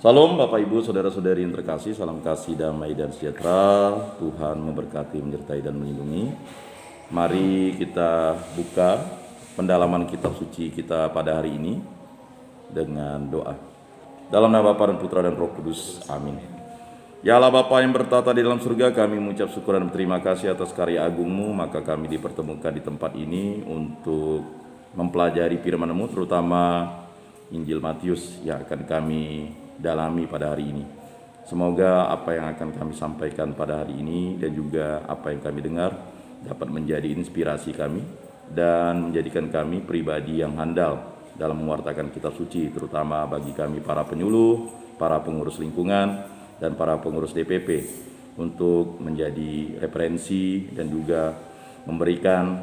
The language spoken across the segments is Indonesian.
Salam Bapak Ibu, Saudara-saudari yang terkasih, salam kasih, damai dan sejahtera. Tuhan memberkati, menyertai dan melindungi. Mari kita buka pendalaman kitab suci kita pada hari ini dengan doa. Dalam nama Bapa dan Putra dan Roh Kudus, amin. Ya Allah Bapa yang bertata di dalam surga, kami mengucap syukur dan berterima kasih atas karya agung-Mu, maka kami dipertemukan di tempat ini untuk mempelajari firman-Mu, terutama Injil Matius yang akan kami dalami pada hari ini. Semoga apa yang akan kami sampaikan pada hari ini dan juga apa yang kami dengar dapat menjadi inspirasi kami dan menjadikan kami pribadi yang handal dalam mewartakan kitab suci, terutama bagi kami para penyuluh, para pengurus lingkungan, dan para pengurus DPP untuk menjadi referensi dan juga memberikan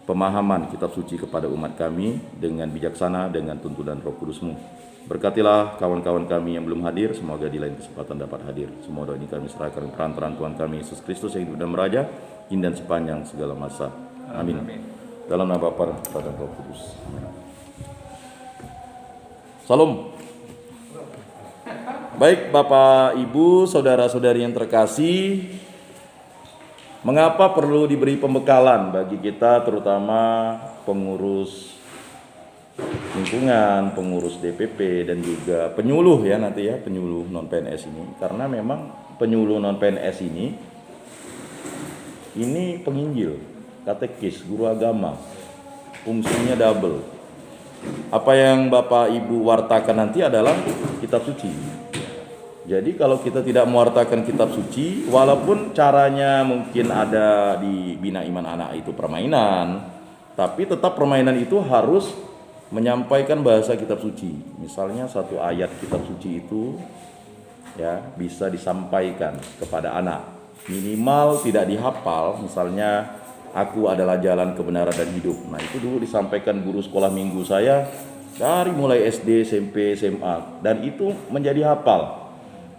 pemahaman kitab suci kepada umat kami dengan bijaksana dengan tuntunan Roh Kudus-Mu. Berkatilah kawan-kawan kami yang belum hadir, semoga di lain kesempatan dapat hadir. Semua doa ini kami serahkan perantaraan Tuhan kami Yesus Kristus yang hidup dan meraja, kini dan sepanjang segala masa. Amin. Dalam nama Bapa dan Putra dan Roh Kudus. Salam. Baik Bapak, Ibu, saudara-saudari yang terkasih, mengapa perlu diberi pembekalan bagi kita, terutama pengurus lingkungan, pengurus DPP, dan juga penyuluh ya nanti ya, penyuluh non-PNS ini. Karena memang penyuluh non-PNS ini penginjil, katekis, guru agama, fungsinya double. Apa yang Bapak Ibu wartakan nanti adalah kitab suci. Jadi kalau kita tidak mewartakan kitab suci, walaupun caranya mungkin ada di Bina Iman Anak itu permainan, tapi tetap permainan itu harus menyampaikan bahasa kitab suci. Misalnya satu ayat kitab suci itu ya bisa disampaikan kepada anak. Minimal tidak dihafal, misalnya aku adalah jalan kebenaran dan hidup. Nah, itu dulu disampaikan guru sekolah minggu saya dari mulai SD, SMP, SMA, dan itu menjadi hafal.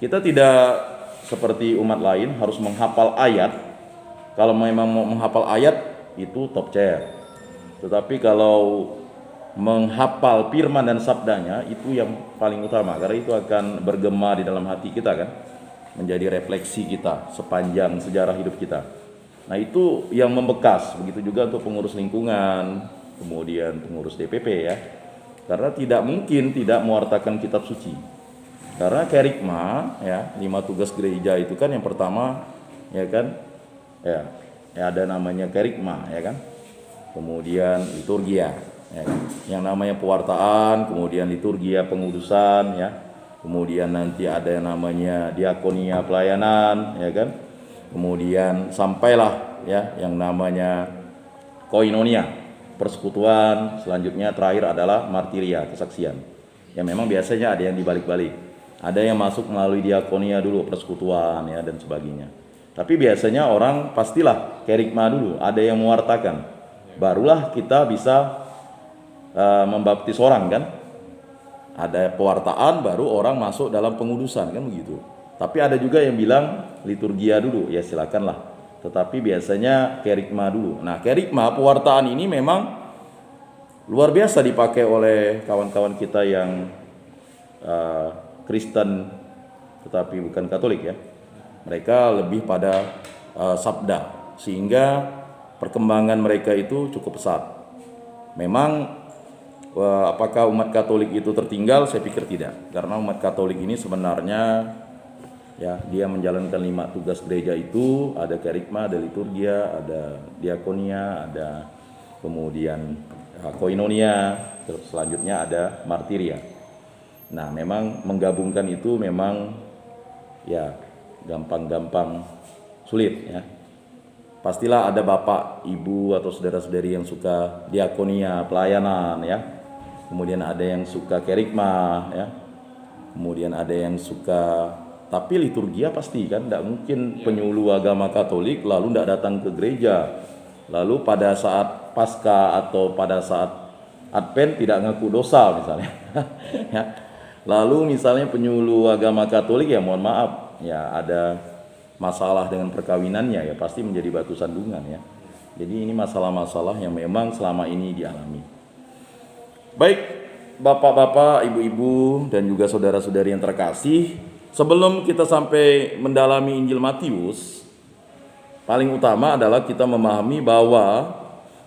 Kita tidak seperti umat lain harus menghafal ayat. Kalau memang mau menghafal ayat itu top chair. Tetapi kalau menghafal firman dan sabdanya itu yang paling utama, karena itu akan bergema di dalam hati kita kan, menjadi refleksi kita sepanjang sejarah hidup kita. Nah, itu yang membekas. Begitu juga untuk pengurus lingkungan, kemudian pengurus DPP ya, karena tidak mungkin tidak mewartakan kitab suci. Karena kerikma ya, 5 tugas gereja itu kan yang pertama ya kan ya ada namanya kerikma ya kan, kemudian liturgia ya kan? Yang namanya pewartaan, kemudian liturgia pengudusan ya, kemudian nanti ada yang namanya diakonia pelayanan ya kan, kemudian sampailah ya yang namanya koinonia persekutuan, selanjutnya terakhir adalah martiria kesaksian. Ya memang biasanya ada yang dibalik-balik, ada yang masuk melalui diakonia dulu persekutuan ya dan sebagainya, tapi biasanya orang pastilah kerikma dulu, ada yang mewartakan, barulah kita bisa membaptis orang kan. Ada pewartaan baru orang masuk dalam pengudusan kan begitu. Tapi ada juga yang bilang liturgia dulu, ya silakanlah. Tetapi biasanya kerikma dulu. Nah, kerikma pewartaan ini memang luar biasa dipakai oleh kawan-kawan kita yang Kristen tetapi bukan Katolik ya. Mereka lebih pada sabda, sehingga perkembangan mereka itu cukup pesat. Memang apakah umat Katolik itu tertinggal? Saya pikir tidak, karena umat Katolik ini sebenarnya ya dia menjalankan 5 tugas gereja itu, ada kerikma, ada liturgia, ada diakonia, ada kemudian koinonia, terus selanjutnya ada martiria. Nah, memang menggabungkan itu memang ya gampang-gampang sulit ya. Pastilah ada bapak, ibu atau saudara-saudari yang suka diakonia, pelayanan ya. Kemudian ada yang suka kerikma ya. Kemudian ada yang suka, tapi liturgia pasti kan, tidak mungkin penyuluh agama Katolik lalu tidak datang ke gereja. Lalu pada saat Paskah atau pada saat Advent tidak ngaku dosa misalnya. Ya. Lalu misalnya penyuluh agama Katolik ya mohon maaf ya ada masalah dengan perkawinannya ya pasti menjadi batu sandungan ya. Jadi ini masalah-masalah yang memang selama ini dialami. Baik, Bapak-bapak, ibu-ibu, dan juga saudara-saudari yang terkasih, sebelum kita sampai mendalami Injil Matius, paling utama adalah kita memahami bahwa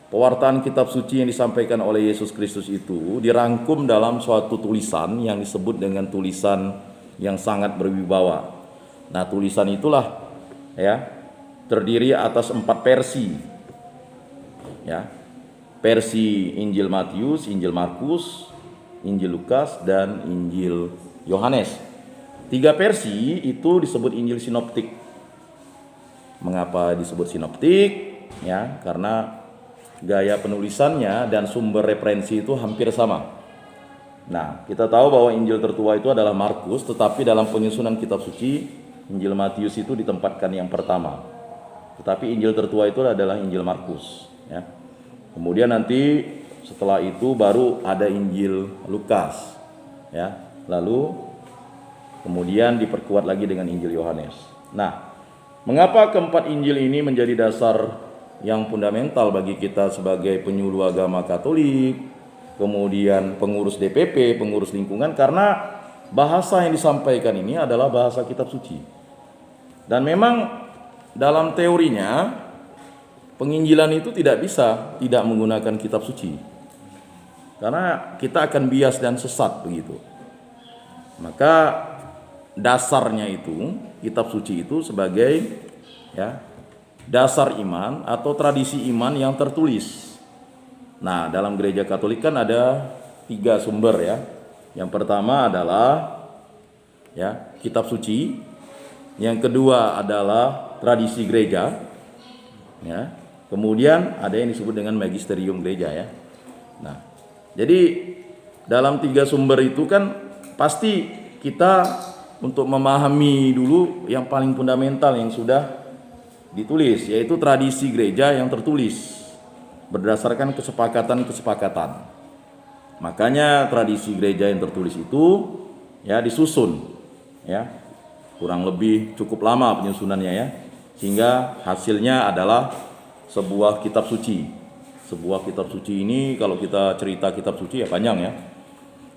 pewartaan kitab suci yang disampaikan oleh Yesus Kristus itu dirangkum dalam suatu tulisan yang disebut dengan tulisan yang sangat berwibawa. Nah, tulisan itulah ya terdiri atas 4 versi. Ya. Versi Injil Matius, Injil Markus, Injil Lukas, dan Injil Yohanes. 3 versi itu disebut Injil sinoptik. Mengapa disebut sinoptik? Ya, karena gaya penulisannya dan sumber referensi itu hampir sama. Nah, kita tahu bahwa Injil tertua itu adalah Markus, tetapi dalam penyusunan kitab suci, Injil Matius itu ditempatkan yang pertama. Tetapi Injil tertua itu adalah Injil Markus. Ya. Kemudian nanti setelah itu baru ada Injil Lukas, ya. Lalu kemudian diperkuat lagi dengan Injil Yohanes. Nah, mengapa keempat Injil ini menjadi dasar yang fundamental bagi kita sebagai penyuluh agama Katolik, kemudian pengurus DPP, pengurus lingkungan? Karena bahasa yang disampaikan ini adalah bahasa kitab suci. Dan memang dalam teorinya penginjilan itu tidak bisa tidak menggunakan kitab suci. Karena kita akan bias dan sesat begitu. Maka dasarnya itu kitab suci itu sebagai ya dasar iman atau tradisi iman yang tertulis. Nah, dalam gereja Katolik kan ada 3 sumber ya. Yang pertama adalah ya kitab suci. Yang kedua adalah tradisi gereja. Ya. Kemudian ada yang disebut dengan magisterium gereja ya. Nah, jadi dalam 3 sumber itu kan pasti kita untuk memahami dulu yang paling fundamental yang sudah ditulis, yaitu tradisi gereja yang tertulis berdasarkan kesepakatan-kesepakatan. Makanya tradisi gereja yang tertulis itu ya disusun ya. Kurang lebih cukup lama penyusunannya ya. Sehingga hasilnya adalah sebuah kitab suci. Sebuah kitab suci ini kalau kita cerita kitab suci ya panjang ya.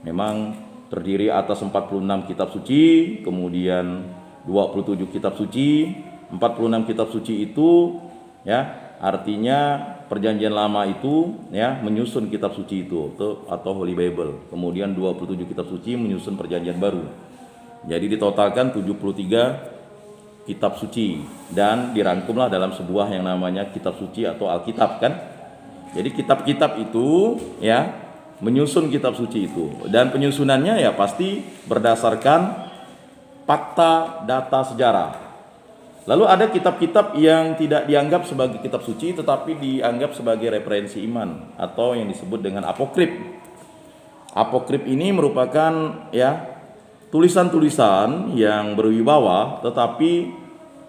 Memang terdiri atas 46 kitab suci, kemudian 27 kitab suci. 46 kitab suci itu ya artinya perjanjian lama itu ya menyusun kitab suci itu atau Holy Bible. Kemudian 27 kitab suci menyusun perjanjian baru. Jadi ditotalkan 73 kitab suci dan dirangkumlah dalam sebuah yang namanya kitab suci atau Alkitab kan. Jadi kitab-kitab itu ya menyusun kitab suci itu, dan penyusunannya ya pasti berdasarkan fakta, data, sejarah. Lalu ada kitab-kitab yang tidak dianggap sebagai kitab suci tetapi dianggap sebagai referensi iman atau yang disebut dengan apokrif. Apokrif ini merupakan ya tulisan-tulisan yang berwibawa tetapi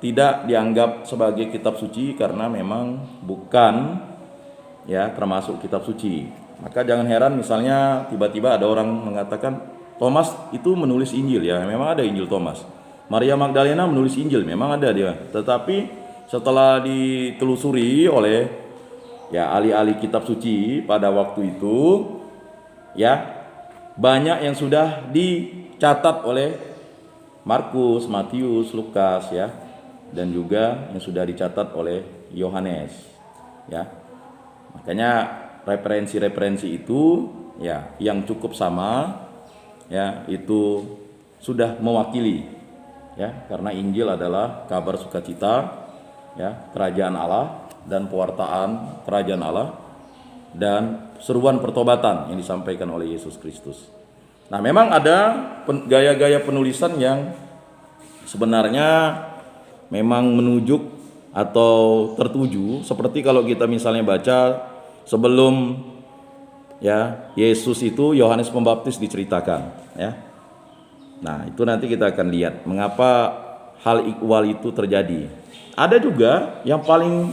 tidak dianggap sebagai kitab suci karena memang bukan ya termasuk kitab suci. Maka jangan heran misalnya tiba-tiba ada orang mengatakan Thomas itu menulis Injil ya, memang ada Injil Thomas. Maria Magdalena menulis Injil, memang ada dia. Tetapi setelah ditelusuri oleh ya ahli-ahli kitab suci pada waktu itu ya banyak yang sudah dicatat oleh Markus, Matius, Lukas ya, dan juga yang sudah dicatat oleh Yohanes ya. Makanya referensi-referensi itu ya yang cukup sama ya itu sudah mewakili ya, karena Injil adalah kabar sukacita ya kerajaan Allah dan pewartaan kerajaan Allah dan seruan pertobatan yang disampaikan oleh Yesus Kristus. Nah, memang ada gaya-gaya penulisan yang sebenarnya memang menunjuk atau tertuju, seperti kalau kita misalnya baca sebelum ya Yesus itu Yohanes Pembaptis diceritakan ya. Nah, itu nanti kita akan lihat mengapa hal ikhwal itu terjadi. Ada juga yang paling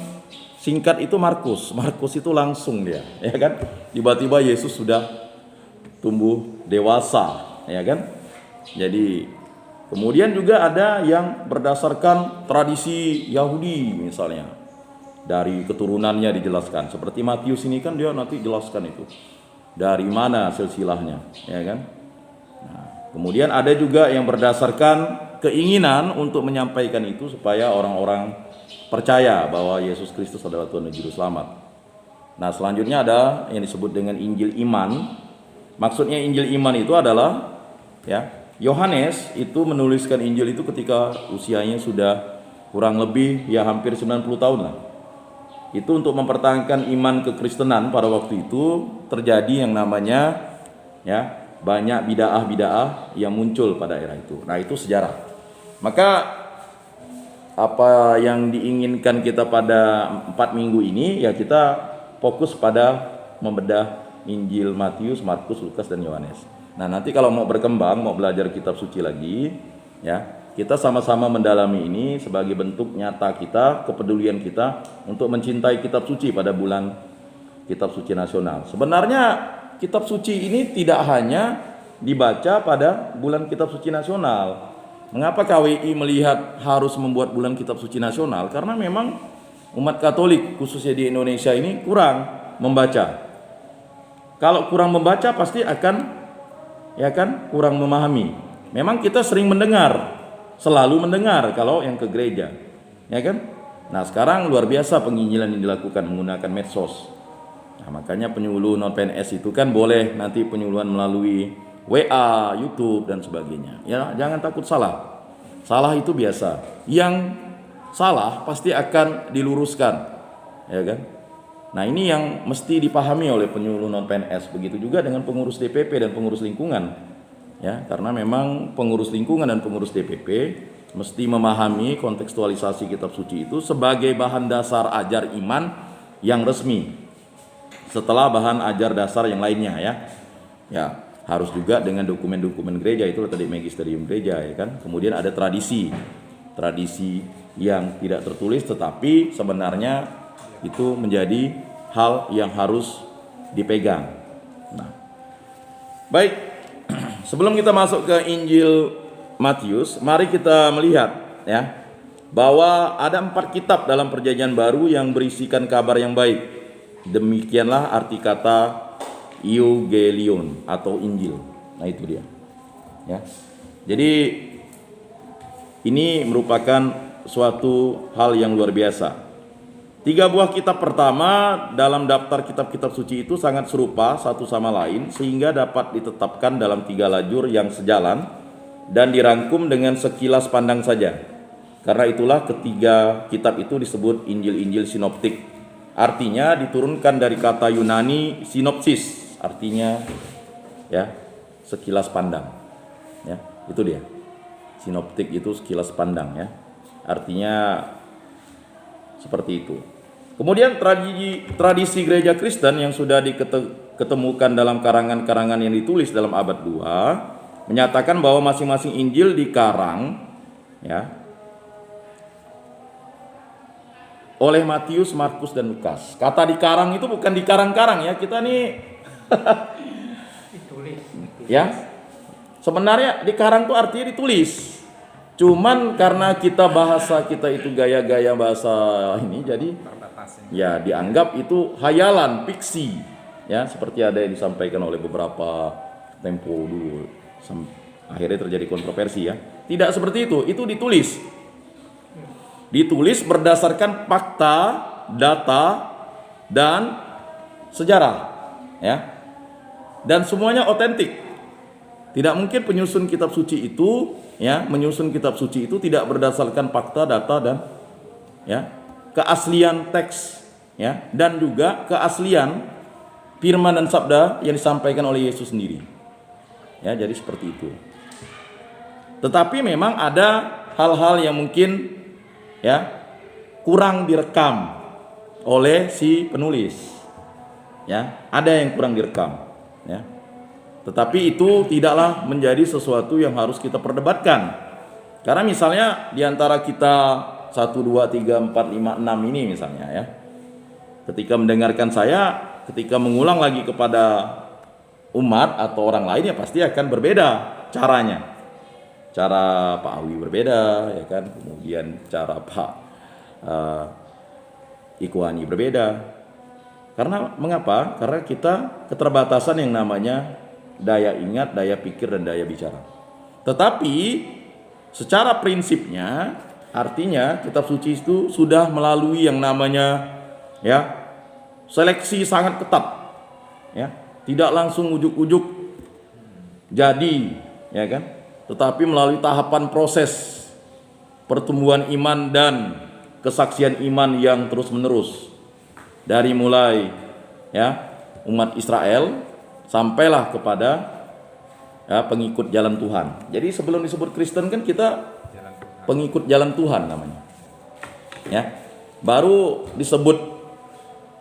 singkat itu Markus. Markus itu langsung dia, ya kan? Tiba-tiba Yesus sudah tumbuh dewasa, ya kan? Jadi kemudian juga ada yang berdasarkan tradisi Yahudi misalnya. Dari keturunannya dijelaskan. Seperti Matius ini kan dia nanti jelaskan itu. dari mana silsilahnya, ya kan? Nah, kemudian ada juga yang berdasarkan keinginan untuk menyampaikan itu supaya orang-orang percaya bahwa Yesus Kristus adalah Tuhan dan Juru Selamat. Nah, selanjutnya ada yang disebut dengan Injil Iman. Maksudnya Injil Iman itu adalah, ya, Yohanes itu menuliskan Injil itu ketika usianya sudah kurang lebih ya hampir 90 tahun lah. Itu untuk mempertahankan iman kekristenan pada waktu itu terjadi yang namanya, ya, banyak bid'ah-bid'ah yang muncul pada era itu. Nah, itu sejarah. Maka apa yang diinginkan kita pada 4 minggu ini, ya kita fokus pada membedah Injil Matius, Markus, Lukas, dan Yohanes. Nah, nanti kalau mau berkembang, mau belajar kitab suci lagi, ya, kita sama-sama mendalami ini sebagai bentuk nyata kita, kepedulian kita untuk mencintai kitab suci pada bulan kitab suci nasional. Sebenarnya kitab suci ini tidak hanya dibaca pada bulan kitab suci nasional. Mengapa KWI melihat harus membuat bulan kitab suci nasional? Karena memang umat Katolik khususnya di Indonesia ini kurang membaca. Kalau kurang membaca pasti akan, ya kan, kurang memahami. Memang kita sering mendengar, selalu mendengar kalau yang ke gereja, ya kan. Nah, sekarang luar biasa penginjilan yang dilakukan menggunakan medsos. Nah, makanya penyuluh non PNS itu kan boleh nanti penyuluhan melalui WA, YouTube dan sebagainya. Ya, jangan takut salah. Salah itu biasa. Yang salah pasti akan diluruskan, ya kan. Nah, ini yang mesti dipahami oleh penyuluh non PNS. Begitu juga dengan pengurus DPP dan pengurus lingkungan, ya, karena memang pengurus lingkungan dan pengurus DPP mesti memahami kontekstualisasi kitab suci itu sebagai bahan dasar ajar iman yang resmi setelah bahan ajar dasar yang lainnya, ya. Ya, harus juga dengan dokumen-dokumen gereja, itu tadi magisterium gereja, ya kan. Kemudian ada tradisi yang tidak tertulis tetapi sebenarnya itu menjadi hal yang harus dipegang. Nah, baik, sebelum kita masuk ke Injil Matius, mari kita melihat, ya, bahwa ada 4 kitab dalam Perjanjian Baru yang berisikan kabar yang baik. Demikianlah arti kata Euangelion atau Injil. Nah, itu dia, ya. Jadi ini merupakan suatu hal yang luar biasa. 3 buah kitab pertama dalam daftar kitab-kitab suci itu sangat serupa satu sama lain sehingga dapat ditetapkan dalam 3 lajur yang sejalan dan dirangkum dengan sekilas pandang saja. Karena itulah ketiga kitab itu disebut Injil-Injil sinoptik. Artinya diturunkan dari kata Yunani sinopsis, artinya, ya, sekilas pandang. Ya, itu dia. Sinoptik itu sekilas pandang, ya. Artinya seperti itu. Kemudian tradisi gereja Kristen yang sudah diketemukan dalam karangan-karangan yang ditulis dalam abad 2 menyatakan bahwa masing-masing Injil dikarang, ya, oleh Matius, Markus, dan Lukas. Kata dikarang itu bukan dikarang-karang, ya. Kita nih ditulis. Ya. Sebenarnya dikarang itu artinya ditulis. Cuman karena bahasa kita itu gaya-gaya bahasa ini, jadi ya dianggap itu hayalan, fiksi, ya, seperti ada yang disampaikan oleh beberapa tempo dulu. Akhirnya terjadi kontroversi, ya. Tidak seperti itu ditulis. Ditulis berdasarkan fakta, data, dan sejarah, ya. Dan semuanya otentik. Tidak mungkin penyusun kitab suci itu, ya, menyusun kitab suci itu tidak berdasarkan fakta, data, dan, ya, keaslian teks, ya, dan juga keaslian firman dan sabda yang disampaikan oleh Yesus sendiri. Ya, jadi seperti itu. Tetapi memang ada hal-hal yang mungkin, ya, kurang direkam oleh si penulis. Ya, ada yang kurang direkam, ya. Tetapi itu tidaklah menjadi sesuatu yang harus kita perdebatkan. Karena misalnya di antara kita 1, 2, 3, 4, 5, 6 ini misalnya, ya. Ketika mendengarkan saya, ketika mengulang lagi kepada umat atau orang lain, ya pasti akan berbeda caranya. Cara Pak Awi berbeda, ya kan. Kemudian cara Pak Ikhwani berbeda. Karena mengapa? Karena kita keterbatasan yang namanya daya ingat, daya pikir, dan daya bicara. Tetapi secara prinsipnya, artinya kitab suci itu sudah melalui yang namanya seleksi sangat ketat, tidak langsung ujuk-ujuk jadi, kan? Tetapi melalui tahapan proses pertumbuhan iman dan kesaksian iman yang terus-menerus dari mulai umat Israel sampailah kepada pengikut jalan Tuhan. Jadi sebelum disebut Kristen kan kita pengikut jalan Tuhan namanya. Baru disebut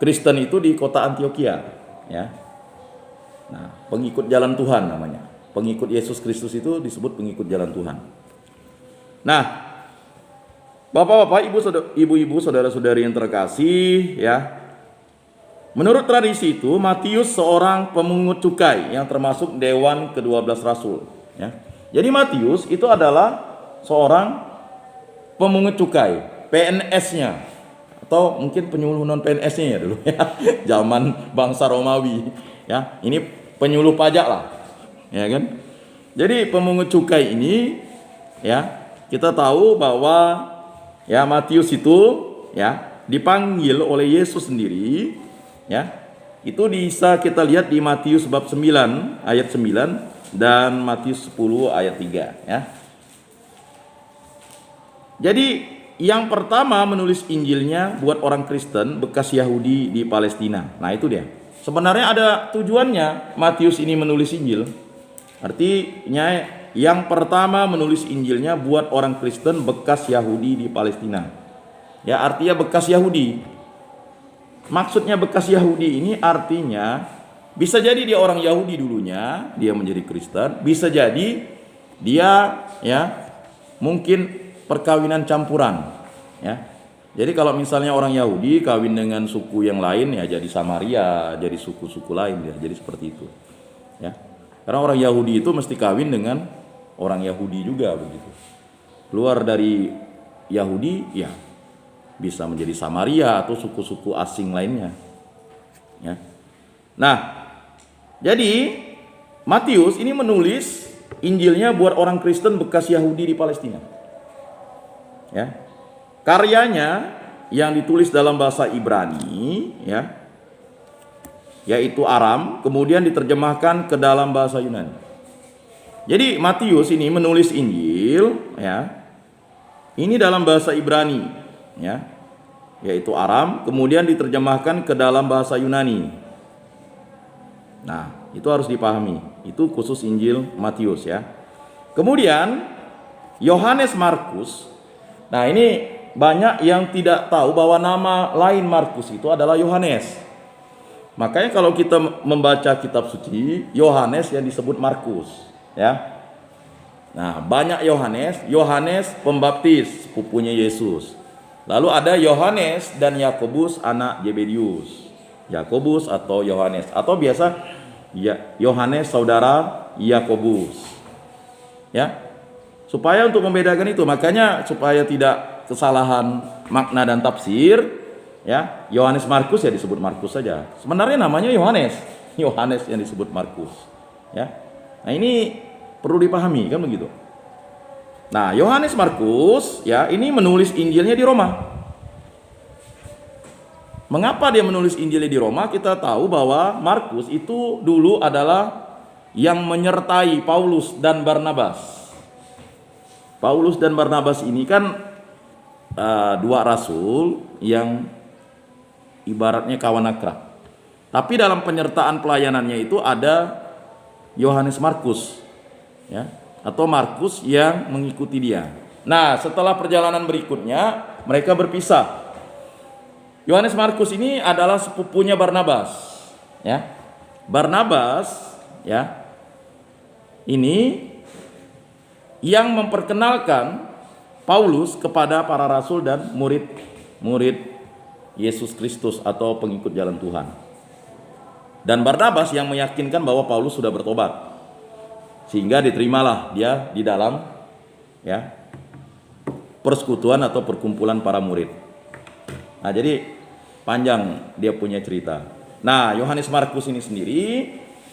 Kristen itu di kota Antioquia, Nah, pengikut jalan Tuhan namanya. Pengikut Yesus Kristus itu disebut pengikut jalan Tuhan. Nah, Bapak-bapak, ibu-ibu, saudara-saudari yang terkasih, menurut tradisi itu Matius seorang pemungut cukai yang termasuk dewan ke-12 rasul, Jadi Matius itu adalah seorang pemungut cukai, PNS-nya, atau mungkin penyuluh non PNS-nya dulu zaman bangsa Romawi, Ini penyuluh pajak lah, kan? Jadi pemungut cukai ini, kita tahu bahwa Matius itu dipanggil oleh Yesus sendiri, itu bisa kita lihat di Matius bab 9 ayat 9 dan Matius 10 ayat 3, Jadi yang pertama menulis Injilnya buat orang Kristen bekas Yahudi di Palestina. Nah, itu dia. Sebenarnya ada tujuannya Matius ini menulis Injil. Artinya yang pertama menulis Injilnya buat orang Kristen bekas Yahudi di Palestina. Artinya bekas Yahudi. Maksudnya bekas Yahudi ini artinya bisa jadi dia orang Yahudi dulunya, dia menjadi Kristen, bisa jadi dia mungkin perkawinan campuran, Jadi kalau misalnya orang Yahudi kawin dengan suku yang lain jadi Samaria, jadi suku-suku lain jadi seperti itu, Karena orang Yahudi itu mesti kawin dengan orang Yahudi juga begitu. Keluar dari Yahudi bisa menjadi Samaria atau suku-suku asing lainnya. Nah, jadi Matius ini menulis Injilnya buat orang Kristen bekas Yahudi di Palestina. Karyanya yang ditulis dalam bahasa Ibrani, yaitu Aram, kemudian diterjemahkan ke dalam bahasa Yunani. Jadi Matius ini menulis Injil, ini dalam bahasa Ibrani, yaitu Aram, kemudian diterjemahkan ke dalam bahasa Yunani. Nah, itu harus dipahami. Itu khusus Injil Matius, Kemudian Yohanes Markus. Nah, ini banyak yang tidak tahu bahwa nama lain Markus itu adalah Yohanes. Makanya kalau kita membaca kitab suci, Yohanes yang disebut Markus, Nah, banyak Yohanes Pembaptis, sepupunya Yesus. Lalu ada Yohanes dan Yakobus anak Zebedius. Yakobus atau Yohanes, atau biasa Yohanes saudara Yakobus. Supaya untuk membedakan itu, makanya supaya tidak kesalahan makna dan tafsir, Yohanes Markus disebut Markus saja. Sebenarnya namanya Yohanes yang disebut Markus, Nah, ini perlu dipahami kan begitu. Nah, Yohanes Markus ini menulis Injilnya di Roma. Mengapa dia menulis Injilnya di Roma? Kita tahu bahwa Markus itu dulu adalah yang menyertai Paulus dan Barnabas. Paulus dan Barnabas ini kan dua rasul yang ibaratnya kawan akrab. Tapi dalam penyertaan pelayanannya itu ada Yohanes Markus, atau Markus yang mengikuti dia. Nah, setelah perjalanan berikutnya mereka berpisah. Yohanes Markus ini adalah sepupunya Barnabas, Barnabas, ini yang memperkenalkan Paulus kepada para rasul dan murid Yesus Kristus atau pengikut jalan Tuhan. Dan Barnabas yang meyakinkan bahwa Paulus sudah bertobat, sehingga diterimalah dia di dalam persekutuan atau perkumpulan para murid. Nah, jadi panjang dia punya cerita. Nah, Yohanes Markus ini sendiri,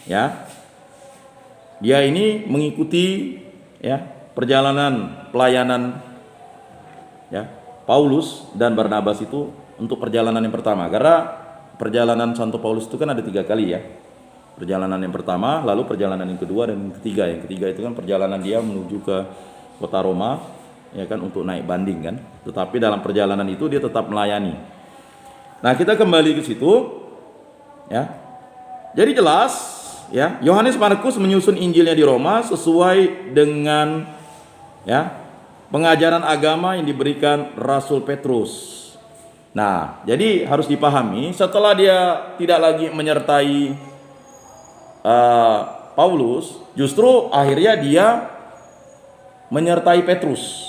ya, dia ini mengikuti, ya, perjalanan pelayanan, ya, Paulus dan Barnabas itu untuk perjalanan yang pertama. Karena perjalanan Santo Paulus itu kan ada 3 kali, ya. Perjalanan yang pertama, lalu perjalanan yang kedua dan yang ketiga. Yang ketiga itu kan perjalanan dia menuju ke kota Roma, ya kan, untuk naik banding kan. Tetapi dalam perjalanan itu dia tetap melayani. Nah, kita kembali ke situ, ya. Jadi jelas, ya, Yohanes Markus menyusun Injilnya di Roma sesuai dengan, ya, pengajaran agama yang diberikan Rasul Petrus. Nah, jadi harus dipahami, setelah dia tidak lagi menyertai Paulus, justru akhirnya dia menyertai Petrus.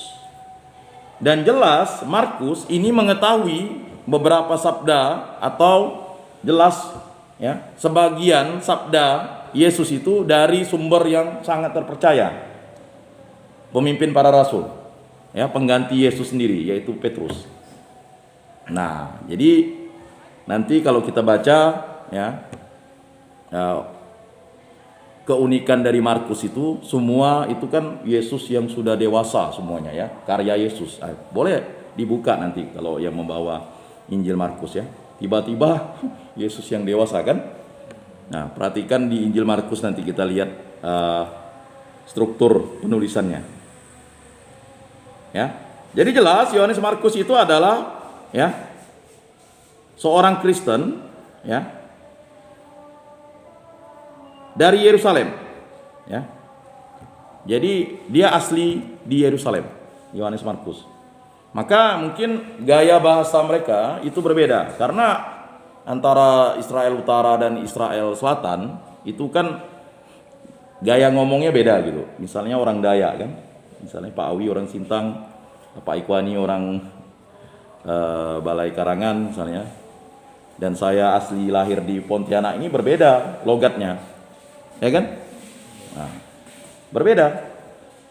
Dan jelas Markus ini mengetahui beberapa sabda, atau jelas, ya, sebagian sabda Yesus itu dari sumber yang sangat terpercaya, pemimpin para rasul, ya, pengganti Yesus sendiri, yaitu Petrus. Nah, jadi nanti kalau kita baca, ya, keunikan dari Markus itu semua itu kan Yesus yang sudah dewasa semuanya, ya, karya Yesus. Boleh dibuka nanti kalau yang membawa Injil Markus, ya. Tiba-tiba Yesus yang dewasa kan. Nah, perhatikan di Injil Markus nanti kita lihat struktur penulisannya. Ya. Jadi jelas Yohanes Markus itu adalah, ya, seorang Kristen, ya, dari Yerusalem, ya. Jadi dia asli di Yerusalem, Yohanes Markus. Maka mungkin gaya bahasa mereka itu berbeda, karena antara Israel Utara dan Israel Selatan itu kan gaya ngomongnya beda gitu. Misalnya orang Dayak kan, misalnya Pak Awi orang Sintang, Pak Ikwani orang Balai Karangan misalnya, dan saya asli lahir di Pontianak, ini berbeda logatnya, ya kan? Nah, berbeda,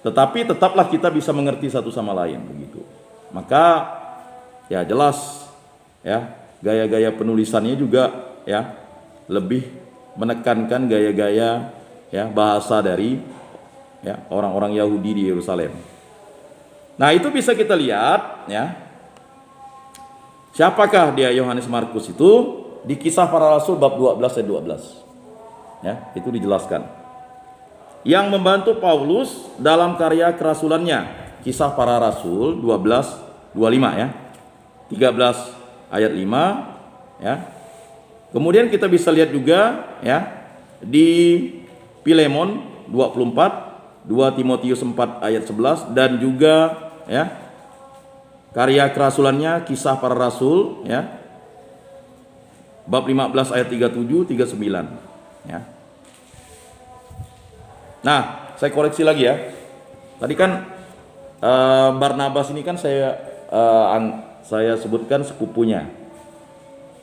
tetapi tetaplah kita bisa mengerti satu sama lain begitu. Maka ya jelas, ya, gaya-gaya penulisannya juga, ya, lebih menekankan gaya-gaya, ya, bahasa dari, ya, orang-orang Yahudi di Yerusalem. Nah, itu bisa kita lihat, ya, siapakah dia Yohanes Markus itu di Kisah Para Rasul bab 12 ayat 12. Ya, itu dijelaskan. Yang membantu Paulus dalam karya kerasulannya. Kisah Para Rasul 12:25, ya. 13 ayat 5, ya. Kemudian kita bisa lihat juga, ya, di Filemon 24, 2 Timotius 4 ayat 11, dan juga, ya, karya kerasulannya Kisah Para Rasul, ya, bab 15 ayat 37, 39, ya. Nah, saya koreksi lagi, ya. Tadi kan Barnabas ini kan saya sebutkan sepupunya.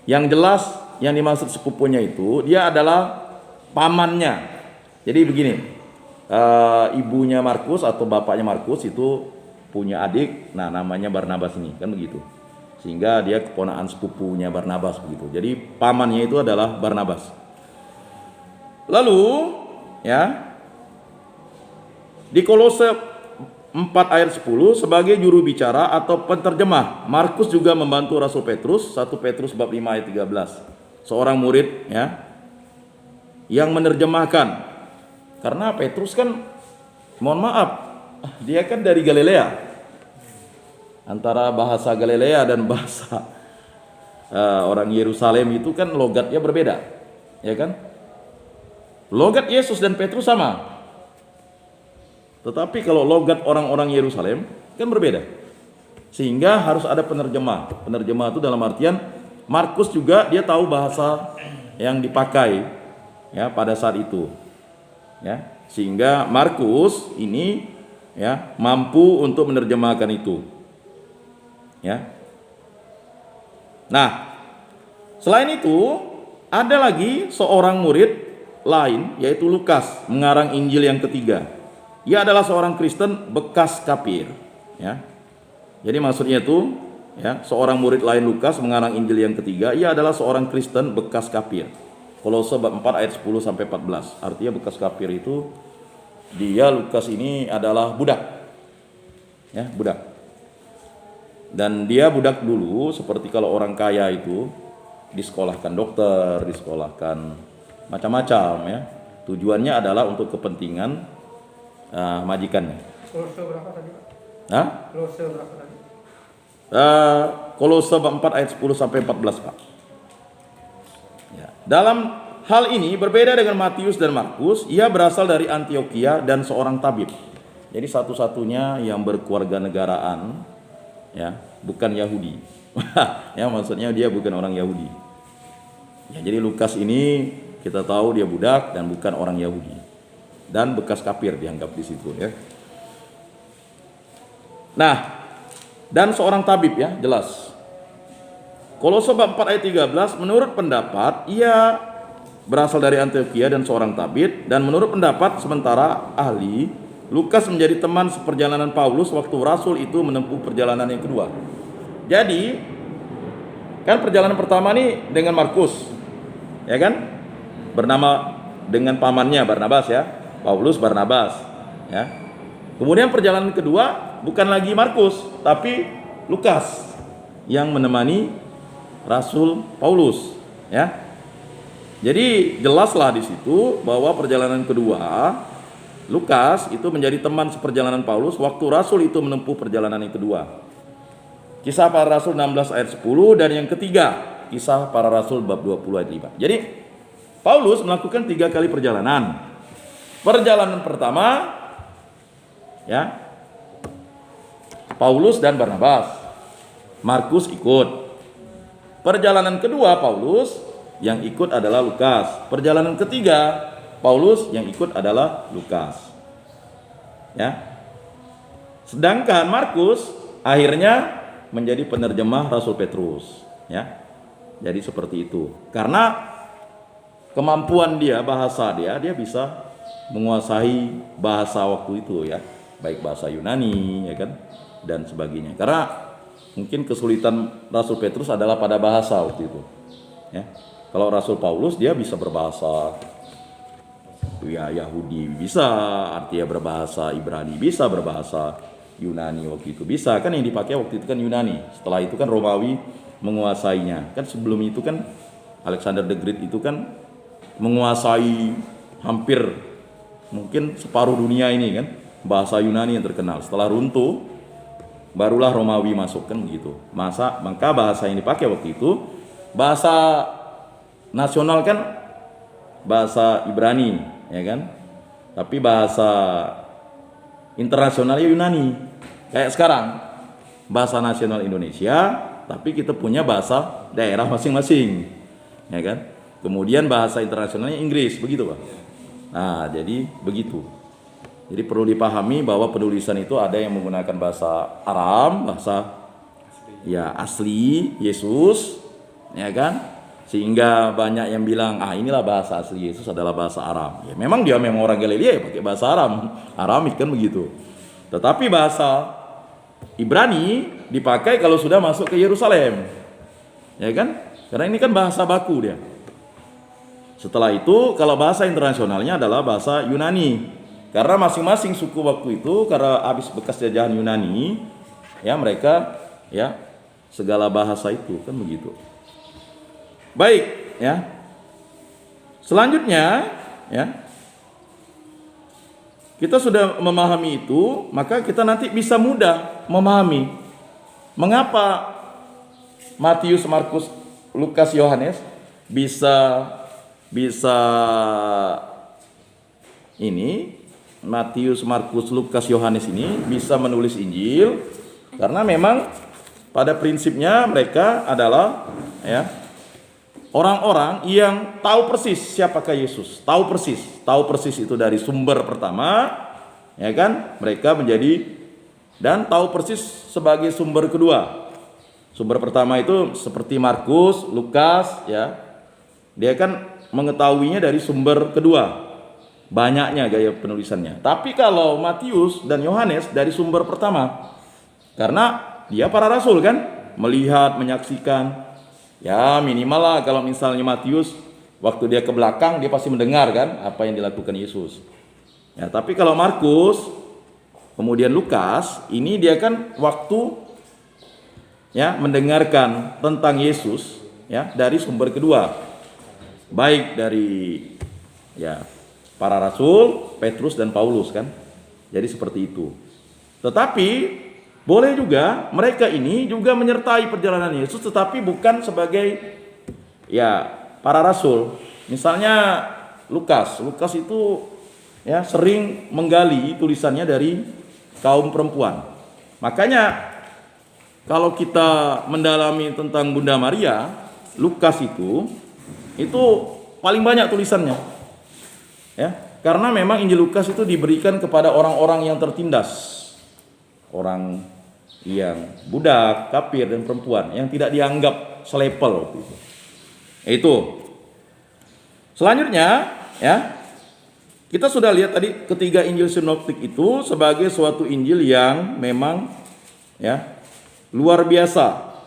Yang jelas yang dimaksud sepupunya itu dia adalah pamannya. Jadi begini, ibunya Markus atau bapaknya Markus itu punya adik, nah namanya Barnabas ini, kan begitu. Sehingga dia keponakan sepupunya Barnabas begitu. Jadi pamannya itu adalah Barnabas. Lalu, ya, di Kolose 4 ayat 10 sebagai juru bicara atau penterjemah, Markus juga membantu Rasul Petrus, 1 Petrus bab 5 ayat 13. Seorang murid, ya, yang menerjemahkan. Karena Petrus kan, mohon maaf, dia kan dari Galilea. Antara bahasa Galilea dan bahasa orang Yerusalem itu kan logatnya berbeda, ya kan? Logat Yesus dan Petrus sama. Tetapi kalau logat orang-orang Yerusalem kan berbeda. Sehingga harus ada penerjemah. Penerjemah itu dalam artian Markus juga dia tahu bahasa yang dipakai, ya, pada saat itu. Ya, sehingga Markus ini, ya, mampu untuk menerjemahkan itu. Ya. Nah, selain itu ada lagi seorang murid lain yaitu Lukas mengarang Injil yang ketiga. Ia adalah seorang Kristen bekas kafir, ya. Jadi maksudnya itu ya, seorang murid lain Lukas mengarang Injil yang ketiga, ia adalah seorang Kristen bekas kafir. Kolose bab 4 ayat 10 sampai 14. Artinya bekas kafir itu dia Lukas ini adalah budak. Ya, budak. Dan dia budak dulu seperti kalau orang kaya itu disekolahkan dokter, disekolahkan macam-macam ya. Tujuannya adalah untuk kepentingan majikannya. Kolose berapa tadi, Pak? Hah? Kolose berapa tadi? Kolose 4 ayat 10 sampai 14, Pak. Ya. Dalam hal ini berbeda dengan Matius dan Markus, ia berasal dari Antioquia dan seorang tabib. Jadi satu-satunya yang berkeluarga negaraan, ya, bukan Yahudi. Ya, maksudnya dia bukan orang Yahudi. Ya, jadi Lukas ini kita tahu dia budak dan bukan orang Yahudi. Dan bekas kafir dianggap di situ, ya. Nah, dan seorang tabib, ya, jelas. Kolose bab 4 ayat 13, menurut pendapat ia berasal dari Antioquia dan seorang tabib, dan menurut pendapat sementara ahli, Lukas menjadi teman seperjalanan Paulus waktu rasul itu menempuh perjalanan yang kedua. Jadi kan perjalanan pertama nih dengan Markus, ya kan, bernama dengan pamannya Barnabas, ya, Paulus Barnabas, ya. Kemudian perjalanan kedua bukan lagi Markus tapi Lukas yang menemani Rasul Paulus, ya. Jadi jelaslah di situ bahwa perjalanan kedua Lukas itu menjadi teman seperjalanan Paulus waktu Rasul itu menempuh perjalanan yang kedua. Kisah para Rasul 16 ayat 10, dan yang ketiga Kisah para Rasul bab 20 ayat 5. Jadi Paulus melakukan 3 kali perjalanan. Perjalanan pertama, ya, Paulus dan Barnabas, Markus ikut. Perjalanan kedua Paulus, yang ikut adalah Lukas. Perjalanan ketiga Paulus, yang ikut adalah Lukas. Ya. Sedangkan Markus akhirnya menjadi penerjemah Rasul Petrus, ya. Jadi seperti itu. Karena kemampuan dia, bahasa dia bisa menguasai bahasa waktu itu, ya. Baik bahasa Yunani, ya kan, dan sebagainya. Karena mungkin kesulitan Rasul Petrus adalah pada bahasa waktu itu, ya. Kalau Rasul Paulus dia bisa berbahasa, ya, Yahudi bisa, artinya berbahasa Ibrani bisa, berbahasa Yunani waktu itu bisa. Kan yang dipakai waktu itu kan Yunani. Setelah itu kan Romawi menguasainya. Kan sebelum itu kan Alexander the Great itu kan menguasai hampir mungkin separuh dunia ini kan. Bahasa Yunani yang terkenal. Setelah runtuh barulah Romawi masuk, kan begitu. Maka bahasa yang dipakai waktu itu bahasa nasional kan bahasa Ibrani, ya kan? Tapi bahasa internasionalnya Yunani. Kayak sekarang bahasa nasional Indonesia, tapi kita punya bahasa daerah masing-masing, ya kan? Kemudian bahasa internasionalnya Inggris, begitu, Pak. Nah, jadi begitu. Jadi perlu dipahami bahwa penulisan itu ada yang menggunakan bahasa Aram, bahasa ya asli Yesus, ya kan? Sehingga banyak yang bilang, inilah bahasa asli Yesus adalah bahasa Aram. Ya memang dia memang orang Galilea, ya pakai bahasa Aramik, kan begitu. Tetapi bahasa Ibrani dipakai kalau sudah masuk ke Yerusalem, ya kan? Karena ini kan bahasa baku dia. Setelah itu kalau bahasa internasionalnya adalah bahasa Yunani. Karena masing-masing suku waktu itu karena habis bekas jajahan Yunani, ya mereka ya segala bahasa itu, kan begitu. Baik, ya. Selanjutnya, ya. Kita sudah memahami itu, maka kita nanti bisa mudah memahami mengapa Matius, Markus, Lukas, Yohanes bisa ini Matius, Markus, Lukas, Yohanes ini bisa menulis Injil, karena memang pada prinsipnya mereka adalah ya orang-orang yang tahu persis siapakah Yesus, tahu persis itu dari sumber pertama, ya kan? Mereka menjadi dan tahu persis sebagai sumber kedua. Sumber pertama itu seperti Markus, Lukas, ya. Dia kan mengetahuinya dari sumber kedua. Banyaknya gaya penulisannya. Tapi kalau Matius dan Yohanes dari sumber pertama. Karena dia para rasul kan? melihat, menyaksikan. Ya minimal lah kalau misalnya Matius waktu dia ke belakang dia pasti mendengar kan apa yang dilakukan Yesus. Ya, tapi kalau Markus kemudian Lukas ini dia kan waktu ya mendengarkan tentang Yesus ya dari sumber kedua. Baik dari ya para rasul, Petrus dan Paulus kan. Jadi seperti itu. Tetapi boleh juga mereka ini juga menyertai perjalanan Yesus tetapi bukan sebagai ya para rasul. Misalnya Lukas itu ya sering menggali tulisannya dari kaum perempuan. Makanya kalau kita mendalami tentang Bunda Maria, Lukas itu paling banyak tulisannya. Ya, karena memang Injil Lukas itu diberikan kepada orang-orang yang tertindas. Orang yang budak, kafir dan perempuan yang tidak dianggap selepel waktu itu. Itu. Selanjutnya, ya. Kita sudah lihat tadi ketiga Injil sinoptik itu sebagai suatu Injil yang memang ya luar biasa,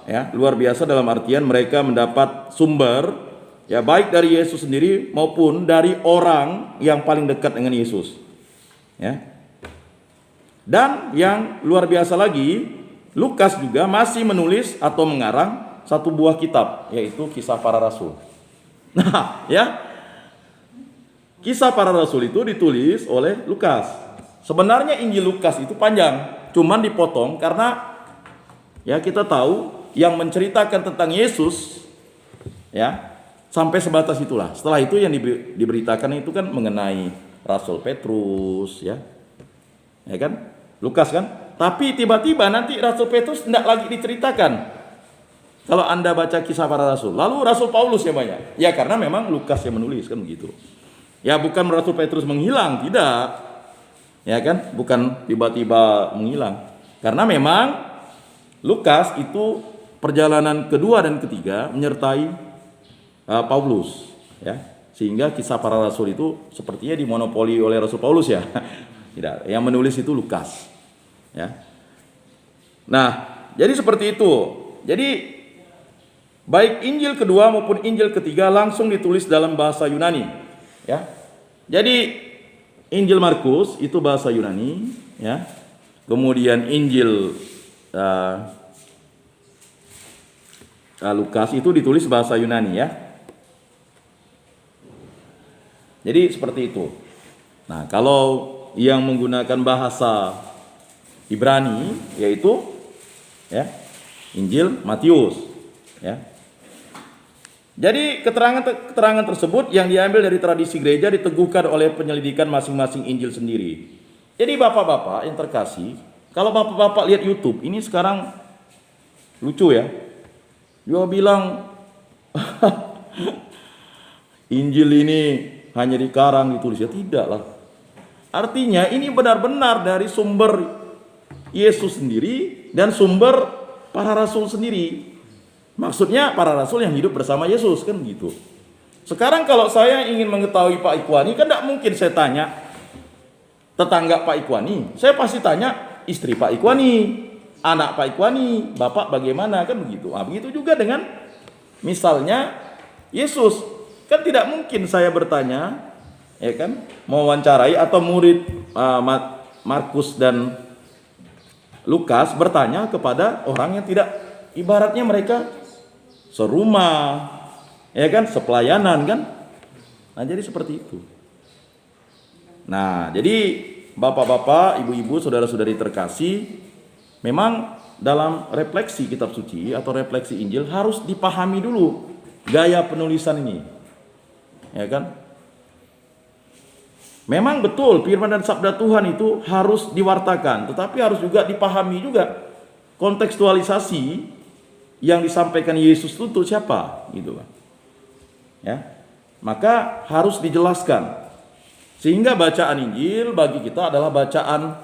ya, luar biasa dalam artian mereka mendapat sumber ya baik dari Yesus sendiri maupun dari orang yang paling dekat dengan Yesus. Ya. Dan yang luar biasa lagi, Lukas juga masih menulis atau mengarang satu buah kitab, yaitu Kisah Para Rasul. Nah, ya, Kisah Para Rasul itu ditulis oleh Lukas. Sebenarnya Injil Lukas itu panjang, cuman dipotong karena ya kita tahu yang menceritakan tentang Yesus, ya sampai sebatas itulah. Setelah itu yang diberitakan itu kan mengenai Rasul Petrus, ya kan? Lukas kan, tapi tiba-tiba nanti Rasul Petrus tidak lagi diceritakan. Kalau Anda baca Kisah Para Rasul, lalu Rasul Paulus yang banyak. Ya karena memang Lukas yang menulis kan begitu. Ya bukan Rasul Petrus menghilang, tidak. Ya kan, bukan tiba-tiba menghilang. Karena memang Lukas itu perjalanan kedua dan ketiga menyertai Paulus, ya. Sehingga Kisah Para Rasul itu sepertinya dimonopoli oleh Rasul Paulus ya. Tidak, yang menulis itu Lukas. Ya. Nah, jadi seperti itu. Jadi baik Injil kedua maupun Injil ketiga langsung ditulis dalam bahasa Yunani. Ya. Jadi Injil Markus itu bahasa Yunani, ya. Kemudian Injil Lukas itu ditulis bahasa Yunani, ya. Jadi seperti itu. Nah, kalau yang menggunakan bahasa Ibrani yaitu ya Injil Matius, ya. Jadi keterangan tersebut yang diambil dari tradisi gereja diteguhkan oleh penyelidikan masing-masing Injil sendiri. Jadi bapak-bapak yang terkasih, kalau bapak-bapak lihat YouTube ini sekarang lucu ya. Dia bilang Injil ini hanya dikarang ditulis, ya tidak lah. Artinya ini benar-benar dari sumber Yesus sendiri dan sumber para rasul sendiri. Maksudnya para rasul yang hidup bersama Yesus kan gitu. Sekarang kalau saya ingin mengetahui Pak Ikwani kan tidak mungkin saya tanya tetangga Pak Ikwani. Saya pasti tanya istri Pak Ikwani, anak Pak Ikwani, bapak bagaimana kan begitu. Nah, begitu juga dengan misalnya Yesus. Kan tidak mungkin saya bertanya, ya kan, mewawancarai atau murid Markus dan Lukas bertanya kepada orang yang tidak, ibaratnya mereka serumah, ya kan, sepelayanan kan. Nah, jadi seperti itu. Nah, jadi bapak-bapak, ibu-ibu, saudara-saudari terkasih, memang dalam refleksi kitab suci atau refleksi Injil harus dipahami dulu gaya penulisan ini. Ya kan? Memang betul firman dan sabda Tuhan itu harus diwartakan, tetapi harus juga dipahami juga kontekstualisasi yang disampaikan Yesus itu untuk siapa, gitu kan. Ya. Maka harus dijelaskan. Sehingga bacaan Injil bagi kita adalah bacaan,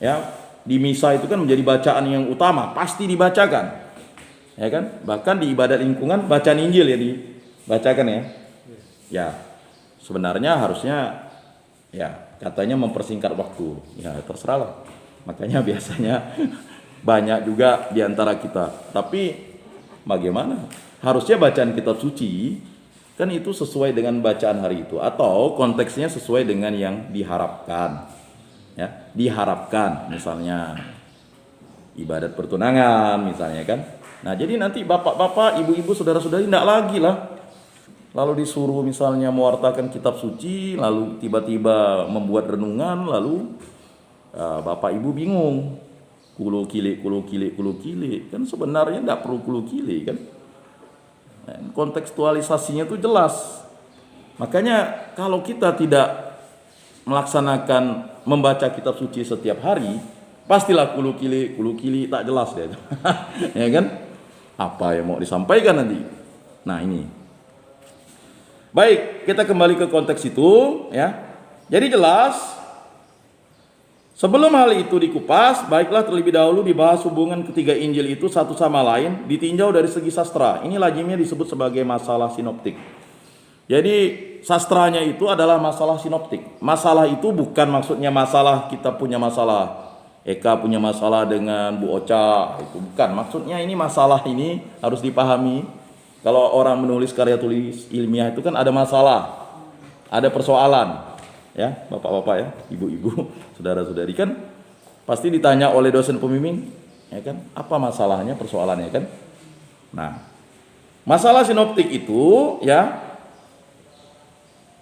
ya, di misa itu kan menjadi bacaan yang utama, pasti dibacakan. Ya kan? Bahkan di ibadat lingkungan bacaan Injil ya dibacakan ya. Ya. Sebenarnya harusnya ya katanya mempersingkat waktu. Ya terserah lah. Makanya biasanya banyak juga di antara kita. Tapi bagaimana? Harusnya bacaan kitab suci kan itu sesuai dengan bacaan hari itu, atau konteksnya sesuai dengan yang diharapkan. Ya, diharapkan misalnya ibadat pertunangan misalnya kan. Nah, jadi nanti bapak-bapak, ibu-ibu, saudara-saudari tidak lagi lah lalu disuruh misalnya mewartakan kitab suci, lalu tiba-tiba membuat renungan, lalu bapak ibu bingung. Kulo kili. Kan sebenarnya tidak perlu kulo kili kan. Kontekstualisasinya itu jelas. Makanya kalau kita tidak melaksanakan membaca kitab suci setiap hari, pastilah kulo kili tak jelas deh. Ya kan? Apa yang mau disampaikan nanti? Nah, ini. Baik, kita kembali ke konteks itu ya. Jadi jelas sebelum hal itu dikupas, baiklah terlebih dahulu dibahas hubungan ketiga Injil itu satu sama lain ditinjau dari segi sastra. Ini lazimnya disebut sebagai masalah sinoptik. Jadi sastranya itu adalah masalah sinoptik. Masalah itu bukan maksudnya masalah kita punya masalah, Eka punya masalah dengan Bu Ocha, itu bukan. Maksudnya ini masalah ini harus dipahami. Kalau orang menulis karya tulis ilmiah itu kan ada masalah, ada persoalan, ya bapak-bapak ya, ibu-ibu, saudara-saudari kan pasti ditanya oleh dosen pembimbing, ya kan, apa masalahnya, persoalannya kan. Nah, masalah sinoptik itu ya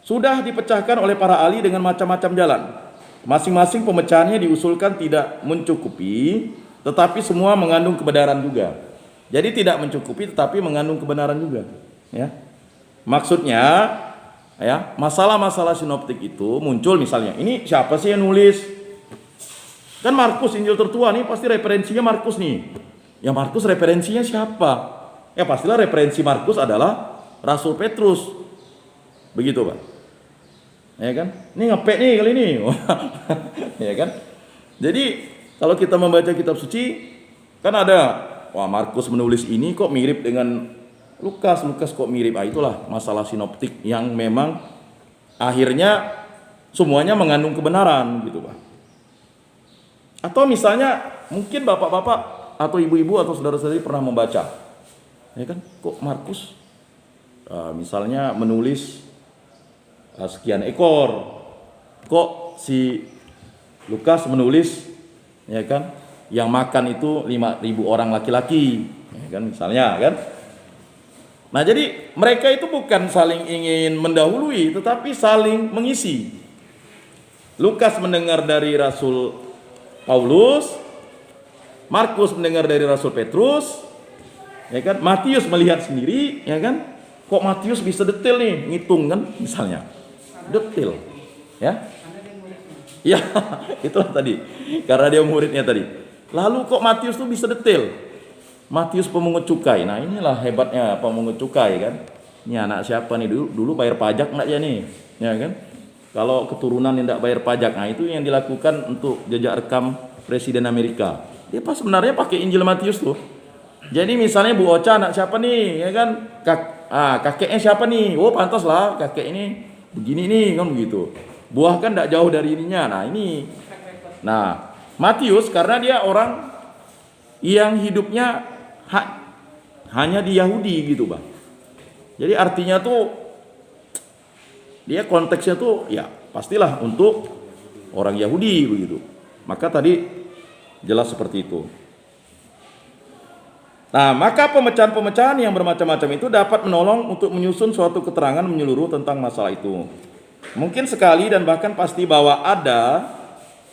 sudah dipecahkan oleh para ahli dengan macam-macam jalan. Masing-masing pemecahannya diusulkan tidak mencukupi, tetapi semua mengandung kebenaran juga. Jadi tidak mencukupi tetapi mengandung kebenaran juga, ya. Maksudnya, ya, masalah-masalah sinoptik itu muncul misalnya, ini siapa sih yang nulis? Kan Markus, Injil tertua nih, pasti referensinya Markus nih. Ya Markus referensinya siapa? Ya pastilah referensi Markus adalah Rasul Petrus. Begitu, Pak. Ya kan? Ini ngepek nih kali ini. Ya kan? Jadi, kalau kita membaca kitab suci kan ada, wah Markus menulis ini kok mirip dengan Lukas kok mirip. Itulah masalah sinoptik yang memang akhirnya semuanya mengandung kebenaran gitu, Pak. Atau misalnya mungkin bapak-bapak atau ibu-ibu atau saudara-saudari pernah membaca, ya kan, kok Markus misalnya menulis sekian ekor, kok si Lukas menulis, ya kan, yang makan itu 5.000 orang laki-laki, ya kan, misalnya kan. Nah, jadi mereka itu bukan saling ingin mendahului, tetapi saling mengisi. Lukas mendengar dari Rasul Paulus, Markus mendengar dari Rasul Petrus, ya kan. Matius melihat sendiri, ya kan. Kok Matius bisa detail nih, ngitung kan, misalnya, detail, ya. Ya, itulah tadi, karena dia muridnya tadi. Lalu kok Matius tuh bisa detail? Matius pemungut cukai. Nah, inilah hebatnya pemungut cukai kan. Ini anak siapa nih, dulu bayar pajak enggak ya nih? Ya kan? Kalau keturunan yang enggak bayar pajak, nah itu yang dilakukan untuk jejak rekam Presiden Amerika. Dia pas sebenarnya pakai Injil Matius tuh. Jadi misalnya Bu Ocha anak siapa nih, ya kan? Kakeknya siapa nih? Oh, pantas lah kakek ini begini nih, kan begitu. Buah kan enggak jauh dari ininya. Nah, ini. Nah, Matius karena dia orang yang hidupnya hanya di Yahudi gitu, Bang. Jadi artinya tuh dia konteksnya tuh ya pastilah untuk orang Yahudi begitu. Maka tadi jelas seperti itu. Nah, maka pemecahan-pemecahan yang bermacam-macam itu dapat menolong untuk menyusun suatu keterangan menyeluruh tentang masalah itu. Mungkin sekali dan bahkan pasti bahwa ada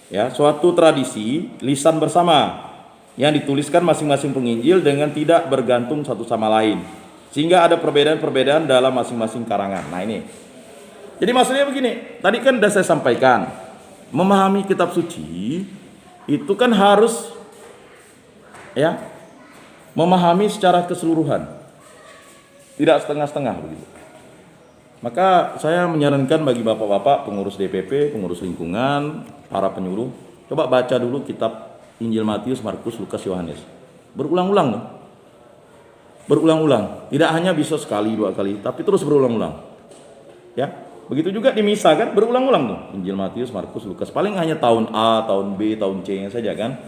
ya suatu tradisi lisan bersama yang dituliskan masing-masing penginjil dengan tidak bergantung satu sama lain, sehingga ada perbedaan-perbedaan dalam masing-masing karangan. Nah, ini jadi maksudnya begini, tadi kan sudah saya sampaikan, memahami kitab suci itu kan harus ya memahami secara keseluruhan, tidak setengah-setengah begitu. Maka saya menyarankan bagi bapak-bapak pengurus DPP, pengurus lingkungan, para penyuluh, coba baca dulu kitab Injil Matius, Markus, Lukas, Yohanes. Berulang-ulang loh. Berulang-ulang. Tidak hanya bisa sekali, dua kali, tapi terus berulang-ulang. Ya, begitu juga di misa kan, berulang-ulang tuh. Injil Matius, Markus, Lukas. Paling hanya tahun A, tahun B, tahun C saja kan.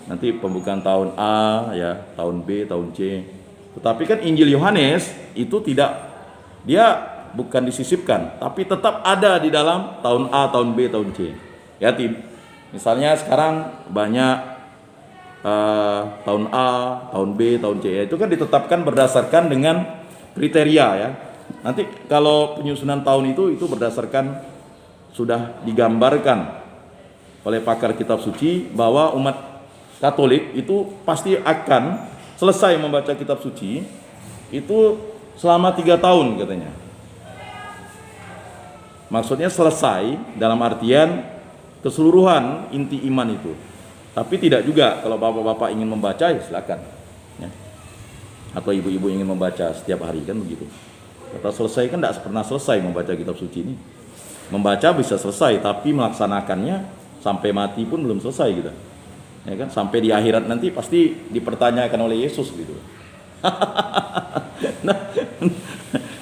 Nanti pembukaan tahun A, ya, tahun B, tahun C. Tetapi kan Injil Yohanes itu tidak, dia bukan disisipkan, tapi tetap ada di dalam tahun A, tahun B, tahun C. Ya, misalnya sekarang banyak tahun A, tahun B, tahun C. Ya, itu kan ditetapkan berdasarkan dengan kriteria ya. Nanti kalau penyusunan tahun itu berdasarkan sudah digambarkan oleh pakar kitab suci bahwa umat Katolik itu pasti akan selesai membaca kitab suci itu selama 3 tahun katanya. Maksudnya selesai dalam artian keseluruhan inti iman itu. Tapi tidak juga kalau bapak-bapak ingin membaca ya silakan. Ya. Atau ibu-ibu ingin membaca setiap hari kan begitu. Kata selesai kan tidak pernah selesai membaca kitab suci ini. Membaca bisa selesai tapi melaksanakannya sampai mati pun belum selesai gitu. Ya kan, sampai di akhirat nanti pasti dipertanyakan oleh Yesus gitu. Nah,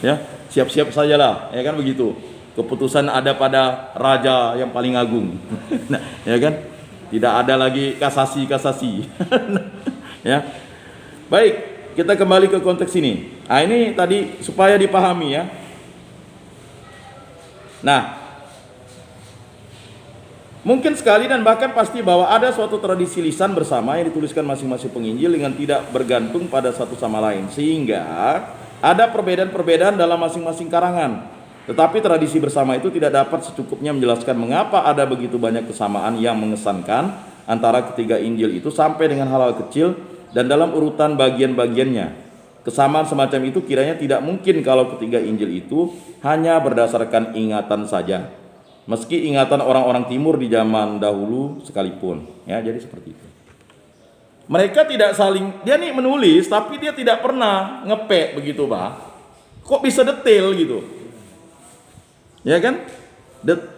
ya, siap-siap sajalah, ya kan begitu. Keputusan ada pada raja yang paling agung. Nah, ya kan? Tidak ada lagi kasasi. Ya. Baik, kita kembali ke konteks ini. Nah, ini tadi supaya dipahami ya. Nah, mungkin sekali dan bahkan pasti bahwa ada suatu tradisi lisan bersama yang dituliskan masing-masing penginjil dengan tidak bergantung pada satu sama lain. Sehingga ada perbedaan-perbedaan dalam masing-masing karangan. Tetapi tradisi bersama itu tidak dapat secukupnya menjelaskan mengapa ada begitu banyak kesamaan yang mengesankan antara ketiga Injil itu sampai dengan hal-hal kecil dan dalam urutan bagian-bagiannya. Kesamaan semacam itu kiranya tidak mungkin kalau ketiga Injil itu hanya berdasarkan ingatan saja. Meski ingatan orang-orang timur di zaman dahulu sekalipun. Ya, jadi seperti itu. Mereka tidak saling, dia nih menulis tapi dia tidak pernah ngepek begitu, Pak. Kok bisa detail gitu? Ya kan,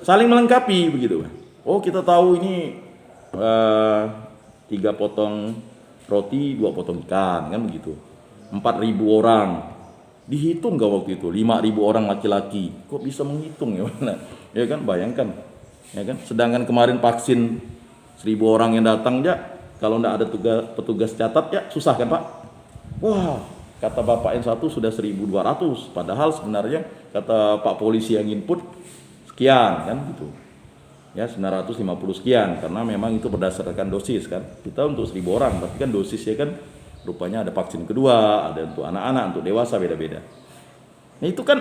saling melengkapi begitu. Oh, kita tahu ini 3 potong roti 2 potong ikan kan begitu. 4.000 orang dihitung gak waktu itu 5.000 orang laki-laki, kok bisa menghitung ya? Ya kan, bayangkan ya kan, sedangkan kemarin vaksin 1.000 orang yang datang ya, kalau tidak ada petugas catat ya susah kan Pak. Wah, kata bapak yang satu sudah 1.200, padahal sebenarnya kata Pak Polisi yang input sekian kan gitu. Ya 950 sekian, karena memang itu berdasarkan dosis kan. Kita untuk 1.000 orang, tapi kan dosisnya kan rupanya ada vaksin kedua, ada untuk anak-anak, untuk dewasa beda-beda. Nah itu kan,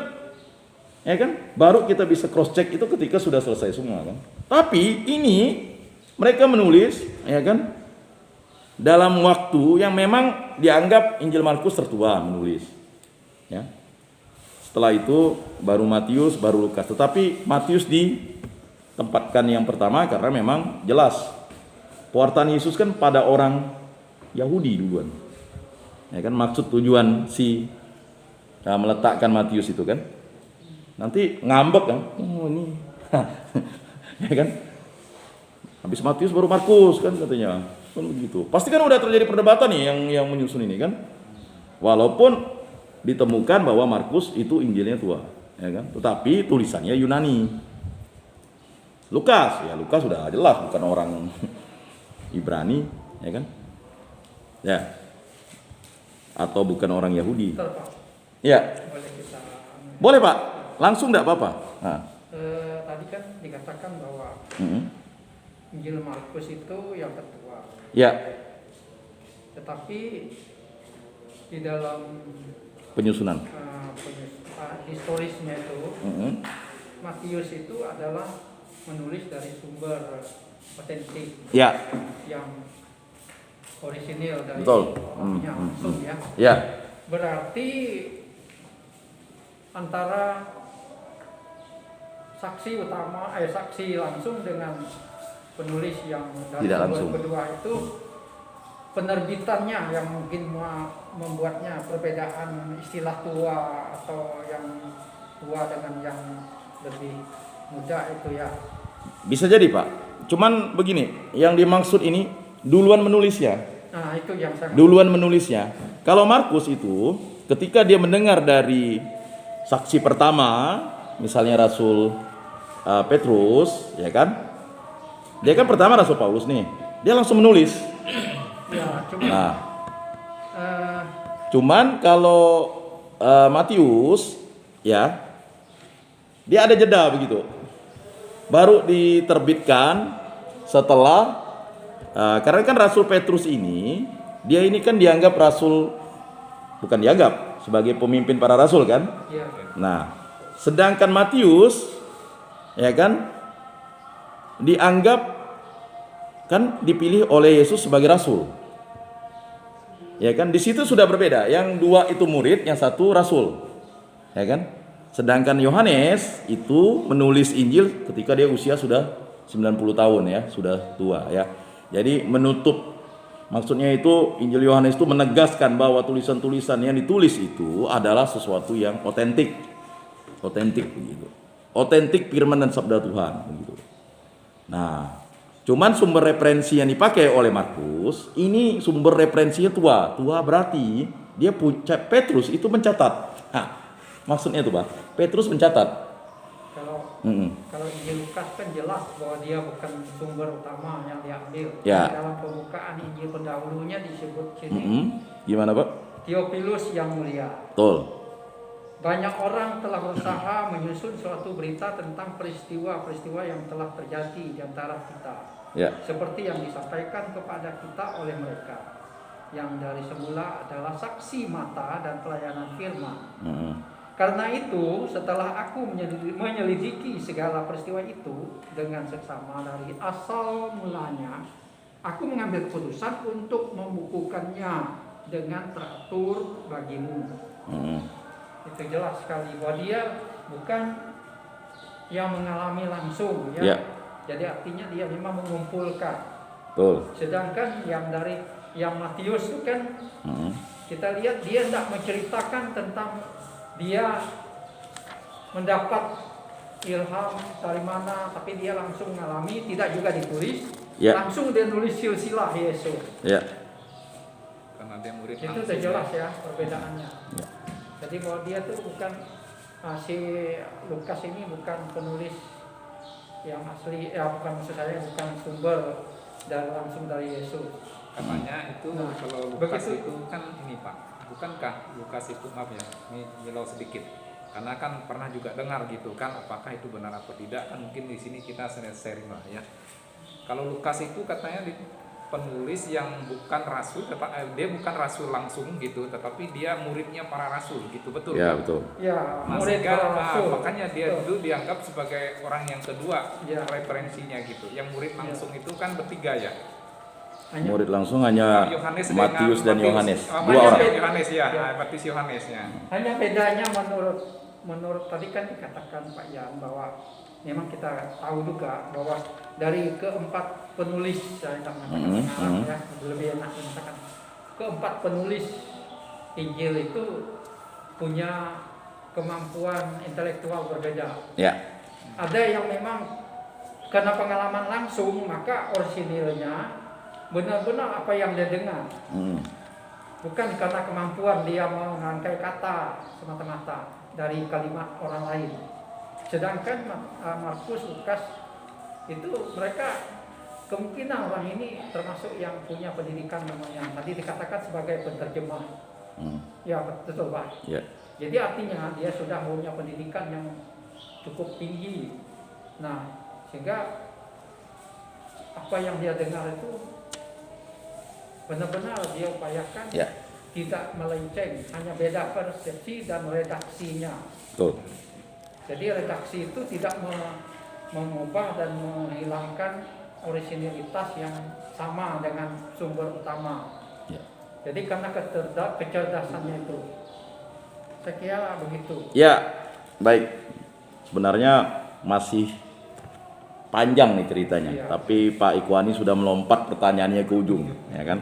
ya kan, baru kita bisa cross check itu ketika sudah selesai semua kan. Tapi ini mereka menulis, ya kan, dalam waktu yang memang dianggap Injil Markus tertua menulis. Ya. Setelah itu baru Matius, baru Lukas. Tetapi Matius ditempatkan yang pertama karena memang jelas pewartaan Yesus kan pada orang Yahudi duluan. Ya kan, maksud tujuan meletakkan Matius itu kan. Nanti ngambek kan. Oh ini. Ya kan? Habis Matius baru Markus kan katanya. Kan begitu. Pasti kan udah terjadi perdebatan nih yang menyusun ini kan. Walaupun ditemukan bahwa Markus itu Injilnya tua, ya kan? Tetapi tulisannya Yunani. Lukas sudah jelas bukan orang Ibrani, ya kan? Ya. Atau bukan orang Yahudi. Ya. Boleh Pak, langsung enggak apa-apa. Nah. Tadi kan dikatakan bahwa Injil Markus itu yang tertua. Ya. Tetapi di dalam penyusunan historisnya itu, Matius itu adalah menulis dari sumber otentik, ya, yang orisinil dari orangnya langsung ya. Ya. Berarti antara saksi utama, saksi langsung dengan penulis yang dari tidak sumber langsung kedua itu penerbitannya yang mungkin membuatnya perbedaan istilah tua atau yang tua dengan yang lebih muda itu ya. Bisa jadi Pak. Cuman begini, yang dimaksud ini duluan menulisnya. Nah, itu yang saya duluan menulisnya. Kalau Markus itu ketika dia mendengar dari saksi pertama, misalnya Rasul Petrus, ya kan? Dia kan pertama Rasul Paulus nih. Dia langsung menulis. Ya, cuma Nah, eh, cuman kalau Matius ya, dia ada jeda begitu. Baru diterbitkan setelah karena kan Rasul Petrus ini, dia ini kan dianggap rasul, bukan dianggap sebagai pemimpin para rasul kan. ya, Nah, sedangkan Matius ya kan dianggap kan dipilih oleh Yesus sebagai rasul. Ya kan, di situ sudah berbeda. Yang dua itu murid, yang satu rasul. Ya kan? Sedangkan Yohanes itu menulis Injil ketika dia usia sudah 90 tahun ya, sudah tua ya. Jadi menutup, maksudnya itu Injil Yohanes itu menegaskan bahwa tulisan-tulisan yang ditulis itu adalah sesuatu yang otentik. Otentik begitu. Otentik firman dan sabda Tuhan begitu. Nah, cuman sumber referensi yang dipakai oleh Markus ini sumber referensinya tua. Tua berarti dia punya, Petrus itu mencatat. Nah, maksudnya itu Pak, Petrus mencatat. kalau Injil Lukas kan jelas bahwa dia bukan sumber utama yang diambil. Ya. Dalam pembukaan Injil pendahulunya disebut sini Gimana Pak? Theophilus yang mulia. Betul. Banyak orang telah berusaha menyusun suatu berita tentang peristiwa-peristiwa yang telah terjadi di antara kita. Ya. Seperti yang disampaikan kepada kita oleh mereka, yang dari semula adalah saksi mata dan pelayanan firman. Karena itu, setelah aku menyelidiki segala peristiwa itu dengan seksama dari asal mulanya, aku mengambil keputusan untuk membukukannya dengan teratur bagimu. Itu jelas sekali bahwa dia bukan yang mengalami langsung ya. Ya. Jadi artinya dia memang mengumpulkan. Betul. Sedangkan yang Matius itu kan kita lihat dia tidak menceritakan tentang dia mendapat ilham dari mana, tapi dia langsung mengalami, tidak juga ditulis. Ya. Langsung dia nulis silsilah Yesus. Ya. Karena dia murid Itu langsung. sudah jelas ya perbedaannya. Ya. Jadi bahwa dia tuh bukan si Lukas ini bukan penulis yang asli, ya bukan, maksud saya bukan sumber dan langsung dari Yesus. Katanya itu Nah, kalau Lukas begitu. itu kan ini Pak, bukankah Lukas itu, maaf ya, ini nyelau sedikit, karena kan pernah juga dengar gitu kan, apakah itu benar atau tidak kan, mungkin di sini kita sharing lah ya. Kalau Lukas itu katanya penulis yang bukan rasul, dia bukan rasul langsung gitu, tetapi dia muridnya para rasul gitu, betul? Ya, kan? betul. Ya, Nah, murid sehingga, para rasul. makanya dia Betul. itu dianggap sebagai orang yang kedua Ya. referensinya gitu. Yang murid langsung itu kan bertiga ya. Hanya- Murid langsung hanya Yohanes Matius dan dengan Yohanes. Matius. Dua orang. Yohanes ya, Ya. Matius Yohanes ya. Hanya bedanya menurut tadi kan dikatakan Pak Yan bahwa memang kita tahu juga bahwa dari keempat penulis, saya tak mengatakan sekarang ya, lebih enak mengatakan keempat penulis Injil itu punya kemampuan intelektual berbeda. Ya. Ada yang memang karena pengalaman langsung, maka orisinilnya benar-benar apa yang dia dengar. Bukan karena kemampuan dia merangkai kata semata-mata dari kalimat orang lain. Sedangkan Markus, Lukas itu mereka kemungkinan orang ini termasuk yang punya pendidikan namanya tadi dikatakan sebagai penterjemah. Ya betul Pak. Ya. Jadi artinya dia sudah punya pendidikan yang cukup tinggi. Nah, sehingga apa yang dia dengar itu benar-benar dia upayakan Ya. tidak melenceng, hanya beda persepsi dan redaksinya. Betul. Jadi redaksi itu tidak mengubah dan menghilangkan orisinilitas yang sama dengan sumber utama. Ya. Jadi karena kecerdasannya itu, saya kira begitu. Ya, baik. Sebenarnya masih panjang nih ceritanya, Iya. tapi Pak Ikhwani sudah melompat pertanyaannya ke ujung, ya kan?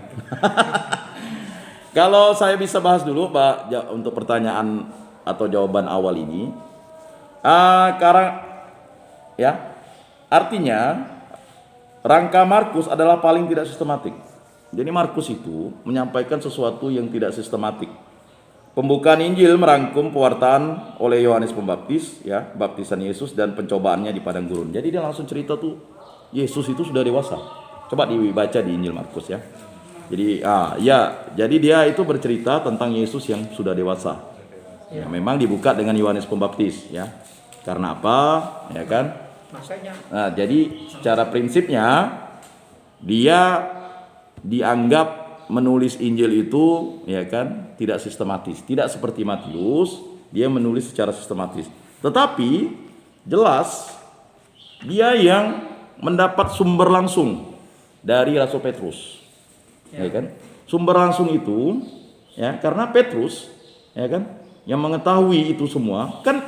Kalau saya bisa bahas dulu Pak untuk pertanyaan atau jawaban awal ini, karena ya artinya rangka Markus adalah paling tidak sistematik. Jadi Markus itu menyampaikan sesuatu yang tidak sistematik. Pembukaan Injil merangkum pewartaan oleh Yohanes Pembaptis, ya, baptisan Yesus dan pencobaannya di padang gurun. Jadi dia langsung cerita tuh Yesus itu sudah dewasa. Coba dibaca di Injil Markus ya. Jadi dia itu bercerita tentang Yesus yang sudah dewasa. Ya, memang dibuka dengan Yohanes Pembaptis ya. Karena apa? Ya kan? Masanya Nah, jadi secara prinsipnya dia dianggap menulis Injil itu ya kan tidak sistematis, tidak seperti Matius, dia menulis secara sistematis. Tetapi jelas dia yang mendapat sumber langsung dari Rasul Petrus. Ya kan? Sumber langsung itu ya karena Petrus ya kan yang mengetahui itu semua. Kan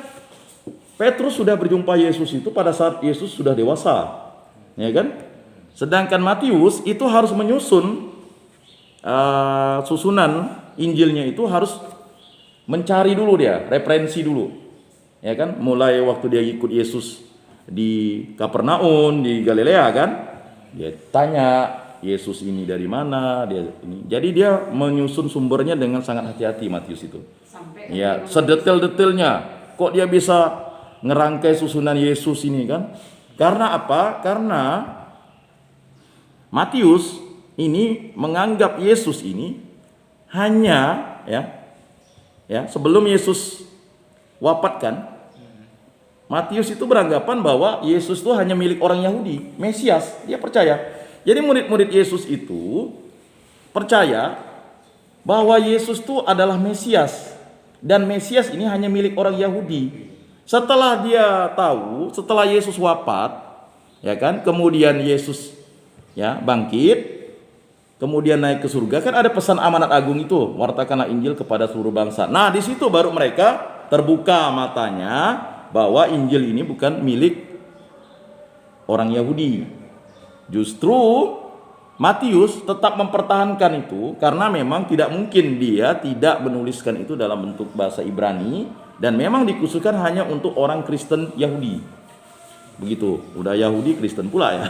Petrus sudah berjumpa Yesus itu pada saat Yesus sudah dewasa. Ya kan? Sedangkan Matius itu harus menyusun susunan Injilnya itu harus mencari dulu dia, referensi dulu. Ya kan? Mulai waktu dia ikut Yesus di Kapernaum di Galilea kan? Dia tanya Yesus ini dari mana? Jadi dia menyusun sumbernya dengan sangat hati-hati Matius itu. Ya, sedetail-detailnya. Kok dia bisa ngerangkai susunan Yesus ini kan? Karena apa? Karena Matius ini menganggap Yesus ini hanya ya sebelum Yesus wafat kan, Matius itu beranggapan bahwa Yesus itu hanya milik orang Yahudi, Mesias, dia percaya. Jadi murid-murid Yesus itu percaya bahwa Yesus itu adalah Mesias dan Mesias ini hanya milik orang Yahudi. Setelah dia tahu, setelah Yesus wafat, ya kan, kemudian Yesus ya bangkit, kemudian naik ke surga, kan ada pesan amanat agung itu, wartakanlah Injil kepada seluruh bangsa. Nah, di situ baru mereka terbuka matanya bahwa Injil ini bukan milik orang Yahudi. Justru Matius tetap mempertahankan itu karena memang tidak mungkin dia tidak menuliskan itu dalam bentuk bahasa Ibrani dan memang dikhususkan hanya untuk orang Kristen Yahudi. Begitu, udah Yahudi Kristen pula ya.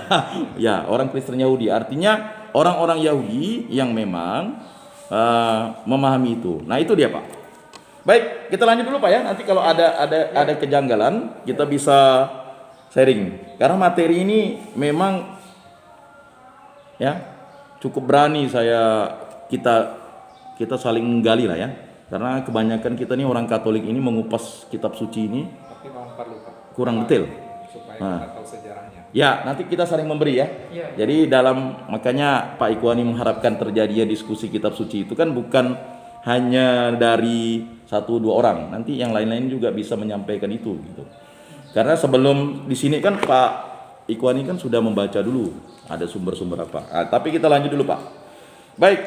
Ya, orang Kristen Yahudi artinya orang-orang Yahudi yang memang memahami itu. Nah, itu dia, Pak. Baik, kita lanjut dulu, Pak ya. Nanti kalau ada kejanggalan, kita bisa sharing. Karena materi ini memang ya cukup berani kita saling menggali lah ya. Karena kebanyakan kita nih orang Katolik ini mengupas kitab suci ini Tapi memang perlu, Pak. kurang detail. Supaya Nah. kita tahu sejarahnya. Ya, nanti kita saling memberi ya. Iya. Jadi makanya Pak Ikhwani mengharapkan terjadinya diskusi kitab suci itu kan bukan hanya dari 1-2 orang. Nanti yang lain-lain juga bisa menyampaikan itu gitu. Karena sebelum di sini kan Pak Ikhwani kan sudah membaca dulu ada sumber-sumber apa. Tapi kita lanjut dulu, Pak. Baik.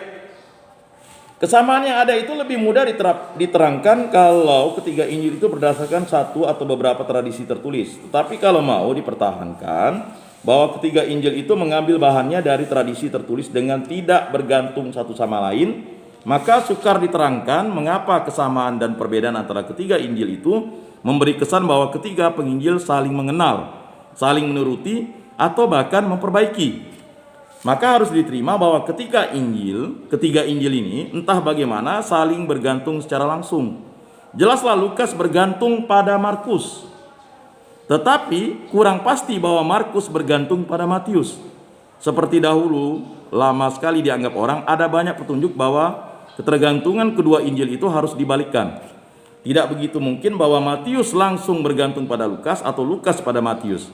Kesamaan yang ada itu lebih mudah diterangkan kalau ketiga Injil itu berdasarkan satu atau beberapa tradisi tertulis. Tetapi kalau mau dipertahankan bahwa ketiga Injil itu mengambil bahannya dari tradisi tertulis dengan tidak bergantung satu sama lain, maka sukar diterangkan mengapa kesamaan dan perbedaan antara ketiga Injil itu memberi kesan bahwa ketiga penginjil saling mengenal, saling menuruti, atau bahkan memperbaiki. Maka harus diterima bahwa ketiga Injil ini entah bagaimana saling bergantung secara langsung. Jelaslah Lukas bergantung pada Markus. Tetapi kurang pasti bahwa Markus bergantung pada Matius. Seperti dahulu lama sekali dianggap orang, ada banyak petunjuk bahwa ketergantungan kedua Injil itu harus dibalikkan. Tidak begitu mungkin bahwa Matius langsung bergantung pada Lukas atau Lukas pada Matius.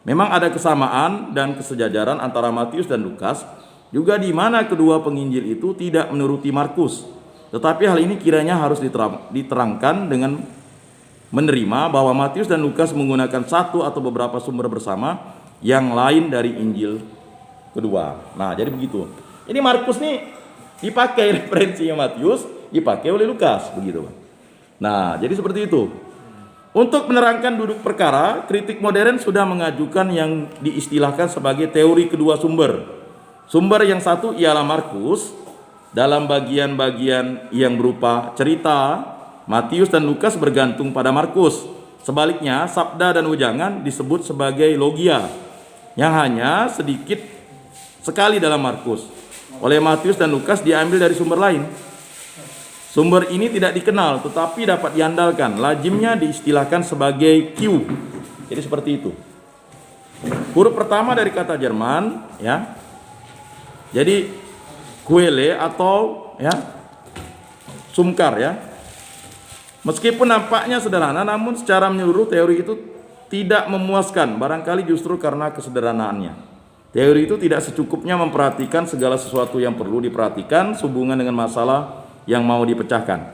Memang ada kesamaan dan kesejajaran antara Matius dan Lukas, juga di mana kedua penginjil itu tidak menuruti Markus. Tetapi hal ini kiranya harus diterangkan dengan menerima bahwa Matius dan Lukas menggunakan satu atau beberapa sumber bersama yang lain dari Injil kedua. Nah, jadi begitu. Ini Markus nih dipakai referensinya Matius, dipakai oleh Lukas, begitu, Pak. Nah, jadi seperti itu. Untuk menerangkan duduk perkara, kritik modern sudah mengajukan yang diistilahkan sebagai teori kedua sumber. Sumber yang satu ialah Markus dalam bagian-bagian yang berupa cerita. Matius dan Lukas bergantung pada Markus. Sebaliknya, sabda dan ujangan disebut sebagai logia yang hanya sedikit sekali dalam Markus. Oleh Matius dan Lukas diambil dari sumber lain. Sumber ini tidak dikenal tetapi dapat diandalkan. Lazimnya diistilahkan sebagai Q. Jadi seperti itu. Huruf pertama dari kata Jerman ya. Jadi Q Quelle atau ya sungkar ya. Meskipun nampaknya sederhana, namun secara menyeluruh teori itu tidak memuaskan, barangkali justru karena kesederhanaannya. Teori itu tidak secukupnya memperhatikan segala sesuatu yang perlu diperhatikan sehubungan dengan masalah yang mau dipecahkan.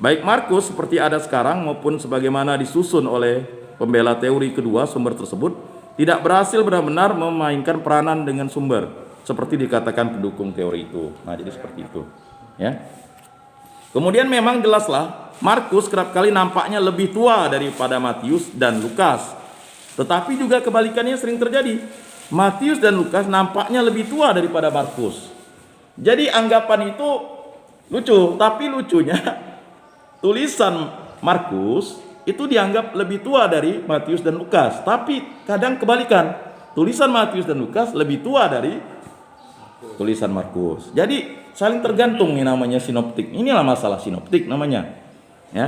Baik Markus seperti ada sekarang maupun sebagaimana disusun oleh pembela teori kedua sumber tersebut tidak berhasil benar-benar memainkan peranan dengan sumber seperti dikatakan pendukung teori itu. Nah, jadi seperti itu, ya. Kemudian memang jelaslah Markus kerap kali nampaknya lebih tua daripada Matius dan Lukas. Tetapi juga kebalikannya sering terjadi. Matius dan Lukas nampaknya lebih tua daripada Markus. Jadi anggapan itu lucu, tapi lucunya tulisan Markus itu dianggap lebih tua dari Matius dan Lukas. Tapi kadang kebalikan, tulisan Matius dan Lukas lebih tua dari tulisan Markus. Jadi saling tergantung, ini namanya sinoptik. Inilah masalah sinoptik namanya. Ya.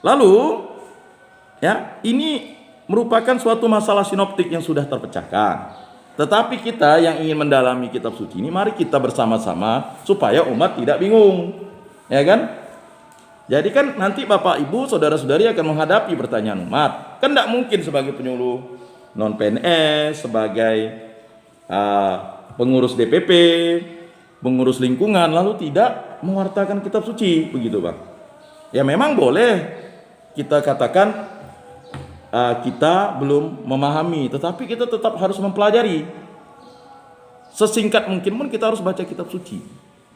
Lalu ya, ini merupakan suatu masalah sinoptik yang sudah terpecahkan. Tetapi kita yang ingin mendalami kitab suci ini, mari kita bersama-sama supaya umat tidak bingung. Ya kan? Jadi kan nanti Bapak Ibu, saudara-saudari akan menghadapi pertanyaan umat. Kan tidak mungkin sebagai penyuluh non PNS, sebagai pengurus DPP, pengurus lingkungan, lalu tidak mewartakan kitab suci, begitu Bang. Ya memang boleh kita katakan kita belum memahami, tetapi kita tetap harus mempelajari. Sesingkat mungkin pun kita harus baca kitab suci,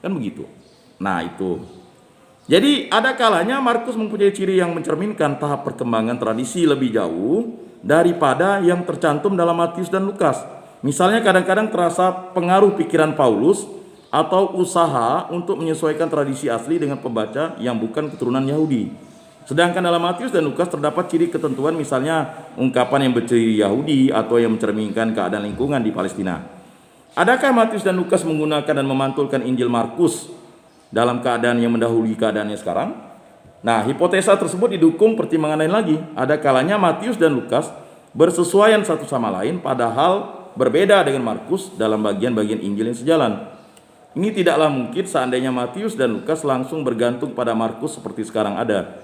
kan begitu. Nah itu. Jadi ada kalanya Markus mempunyai ciri yang mencerminkan tahap perkembangan tradisi lebih jauh daripada yang tercantum dalam Matius dan Lukas. Misalnya kadang-kadang terasa pengaruh pikiran Paulus atau usaha untuk menyesuaikan tradisi asli dengan pembaca yang bukan keturunan Yahudi. Sedangkan dalam Matius dan Lukas terdapat ciri ketentuan, misalnya ungkapan yang berciri Yahudi atau yang mencerminkan keadaan lingkungan di Palestina. Adakah Matius dan Lukas menggunakan dan memantulkan Injil Markus dalam keadaan yang mendahului keadaannya sekarang? Nah, hipotesa tersebut didukung pertimbangan lain lagi. Ada kalanya Matius dan Lukas bersesuaian satu sama lain, padahal berbeda dengan Markus dalam bagian-bagian Injil yang sejalan. Ini tidaklah mungkin seandainya Matius dan Lukas langsung bergantung pada Markus seperti sekarang ada.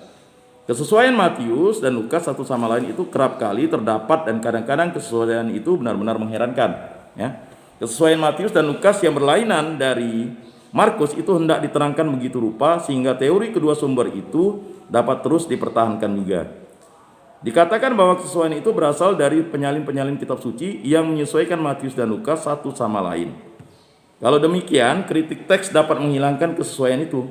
Kesesuaian Matius dan Lukas satu sama lain itu kerap kali terdapat, dan kadang-kadang kesesuaian itu benar-benar mengherankan. Ya. Kesesuaian Matius dan Lukas yang berlainan dari Markus itu hendak diterangkan begitu rupa sehingga teori kedua sumber itu dapat terus dipertahankan juga. Dikatakan bahwa kesesuaian itu berasal dari penyalin-penyalin kitab suci yang menyesuaikan Matius dan Lukas satu sama lain. Kalau demikian, kritik teks dapat menghilangkan kesesuaian itu.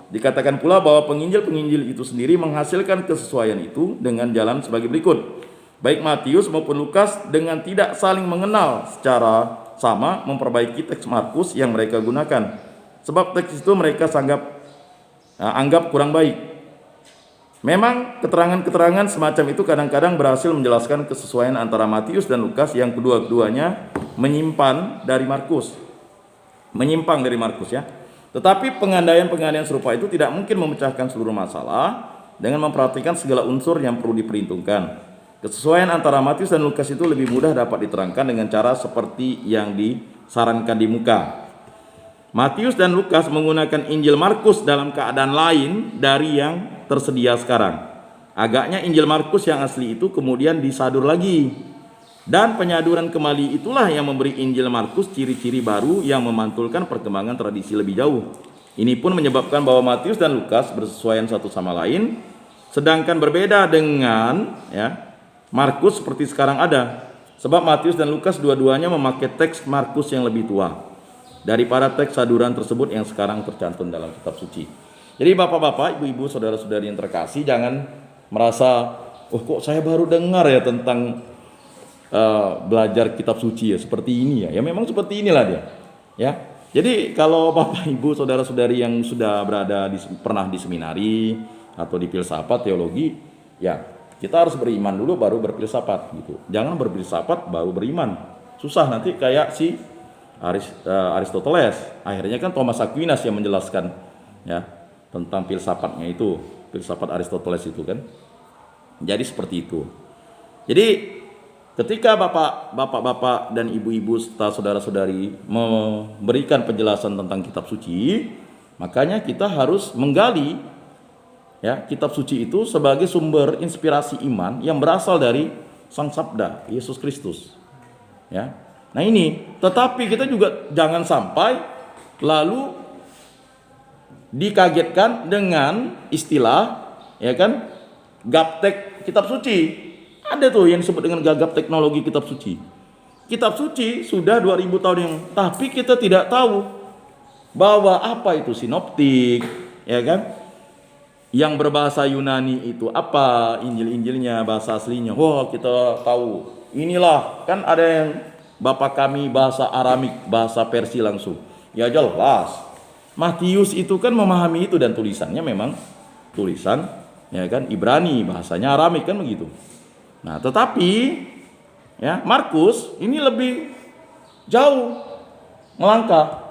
Dikatakan pula bahwa penginjil-penginjil itu sendiri menghasilkan kesesuaian itu dengan jalan sebagai berikut. Baik Matius maupun Lukas dengan tidak saling mengenal secara sama memperbaiki teks Markus yang mereka gunakan. Sebab teks itu mereka anggap kurang baik. Memang keterangan-keterangan semacam itu kadang-kadang berhasil menjelaskan kesesuaian antara Matius dan Lukas yang kedua-duanya menyimpang dari Markus ya. Tetapi pengandaian-pengandaian serupa itu tidak mungkin memecahkan seluruh masalah dengan memperhatikan segala unsur yang perlu diperhitungkan. Kesesuaian antara Matius dan Lukas itu lebih mudah dapat diterangkan dengan cara seperti yang disarankan di muka. Matius dan Lukas menggunakan Injil Markus dalam keadaan lain dari yang tersedia sekarang. Agaknya Injil Markus yang asli itu kemudian disadur lagi. Dan penyaduran kembali itulah yang memberi Injil Markus ciri-ciri baru yang memantulkan perkembangan tradisi lebih jauh. Ini pun menyebabkan bahwa Matius dan Lukas bersesuaian satu sama lain, sedangkan berbeda dengan Markus seperti sekarang ada. Sebab Matius dan Lukas dua-duanya memakai teks Markus yang lebih tua daripada teks saduran tersebut yang sekarang tercantum dalam kitab suci. Jadi bapak-bapak, ibu-ibu, saudara-saudari yang terkasih, jangan merasa, kok saya baru dengar ya tentang belajar kitab suci ya seperti ini ya. Ya memang seperti inilah dia. Ya. Jadi kalau bapak, ibu, saudara-saudari yang sudah pernah di seminari atau di filsafat teologi, ya kita harus beriman dulu baru berfilsafat gitu. Jangan berfilsafat baru beriman. Susah nanti kayak si Aristoteles. Akhirnya kan Thomas Aquinas yang menjelaskan ya tentang filsafatnya itu, filsafat Aristoteles itu kan. Jadi seperti itu. Jadi ketika bapak-bapak dan ibu-ibu serta saudara-saudari memberikan penjelasan tentang kitab suci, makanya kita harus menggali ya kitab suci itu sebagai sumber inspirasi iman yang berasal dari Sang Sabda Yesus Kristus. Ya. Nah ini, tetapi kita juga jangan sampai lalu dikagetkan dengan istilah ya kan gaptek kitab suci. Ada tuh yang disebut dengan gagap teknologi kitab suci. Kitab suci sudah 2000 tahun yang, tapi kita tidak tahu bahwa apa itu sinoptik, ya kan? Yang berbahasa Yunani itu apa, Injil-Injilnya, bahasa aslinya. Wah, kita tahu. Inilah, kan ada yang Bapak kami bahasa Aramik, bahasa Persia langsung. Ya jelas. Matius itu kan memahami itu dan tulisannya memang tulisan ya kan Ibrani, bahasanya Aramik kan begitu. Nah, tetapi ya Markus ini lebih jauh melangkah.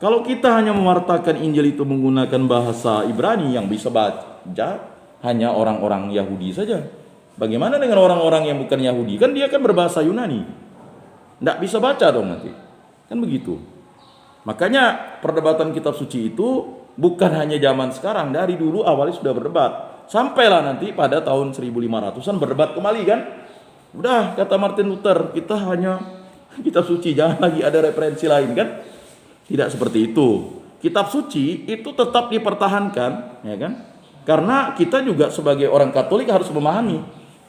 Kalau kita hanya mewartakan Injil itu menggunakan bahasa Ibrani yang bisa baca hanya orang-orang Yahudi saja. Bagaimana dengan orang-orang yang bukan Yahudi? Kan dia kan berbahasa Yunani. Tidak bisa baca dong nanti. Kan begitu. Makanya perdebatan kitab suci itu bukan hanya zaman sekarang, dari dulu awalnya sudah berdebat. Sampailah nanti pada tahun 1500-an berdebat kembali kan. Udah kata Martin Luther, kita hanya kitab suci, jangan lagi ada referensi lain kan. Tidak seperti itu. Kitab suci itu tetap dipertahankan, ya kan? Karena kita juga sebagai orang Katolik harus memahami,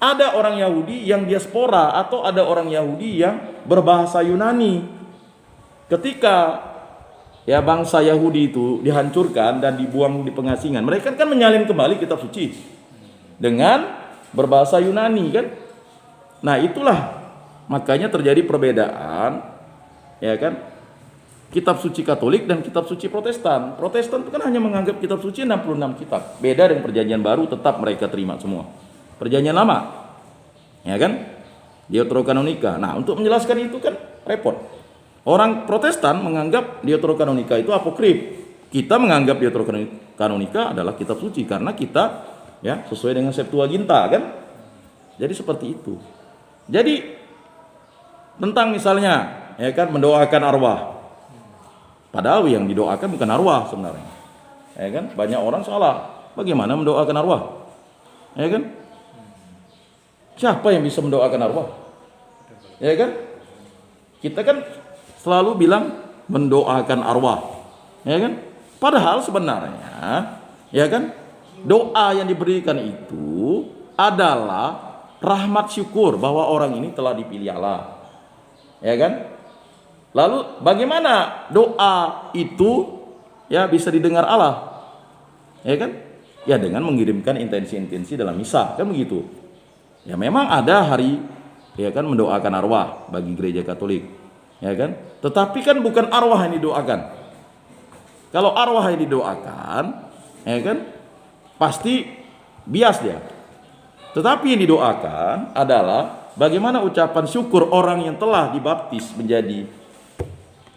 ada orang Yahudi yang diaspora atau ada orang Yahudi yang berbahasa Yunani. Ketika ya bangsa Yahudi itu dihancurkan dan dibuang di pengasingan, mereka kan menyalin kembali kitab suci dengan berbahasa Yunani kan. Nah itulah makanya terjadi perbedaan ya kan kitab suci Katolik dan kitab suci Protestan. Protestan itu kan hanya menganggap kitab suci 66 kitab. Beda dengan perjanjian baru, tetap mereka terima semua. Perjanjian lama ya kan Deuterokanonika. Nah untuk menjelaskan itu kan repot. Orang Protestan menganggap Deuterokanonika itu apokrif. Kita menganggap Deuterokanonika adalah kitab suci karena kita ya sesuai dengan Septuaginta kan. Jadi seperti itu. Jadi tentang misalnya ya kan mendoakan arwah. Padahal yang didoakan bukan arwah sebenarnya. Ya kan? Banyak orang salah. Bagaimana mendoakan arwah? Ya kan? Siapa yang bisa mendoakan arwah? Ya kan? Kita kan selalu bilang mendoakan arwah, ya kan? Padahal sebenarnya, ya kan, doa yang diberikan itu adalah rahmat syukur bahwa orang ini telah dipilih Allah, ya kan? Lalu bagaimana doa itu ya bisa didengar Allah, ya kan? Ya dengan mengirimkan intensi-intensi dalam misa, kan begitu? Ya memang ada hari, ya kan, mendoakan arwah bagi gereja Katolik. Ya kan? Tetapi kan bukan arwah yang didoakan. Kalau arwah yang didoakan, ya kan? Pasti bias dia. Tetapi yang didoakan adalah bagaimana ucapan syukur orang yang telah dibaptis menjadi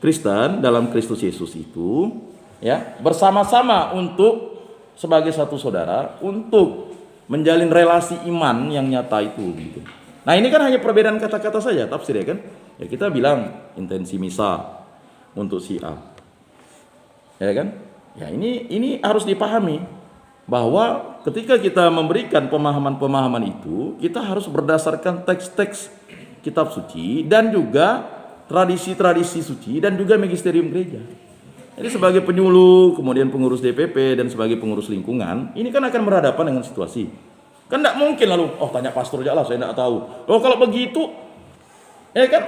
Kristen dalam Kristus Yesus itu, ya, bersama-sama untuk sebagai satu saudara untuk menjalin relasi iman yang nyata itu gitu. Nah, ini kan hanya perbedaan kata-kata saja tafsir ya kan? Ya kita bilang intensi misa untuk si A. Ya kan? Ya ini harus dipahami bahwa ketika kita memberikan pemahaman-pemahaman itu, kita harus berdasarkan teks-teks kitab suci dan juga tradisi-tradisi suci dan juga magisterium gereja. Jadi sebagai penyuluh, kemudian pengurus DPP dan sebagai pengurus lingkungan, ini kan akan berhadapan dengan situasi. Kan tidak mungkin lalu, tanya pastor aja lah, saya tidak tahu. Kalau begitu, ya kan,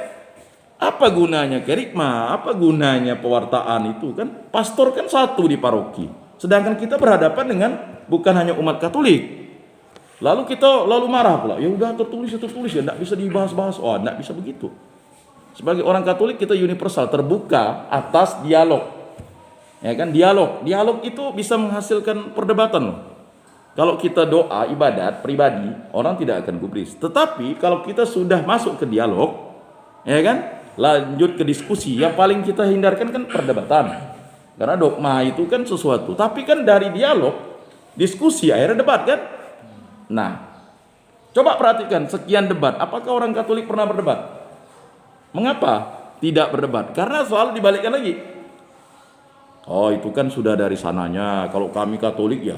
apa gunanya kerikma, apa gunanya pewartaan itu kan? Pastor kan satu di paroki. Sedangkan kita berhadapan dengan bukan hanya umat Katolik. Lalu kita marah pula, ya udah tertulis ya, tidak bisa dibahas-bahas. Tidak bisa begitu. Sebagai orang Katolik kita universal, terbuka atas dialog. Ya kan, dialog itu bisa menghasilkan perdebatan loh. Kalau kita doa ibadat pribadi, orang tidak akan gubris. Tetapi kalau kita sudah masuk ke dialog, ya kan, lanjut ke diskusi, yang paling kita hindarkan kan perdebatan. Karena dogma itu kan sesuatu. Tapi kan dari dialog, diskusi akhirnya debat kan. Nah, Coba perhatikan sekian debat. Apakah orang Katolik pernah berdebat? Mengapa tidak berdebat? Karena selalu dibalikkan lagi. Oh, itu kan sudah dari sananya. Kalau kami Katolik ya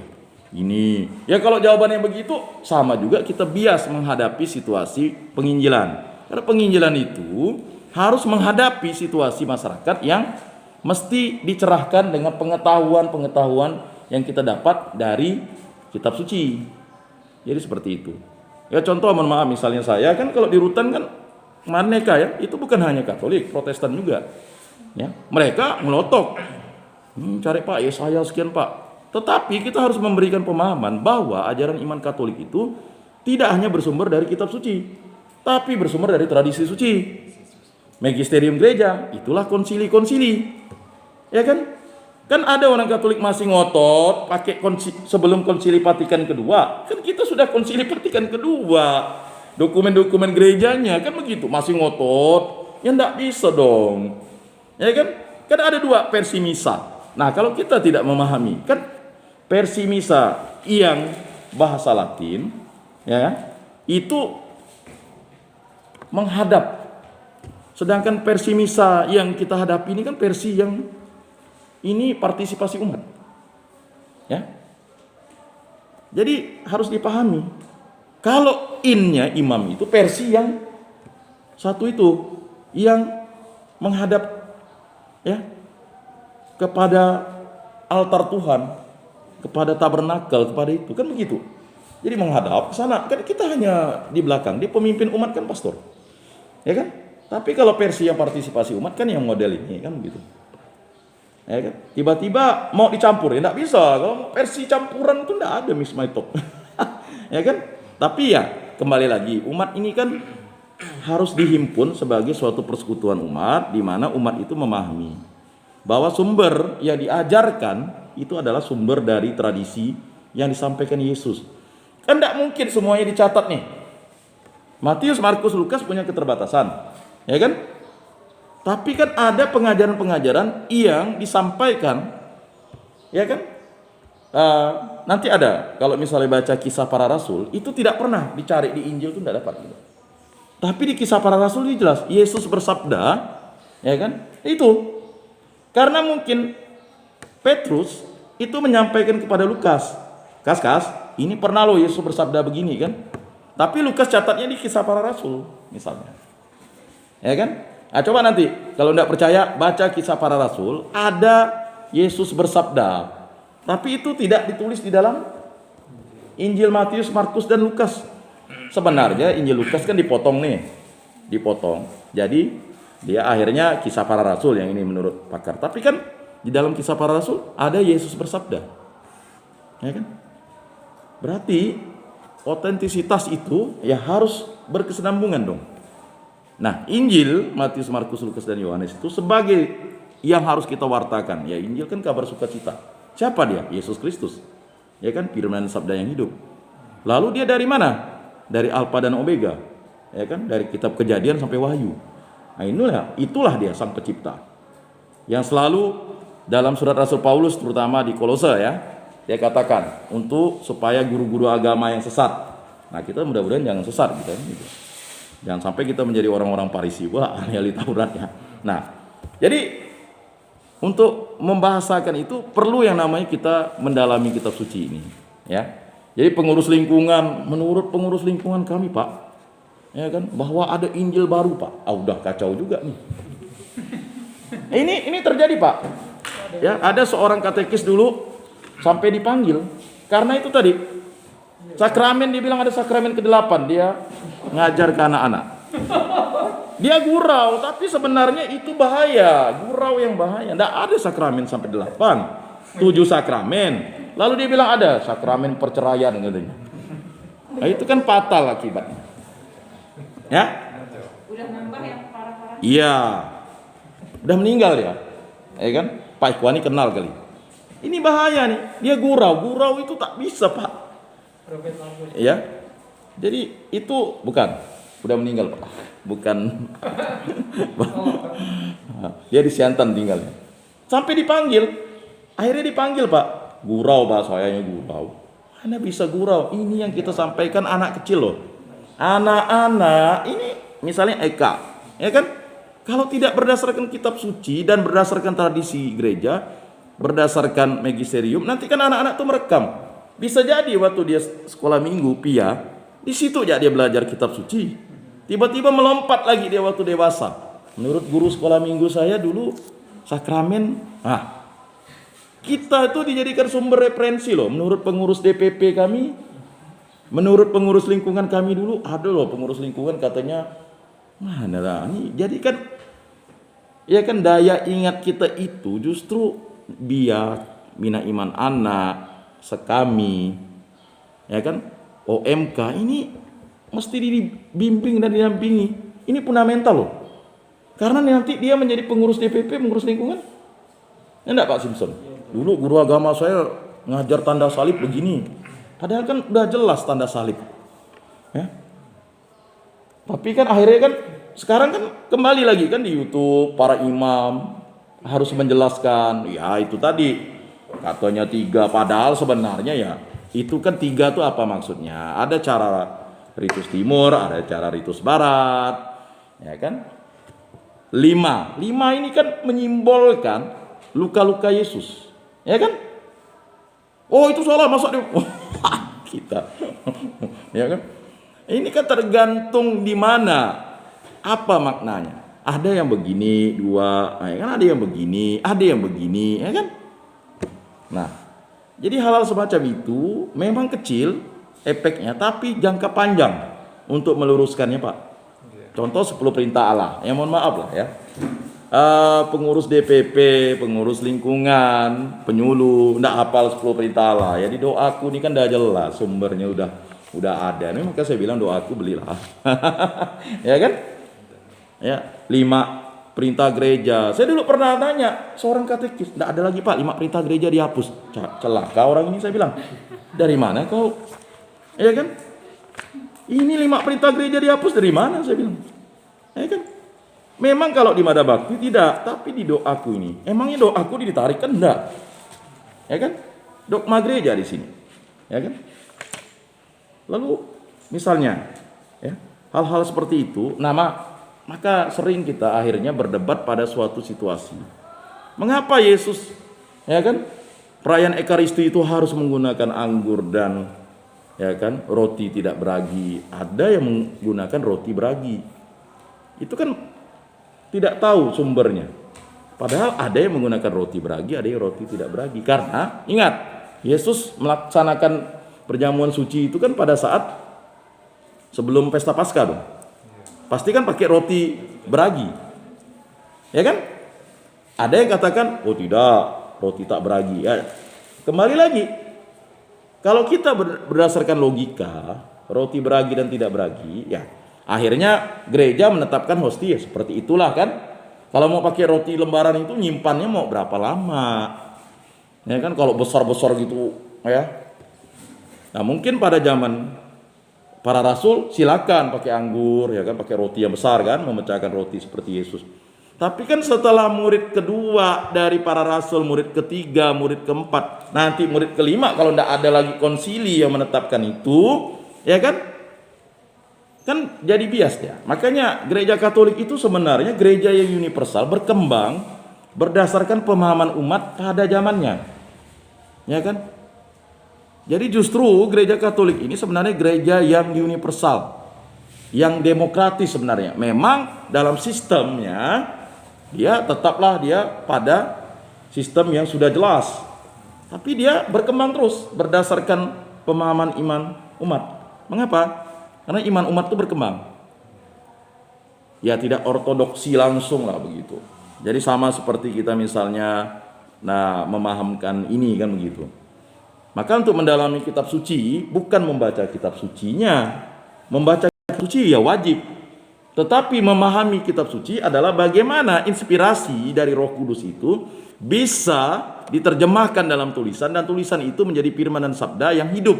ini. Ya kalau jawabannya begitu, sama juga kita bias menghadapi situasi penginjilan. Karena penginjilan itu harus menghadapi situasi masyarakat yang mesti dicerahkan dengan pengetahuan-pengetahuan yang kita dapat dari kitab suci. Jadi seperti itu. Ya contoh, mohon maaf, misalnya saya kan kalau di Rutan kan Maneka ya, itu bukan hanya Katolik, Protestan juga. Ya, mereka melotok. Cari Pak, ya saya sekian Pak. Tetapi kita harus memberikan pemahaman bahwa ajaran iman Katolik itu tidak hanya bersumber dari kitab suci, tapi bersumber dari tradisi suci. Magisterium gereja, itulah konsili-konsili. Ya kan? Kan ada orang Katolik masih ngotot pakai sebelum konsili Vatikan kedua. Kan kita sudah konsili Vatikan kedua. Dokumen-dokumen gerejanya kan begitu, masih ngotot. Ya enggak bisa dong. Ya kan? Kan ada dua versi misa. Nah, kalau kita tidak memahami, kan versi misa yang bahasa Latin ya, itu menghadap. Sedangkan versi misa yang kita hadapi ini kan versi yang ini partisipasi umat. Ya. Jadi harus dipahami. Kalau innya imam itu versi yang satu itu yang menghadap ya kepada altar Tuhan, kepada tabernakel, kepada itu kan begitu. Jadi menghadap ke sana. Kan kita hanya di belakang. Dia pemimpin umat kan pastor. Ya kan? Tapi kalau versi yang partisipasi umat kan yang model ini kan begitu. Ya kan? Tiba-tiba mau dicampur ya enggak bisa. Kalau versi campuran itu enggak ada Miss My Talk. Ya kan? Tapi ya kembali lagi, umat ini kan harus dihimpun sebagai suatu persekutuan umat di mana umat itu memahami bahwa sumber yang diajarkan itu adalah sumber dari tradisi yang disampaikan Yesus. Kan enggak mungkin semuanya dicatat nih. Matius, Markus, Lukas punya keterbatasan. Ya kan? Tapi kan ada pengajaran-pengajaran yang disampaikan, ya kan? Nanti ada, kalau misalnya baca kisah para rasul, itu tidak pernah dicari di Injil itu tidak dapat. Gitu. Tapi di kisah para rasul ini jelas, Yesus bersabda, ya kan? Itu karena mungkin Petrus itu menyampaikan kepada Lukas, Kas, ini pernah loh Yesus bersabda begini kan? Tapi Lukas catatnya di kisah para rasul, misalnya, ya kan? Nah, coba nanti kalau tidak percaya baca kisah para rasul, ada Yesus bersabda, tapi itu tidak ditulis di dalam Injil Matius, Markus dan Lukas. Sebenarnya Injil Lukas kan dipotong nih, dipotong. Jadi dia akhirnya kisah para rasul yang ini menurut pakar. Tapi kan di dalam kisah para rasul ada Yesus bersabda, ya kan? Berarti otentisitas itu ya harus berkesinambungan dong. Nah, Injil Matius, Markus, Lukas dan Yohanes itu sebagai yang harus kita wartakan. Ya, Injil kan kabar sukacita. Siapa dia? Yesus Kristus. Ya kan, firman sabda yang hidup. Lalu dia dari mana? Dari Alfa dan Omega. Ya kan, dari kitab Kejadian sampai Wahyu. Nah, itulah dia sang pencipta. Yang selalu dalam surat Rasul Paulus terutama di Kolose ya, dia katakan untuk supaya guru-guru agama yang sesat. Nah, kita mudah-mudahan jangan sesat gitu. Jangan sampai kita menjadi orang-orang Farisi, wah ahli Taurat ya. Nah, jadi untuk membahasakan itu perlu yang namanya kita mendalami kitab suci ini, ya. Jadi pengurus lingkungan, menurut pengurus lingkungan kami Pak, ya kan, bahwa ada Injil baru Pak. Udah kacau juga nih. Ini terjadi Pak. Ya, ada seorang katekis dulu sampai dipanggil karena itu tadi. Sakramen dia bilang ada sakramen ke-8, dia ngajar ke anak-anak. Dia gurau, tapi sebenarnya itu bahaya, gurau yang bahaya. Nggak ada sakramen sampai 8, 7 sakramen. Lalu dia bilang ada sakramen perceraian katanya. Nah, itu kan fatal akibatnya. Ya? Udah nambah yang parah-parah. Iya. Udah meninggal ya. Ya kan? Pak Ikhwani kenal kali. Ini bahaya nih. Dia gurau itu tak bisa, Pak. Ya. Jadi itu bukan, udah meninggal Pak. Bukan. Dia di Siantan tinggalnya. Sampai dipanggil. Akhirnya dipanggil Pak. Gurau Pak, sayanya gurau. Mana bisa gurau? Ini yang kita sampaikan anak kecil loh. Anak-anak ini misalnya Eka, ya kan? Kalau tidak berdasarkan kitab suci dan berdasarkan tradisi gereja, berdasarkan magisterium, nanti kan anak-anak tuh merekam. Bisa jadi waktu dia sekolah minggu, Pia, di situ ya dia belajar kitab suci. Tiba-tiba melompat lagi dia waktu dewasa. Menurut guru sekolah minggu saya dulu, sakramen, kita itu dijadikan sumber referensi loh. Menurut pengurus DPP kami, menurut pengurus lingkungan kami dulu, ada loh pengurus lingkungan katanya, mana lah ini. Jadi kan, ya kan daya ingat kita itu justru biak, bina iman anak, sekami, ya kan, OMK ini mesti dibimbing dan didampingi. Ini fundamental loh. Karena nanti dia menjadi pengurus DPP, pengurus lingkungan. Enggak Pak Simpson? Dulu guru agama saya ngajar tanda salib begini. Padahal kan udah jelas tanda salib. Ya. Tapi kan akhirnya kan sekarang kan kembali lagi kan di YouTube para imam harus menjelaskan. Ya itu tadi katanya 3, padahal sebenarnya ya itu kan 3 tuh apa maksudnya? Ada cara ritus timur, ada cara ritus barat, ya kan? 5 ini kan menyimbolkan luka-luka Yesus, ya kan? Oh itu salah, masa dia kita, ya kan? Ini kan tergantung di mana, apa maknanya. Ada yang begini 2, ya kan? Ada yang begini, ada yang begini, ya kan? Nah, jadi hal-hal semacam itu memang kecil efeknya, tapi jangka panjang untuk meluruskannya Pak. Contoh 10 perintah Allah, ya mohon maaf lah ya. Pengurus DPP, pengurus lingkungan, penyuluh, ndak hafal 10 perintah Allah. Ya di doaku ini kan udah jelas, sumbernya udah ada. Ini maka saya bilang doaku belilah. Ya kan? Ya, 5 perintah gereja. Saya dulu pernah tanya seorang katekis, ndak ada lagi Pak 5 perintah gereja dihapus. Celaka orang ini, saya bilang. Dari mana kau? Ya kan? Ini 5 perintah gereja dihapus dari mana, saya bilang. Ya kan? Memang kalau di Mada Bakti tidak, tapi di doaku ini. Emangnya doaku ditarik kan enggak? Ya kan? Dogma gereja di sini. Ya kan? Lalu misalnya ya, hal-hal seperti itu, maka sering kita akhirnya berdebat pada suatu situasi. Mengapa Yesus ya kan? Perayaan Ekaristi itu harus menggunakan anggur dan ya kan, roti tidak beragi. Ada yang menggunakan roti beragi. Itu kan tidak tahu sumbernya. Padahal ada yang menggunakan roti beragi, ada yang roti tidak beragi. Karena ingat, Yesus melaksanakan perjamuan suci itu kan pada saat sebelum pesta Paskah dong. Pasti kan pakai roti beragi. Ya kan? Ada yang katakan, oh tidak, roti tak beragi. Ya, kembali lagi. Kalau kita berdasarkan logika, roti beragi dan tidak beragi, ya akhirnya gereja menetapkan hostia seperti itulah kan. Kalau mau pakai roti lembaran itu nyimpannya mau berapa lama? Ya kan kalau besar-besar gitu ya. Nah, mungkin pada zaman para rasul silakan pakai anggur ya kan, pakai roti yang besar kan, memecahkan roti seperti Yesus. Tapi kan setelah murid kedua dari para rasul, murid ketiga, murid keempat, nanti murid kelima kalau tidak ada lagi konsili yang menetapkan itu, ya kan? Kan jadi bias ya. Makanya gereja Katolik itu sebenarnya gereja yang universal, berkembang berdasarkan pemahaman umat pada zamannya. Ya kan? Jadi justru gereja Katolik ini sebenarnya gereja yang universal, yang demokratis sebenarnya. Memang dalam sistemnya dia tetaplah dia pada sistem yang sudah jelas. Tapi dia berkembang terus berdasarkan pemahaman iman umat. Mengapa? Karena iman umat itu berkembang. Ya tidak ortodoksi langsung lah begitu. Jadi sama seperti kita misalnya memahamkan ini kan begitu. Maka untuk mendalami kitab suci bukan membaca kitab sucinya. Membaca kitab suci ya wajib. Tetapi memahami kitab suci adalah bagaimana inspirasi dari Roh Kudus itu bisa diterjemahkan dalam tulisan, dan tulisan itu menjadi firman dan sabda yang hidup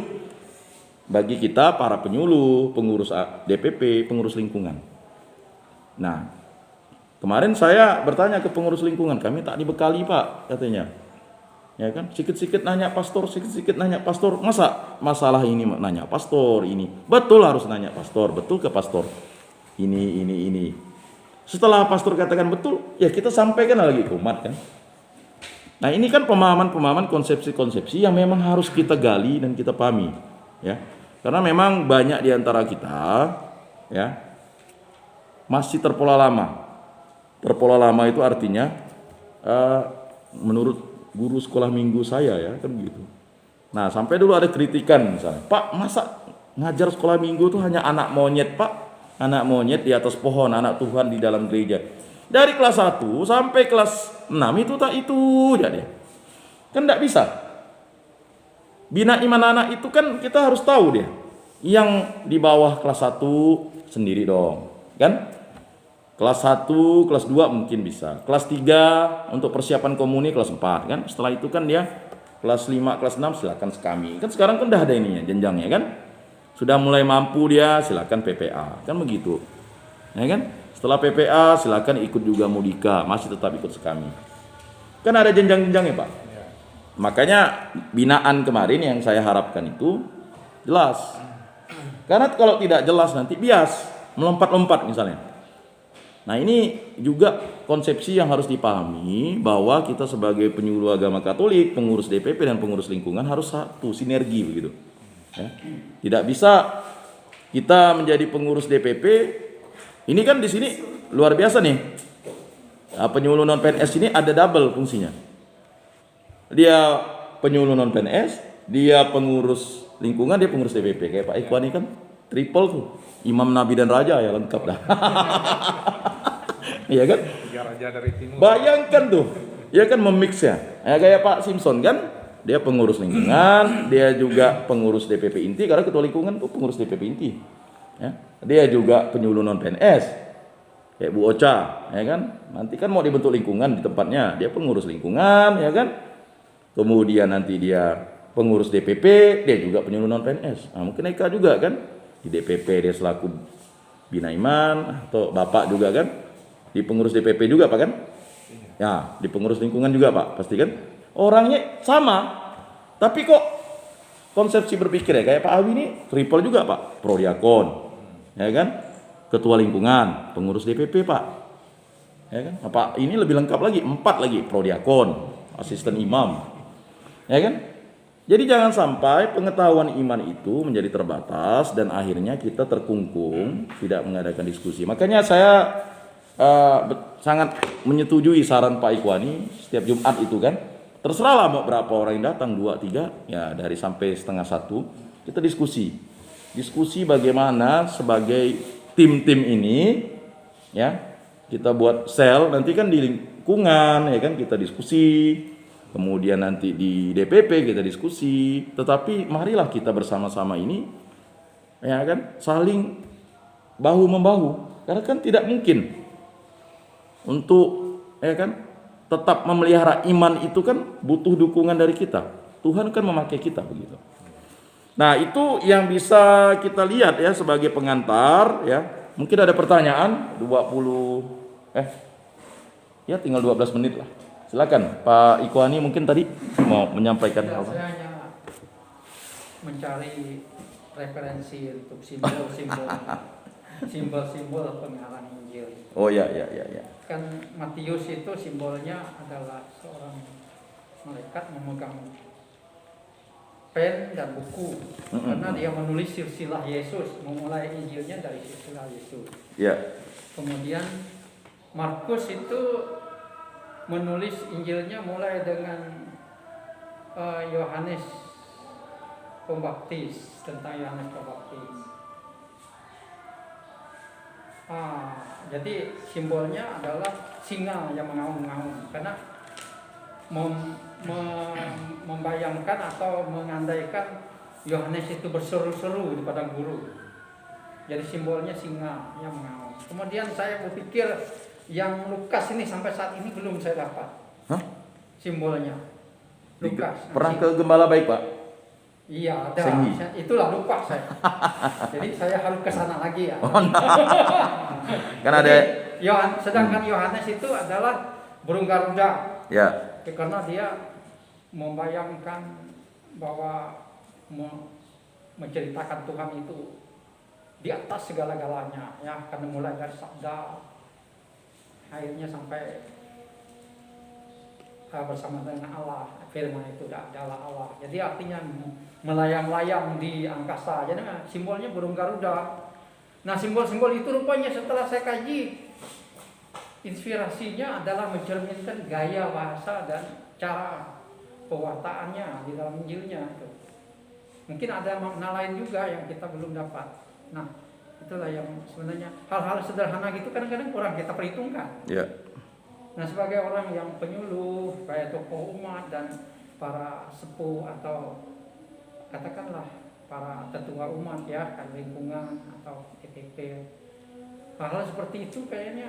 bagi kita para penyuluh, pengurus DPP, pengurus lingkungan. Nah, kemarin saya bertanya ke pengurus lingkungan, kami tak dibekali Pak katanya. Ya kan? Sikit-sikit nanya pastor, sikit-sikit nanya pastor. Masa masalah ini nanya pastor ini? Betul harus nanya pastor, betul ke pastor. Ini. Setelah pastor katakan betul, ya kita sampaikan lagi ke umat kan. Nah, ini kan pemahaman-pemahaman konsepsi-konsepsi yang memang harus kita gali dan kita pahami, ya. Karena memang banyak di antara kita, ya, masih terpola lama. Terpola lama itu artinya menurut guru sekolah minggu saya, ya kan begitu. Nah, sampai dulu ada kritikan misalnya, Pak, masa ngajar sekolah minggu itu hanya anak monyet, Pak? Anak monyet di atas pohon, anak Tuhan di dalam gereja. Dari kelas 1 sampai kelas 6 itu jadi. Kan enggak bisa. Bina iman anak itu kan kita harus tahu dia. Yang di bawah kelas 1 sendiri dong, kan? Kelas 1, kelas 2 mungkin bisa. Kelas 3 untuk persiapan komuni kelas 4 kan. Setelah itu kan dia kelas 5, kelas 6 silakan sekami. Kan sekarang kan udah ada ininya, jenjangnya kan. Sudah mulai mampu dia silakan PPA. Kan begitu. Ya kan? Setelah PPA silakan ikut juga Mudika, masih tetap ikut sekami. Kan ada jenjang-jenjangnya, Pak. Makanya binaan kemarin yang saya harapkan itu jelas. Karena kalau tidak jelas nanti bias, melompat-lompat misalnya. Nah, ini juga konsepsi yang harus dipahami bahwa kita sebagai penyuluh agama Katolik, pengurus DPP dan pengurus lingkungan harus satu, sinergi begitu. Ya. Tidak bisa kita menjadi pengurus DPP. Ini kan di sini luar biasa nih. Penyuluh non PNS ini ada double fungsinya. Dia penyuluh non PNS, dia pengurus lingkungan, dia pengurus DPP. Kayak Pak Ikhwan ini kan triple tuh. Imam, Nabi dan Raja ya lengkap dah. Iya kan? Tiga raja dari timur. Bayangkan tuh, ya kan memix ya. Kayak Pak Simpson kan, dia pengurus lingkungan, dia juga pengurus DPP inti karena ketua lingkungan tuh pengurus DPP inti. Ya. Dia juga penyuluh non PNS. Kayak Bu Ocha, ya kan? Nanti kan mau dibentuk lingkungan di tempatnya, dia pengurus lingkungan, ya kan? Kemudian nanti dia pengurus DPP, dia juga penyuluh non PNS. Nah, mungkin Eka juga kan? Di DPP dia selaku Bina Iman, atau Bapak juga kan? Di pengurus DPP juga Pak kan? Ya, di pengurus lingkungan juga Pak, pasti kan? Orangnya sama, tapi kok konsepsi berpikir ya kayak Pak Awi ini triple juga Pak, prodiakon, ya kan? Ketua lingkungan, pengurus DPP Pak, ya kan? Apa ini lebih lengkap lagi, 4 lagi, prodiakon, asisten imam, ya kan? Jadi jangan sampai pengetahuan iman itu menjadi terbatas dan akhirnya kita terkungkung, tidak mengadakan diskusi. Makanya saya sangat menyetujui saran Pak Ikhwani setiap Jumat itu kan. Terserahlah mau berapa orang yang datang, 2, 3, ya dari sampai setengah 1, kita diskusi. Diskusi bagaimana sebagai tim-tim ini, ya kita buat sel, nanti kan di lingkungan, ya kan kita diskusi. Kemudian nanti di DPP kita diskusi, tetapi marilah kita bersama-sama ini, ya kan, saling bahu membahu, karena kan tidak mungkin untuk, ya kan, tetap memelihara iman itu kan butuh dukungan dari kita. Tuhan kan memakai kita begitu. Nah, itu yang bisa kita lihat ya sebagai pengantar, ya. Mungkin ada pertanyaan, ya tinggal 12 menit lah. Silakan Pak Ikhwani mungkin tadi mau menyampaikan apa? Saya hanya mencari referensi untuk simbol-simbol pengarang Injil. Oh ya. Kan Matius itu simbolnya adalah seorang malaikat memegang pen dan buku, karena dia menulis silsilah Yesus, memulai Injilnya dari silsilah Yesus. Ya. Kemudian Markus itu menulis Injilnya mulai dengan Yohanes Pembaptis, tentang Yohanes Pembaptis. Jadi simbolnya adalah singa yang mengaum-ngaum, karena membayangkan atau mengandaikan Yohanes itu berseru-seru di padang gurun. Jadi simbolnya singa yang mengaum. Kemudian saya berpikir yang Lukas ini sampai saat ini belum saya dapat. Hah? Simbolnya. Lukas. Pernah ke Gembala Baik, Pak? Iya, ada. Sengi. Itulah lupa saya. Jadi saya harus ke sana lagi ya. Oh, nah. Kan ada Sedangkan Yohanes itu adalah burung garuda. ya. Karena dia membayangkan bahwa menceritakan Tuhan itu di atas segala-galanya, ya, karena mulai dari sabda akhirnya sampai bersama dengan Allah, firman itu adalah Allah. Jadi artinya melayang-layang di angkasa. Jadi simbolnya burung Garuda. Nah, simbol-simbol itu rupanya setelah saya kaji, inspirasinya adalah mencerminkan gaya bahasa dan cara pewartaannya di dalam Injilnya. Mungkin ada makna lain juga yang kita belum dapat. Nah, itulah yang sebenarnya hal-hal sederhana gitu kadang-kadang kurang kita perhitungkan. Ya. Nah, sebagai orang yang penyuluh, kayak tokoh umat dan para sepuh atau katakanlah para tetua umat, ya, kan, lingkungan atau ETP, hal-hal seperti itu kayaknya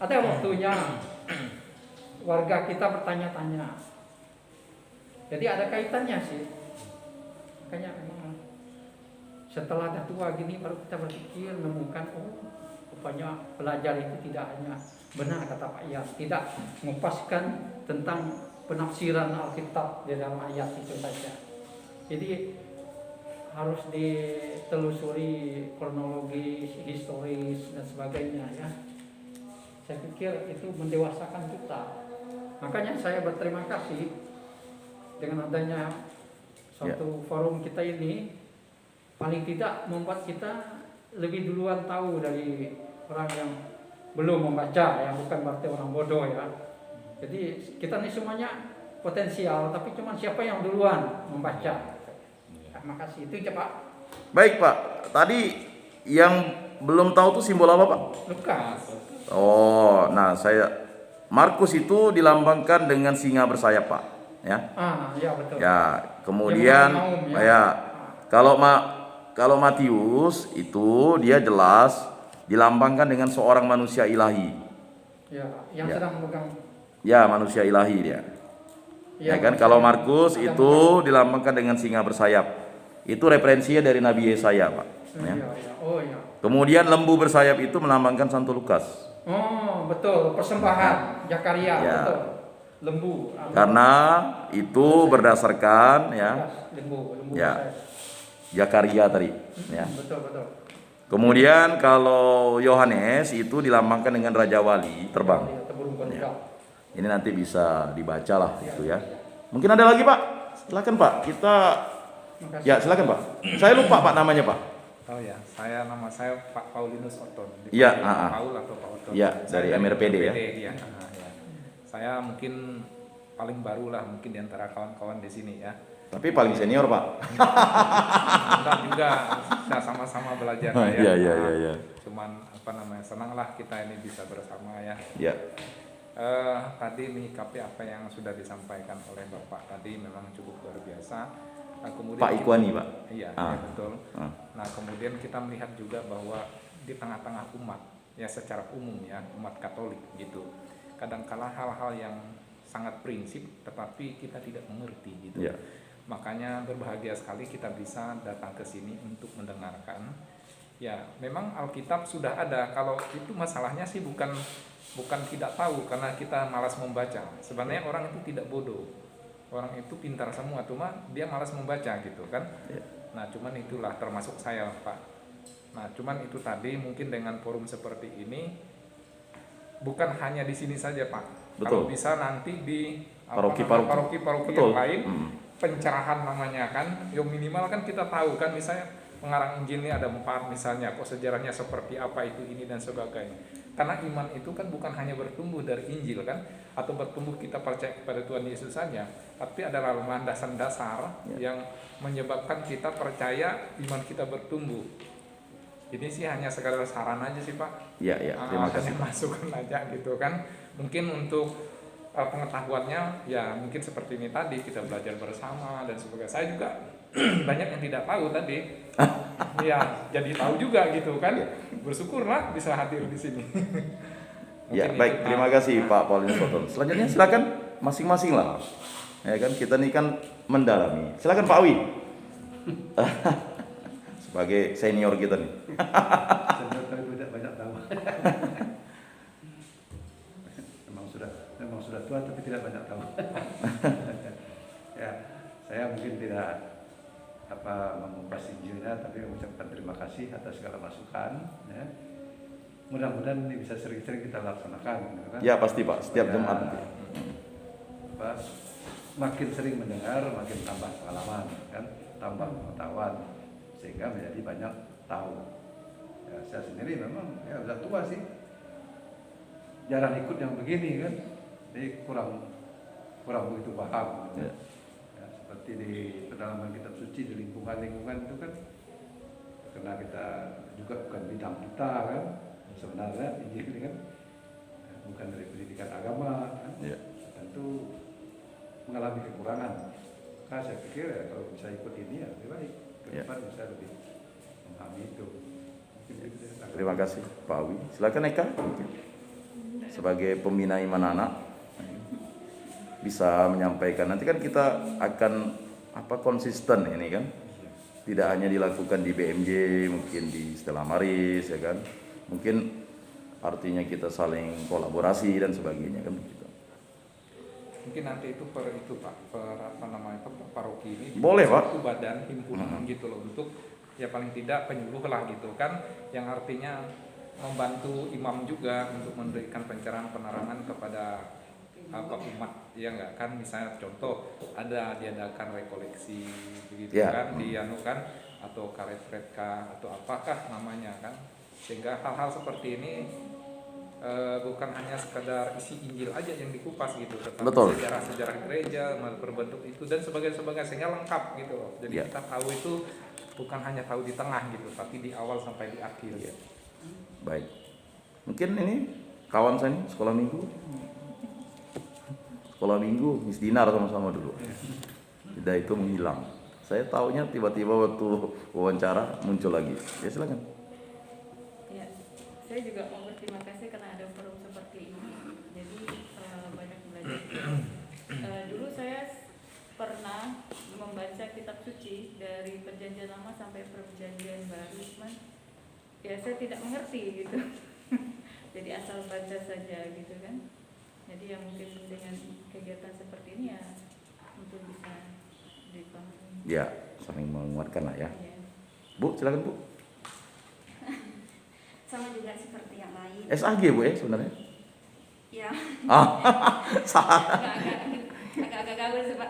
ada waktunya warga kita bertanya-tanya. Jadi ada kaitannya sih. Makanya memang setelah ada tua gini baru kita berpikir menemukan, oh, rupanya belajar itu tidak hanya benar kata Pak Iyas, tidak mengupaskan tentang penafsiran Alkitab di dalam ayat itu saja. Jadi harus ditelusuri kronologis, historis dan sebagainya, ya. Saya pikir itu mendewasakan kita. Makanya saya berterima kasih dengan adanya suatu forum kita ini, paling tidak membuat kita lebih duluan tahu dari orang yang belum membaca, ya, bukan berarti orang bodoh, ya. Jadi kita ini semuanya potensial, tapi cuma siapa yang duluan membaca. Terima kasih. Itu aja, Pak. Baik, Pak. Tadi yang belum tahu tuh simbol apa, Pak? Lukas. Oh, nah Markus itu dilambangkan dengan singa bersayap, Pak. Ya. Ya, betul. Ya, kemudian Naum, ya. ya. Kalau Matius itu dia jelas dilambangkan dengan seorang manusia ilahi. Ya, yang Ya. sedang memegang. Ya, manusia ilahi dia. Ya kan, kalau Markus itu dilambangkan dengan singa bersayap. Itu referensinya dari Nabi Yesaya, Pak. Ya. Ya. Oh, ya. Kemudian lembu bersayap itu melambangkan Santo Lukas. Oh, betul. Persembahan Zakaria, Ya. betul. Lembu. Karena itu berdasarkan ya Lembu Ya. saya. Zakaria tadi, ya. Betul. Kemudian kalau Yohanes itu dilambangkan dengan Raja Wali terbang. Ya, burung Garuda. Ini nanti bisa dibaca lah itu ya. Mungkin ada lagi, Pak? Silakan, Pak. Kita Makasih. ya silakan, Pak. Saya lupa, Pak, namanya, Pak. Oh ya, nama saya Pak Paulinus Oton. Iya, Paul atau Pak Oton. Iya, Saya dari MRPD ya. Ya. Ya. Saya mungkin paling baru lah mungkin di antara kawan-kawan di sini ya. Tapi paling senior, Pak. Enggak juga, kita sama-sama belajar ya. Iya. Cuman senanglah kita ini bisa bersama ya. Ya. Tadi menyikapi apa yang sudah disampaikan oleh Bapak tadi memang cukup luar biasa. Kemudian Pak Ikwani, Pak. Iya, betul. Nah, kemudian kita melihat juga bahwa di tengah-tengah umat ya secara umum ya, umat Katolik gitu. Kadangkala hal-hal yang sangat prinsip tetapi kita tidak mengerti gitu. Ya. Makanya berbahagia sekali kita bisa datang ke sini untuk mendengarkan. Ya, memang Alkitab sudah ada. Kalau itu masalahnya sih bukan tidak tahu karena kita malas membaca. Sebenarnya orang itu tidak bodoh. Orang itu pintar semua, cuma dia malas membaca gitu kan. Ya. Nah, cuman itulah termasuk saya, Pak. Nah, cuman itu tadi mungkin dengan forum seperti ini bukan hanya di sini saja, Pak. Betul. Kalau bisa nanti di paroki-paroki Betul. yang lain, pencerahan namanya kan, yang minimal kan kita tahu kan, misalnya pengarang Injil ini ada 4 misalnya, kok sejarahnya seperti apa itu ini dan sebagainya. Karena iman itu kan bukan hanya bertumbuh dari Injil kan, atau bertumbuh kita percaya kepada Tuhan Yesus saja, tapi adalah landasan dasar yang menyebabkan kita percaya iman kita bertumbuh. Ini sih hanya sekadar saran aja sih, Pak. Iya, terima kasih. Masukan aja gitu kan. Mungkin untuk pengetahuannya ya mungkin seperti ini tadi kita belajar bersama dan sebagainya. Saya juga banyak yang tidak tahu tadi. Ya, jadi tahu juga gitu kan. Bersyukurlah bisa hadir di sini. Ya, baik, terima kasih Pak Paulinus Oton. Selanjutnya silakan masing-masing lah. Ya kan, kita ini kan mendalami. Silakan Pak Awi. Sebagai senior kita nih. Senior tapi tidak banyak tahu. memang sudah tua tapi tidak banyak tahu. Saya mungkin tidak mengupas Injilnya, tapi mengucapkan terima kasih atas segala masukan. Ya. Mudah-mudahan ini bisa sering-sering kita laksanakan. Gitu kan? Ya pasti Pak, setiap Supaya, Jumat nanti. Makin sering mendengar, makin tambah pengalaman, kan? Tambah pengetahuan, sehingga menjadi banyak tahu. Ya, saya sendiri memang ya udah tua sih, jarang ikut yang begini kan, jadi kurang begitu paham. Ya. Ya, seperti di pedalaman kitab suci, di lingkungan itu kan, karena kita juga bukan bidang kita kan, sebenarnya Injil ini kan bukan dari pendidikan agama kan, Ya. tentu mengalami kekurangan. Maka saya pikir ya kalau bisa ikut ini ya lebih baik, ke Ya. depan bisa lebih memahami itu. Mungkin itu ya. Terima kasih Pak Awi. Silakan Eka sebagai pembina iman anak bisa menyampaikan. Nanti kan kita akan konsisten ini kan. Tidak hanya dilakukan di BMJ, mungkin di Stella Maris ya kan. Mungkin artinya kita saling kolaborasi dan sebagainya kan begitu. Mungkin nanti itu per paroki ini Boleh, Pak. satu badan himpunan gitu loh, untuk ya paling tidak penyuluh lah gitu kan, yang artinya membantu imam juga untuk memberikan pencerahan penerangan kepada umat, ya enggak kan, misalnya contoh diadakan rekoleksi begitu Ya. kan, dianukan atau karet redka atau apakah namanya kan, sehingga hal-hal seperti ini bukan hanya sekadar isi Injil aja yang dikupas gitu, tetapi Betul. sejarah gereja berbentuk itu dan sebagainya sehingga lengkap gitu loh. Jadi Ya. kita tahu itu bukan hanya tahu di tengah gitu, tapi di awal sampai di akhir. Ya. Baik. Mungkin ini kawan saya nih sekolah minggu. Sekolah minggu Miss Dinar sama-sama dulu. Tidak itu menghilang. Saya taunya tiba-tiba waktu wawancara muncul lagi. Ya silakan. Ya, saya juga mau berterima kasih karena ada forum seperti ini. Jadi banyak belajar. Dulu saya pernah membaca kitab suci dari Perjanjian Lama sampai Perjanjian Baru, cuman ya saya tidak mengerti gitu. Jadi asal baca saja gitu kan. Jadi yang mungkin dengan kegiatan seperti ini ya mungkin bisa dipahami. Ya, saling menguatkan lah ya. Ya. Bu, silakan Bu. Sama juga seperti yang lain. SAG Bu ya sebenarnya. Ya, Salah. agak gaul sih Pak.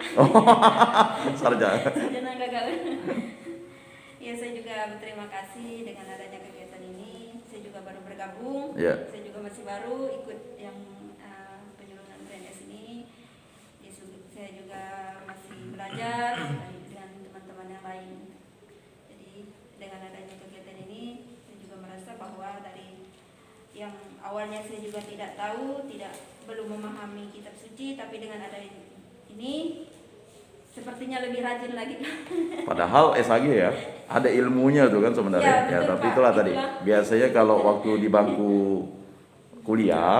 Sarjana. Sarjana agak gaul. Ya, saya juga berterima kasih dengan adanya kegiatan ini. Saya juga baru bergabung. Ya. Saya juga masih baru ikut yang penyuluhan PNS ini. Ya, saya juga masih belajar dengan teman-teman yang lain. Jadi dengan adanya kegiatan ini, saya juga merasa bahwa dari yang awalnya saya juga tidak tahu, belum memahami kitab suci, tapi dengan ada ini sepertinya lebih rajin lagi. Padahal SAG ya, ada ilmunya tuh kan sebenarnya. Ya, betul, tapi Pak. itulah tadi. Itulah. Biasanya kalau waktu di bangku kuliah,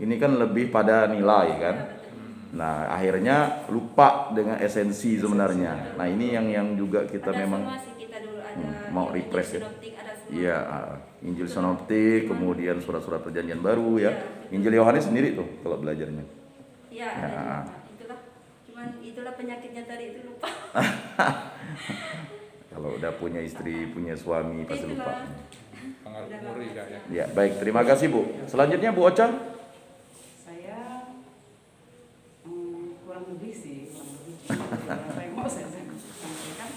ini kan lebih pada nilai kan. Nah, akhirnya lupa dengan esensi sebenarnya. Nah, ini yang juga kita Ada memang semua sih, kita dulu ada mau Injil refresh ya. Sinoptik, ada semua. Iya, Injil Sinoptik, kemudian surat-surat Perjanjian Baru ya. Iya. Injil Yohanes sendiri tuh kalau belajarnya. Iya, Ya. ada juga, Pak. Itulah penyakitnya tadi itu lupa. Kalau udah punya istri, punya suami pasti lupa. Pengaruh umur juga ya. Ya, baik, terima kasih Bu. Selanjutnya Bu Ocha. Saya kurang lebih apa yang mau saya sampaikan.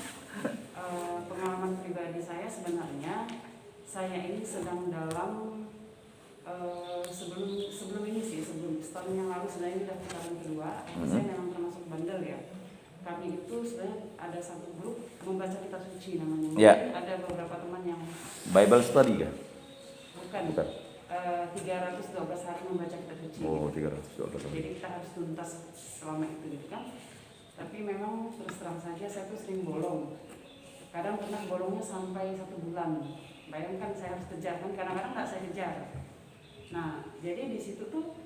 Pengalaman pribadi saya sebenarnya, saya ini sedang dalam sebelum ini sih, sebelum setahun yang lalu sebenarnya ini udah putaran kedua. Saya memang termasuk bandel ya. Kami itu sebenarnya ada satu grup membaca kitab suci namanya. Ya. Ada beberapa teman yang Bible study kan? bukan. Bukan. 312 hari membaca kitab suci. Oh, 312. Jadi kita harus tuntas selama itu gitu kan. Tapi memang terus terang saja saya tuh sering bolong. Kadang pernah bolongnya sampai 1 bulan. Bayangkan saya harus kejar kan, kadang-kadang nggak saya kejar. Nah, jadi di situ tuh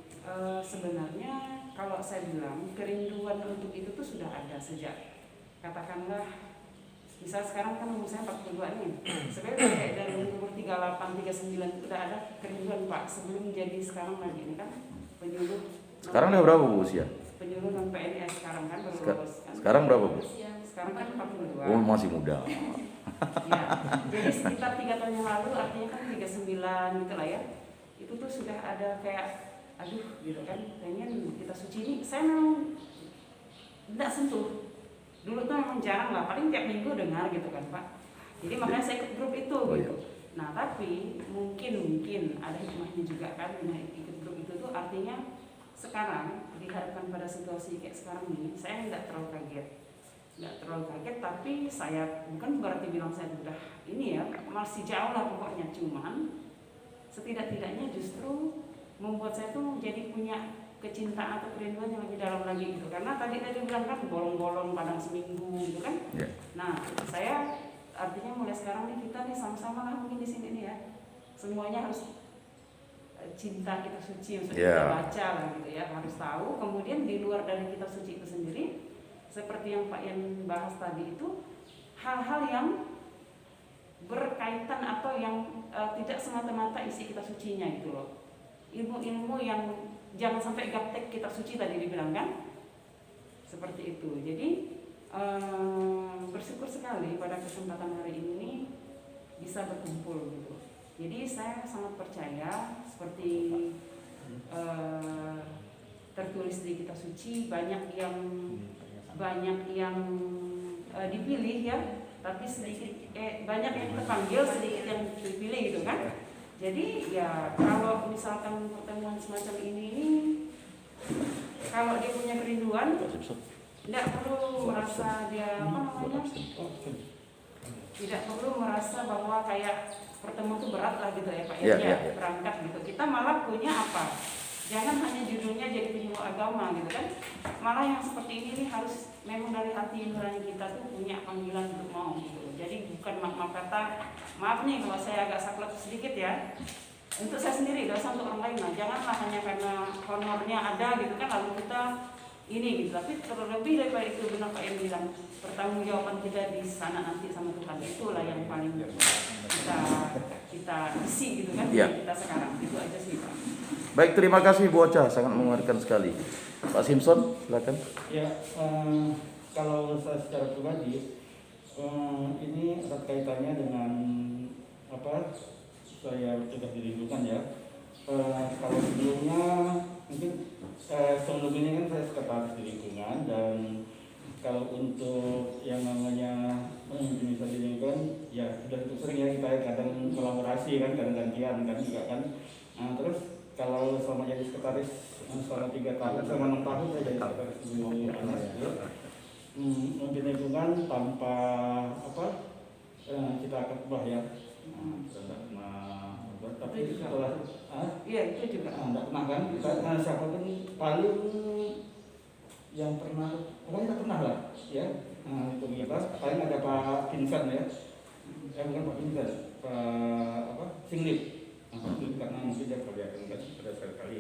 sebenarnya kalau saya bilang kerinduan untuk itu tuh sudah ada sejak, katakanlah misal sekarang kan umur saya 42 nih, sebenarnya kayak dari umur 38, 39 udah ada kerinduan Pak, sebelum jadi sekarang lagi ini kan penyuluh. Sekarang udah berapa Bu usia? Penyuluh non PNS sekarang kan baru lulus kan. Sekarang berapa Bu? Yang sekarang kan 42. Oh, masih muda. Ya, jadi sekitar 3 tahun yang lalu, artinya kan 39 gitu lah ya. Itu tuh sudah ada kayak, aduh gitu kan, pengen kita suci ini. Saya memang tidak sentuh. Dulu tuh memang jarang lah, paling tiap minggu dengar gitu kan Pak. Jadi makanya saya ikut grup itu Oh, gitu. iya. Nah tapi mungkin ada hikmahnya juga kan dengan ikut grup itu tuh artinya sekarang dihadapkan pada situasi kayak sekarang ini, saya tidak terlalu kaget. Nggak terlalu kaget, tapi saya bukan berarti bilang saya udah ini ya, masih jauh lah pokoknya. Cuman setidak-tidaknya justru membuat saya tuh jadi punya kecintaan atau kerinduan yang lebih dalam lagi gitu. Karena tadi bilang kan bolong-bolong padang seminggu gitu kan. Ya. Nah saya artinya mulai sekarang nih kita nih sama-sama lah mungkin di sini nih ya, semuanya harus cinta kitab suci yang sudah Yeah. kita baca lah gitu ya, harus tahu. Kemudian di luar dari kitab suci itu sendiri, seperti yang Pak Yan bahas tadi itu, hal-hal yang berkaitan atau yang tidak semata-mata isi kitab sucinya gitu loh. Ilmu-ilmu yang jangan sampai gaptek kitab suci tadi dibilang kan, seperti itu. Jadi bersyukur sekali pada kesempatan hari ini bisa berkumpul gitu. Jadi saya sangat percaya seperti tertulis di kitab suci, banyak yang dipilih ya, tapi sedikit banyak yang terpanggil, sedikit yang dipilih gitu kan. Jadi ya kalau misalkan pertemuan semacam ini kalau dia punya kerinduan, tidak perlu merasa dia tidak perlu merasa bahwa kayak pertemuan itu berat lah gitu ya Pak Ya, ya, ya. berangkat gitu. Kita malah punya apa? Jangan hanya judulnya jadi penyuluh agama gitu kan. Malah yang seperti ini nih harus memang dari hati nurani kita tuh punya panggilan untuk mau gitu. Jadi bukan maaf kata, maaf nih kalau saya agak saklek sedikit ya. Untuk saya sendiri, dosa untuk orang lain lah. Janganlah hanya karena honornya ada gitu kan lalu kita ini gitu. Tapi terlebih daripada itu benar Pak yang bilang, pertanggungjawaban kita di sana nanti sama Tuhan, itulah yang paling kita isi gitu kan. Ya. Kita sekarang itu aja sih Pak. Baik, terima kasih Bu Ocha, sangat menguatkan sekali. Pak Simpson, silakan. Ya, kalau saya secara pribadi, ini ada kaitannya dengan apa? Saya tugas di lingkungan ya. Kalau sebelumnya mungkin sebelum ini kan saya sekretaris di lingkungan, dan kalau untuk yang namanya bisa di lingkungan, ya sudah cukup sering ya kita kadang kolaborasi kan, kadang gantian kan juga kan. Terus kalau selama jadi sekretaris selama 3 tahun, selama 6 tahun saya jadi sekretaris di Anas ya. Mungkin lingkungan tanpa kita ketebah ya. Tidak pernah, tapi setelah Iya itu juga. tidak pernah kan kita siapapun paling yang pernah, pokoknya tak pernah lah ya. Itu kita paling ada Pak Vincent ya. Bukan Pak Vincent, Pak Singlip. Karena mungkin dia perlihatkan pada sekali.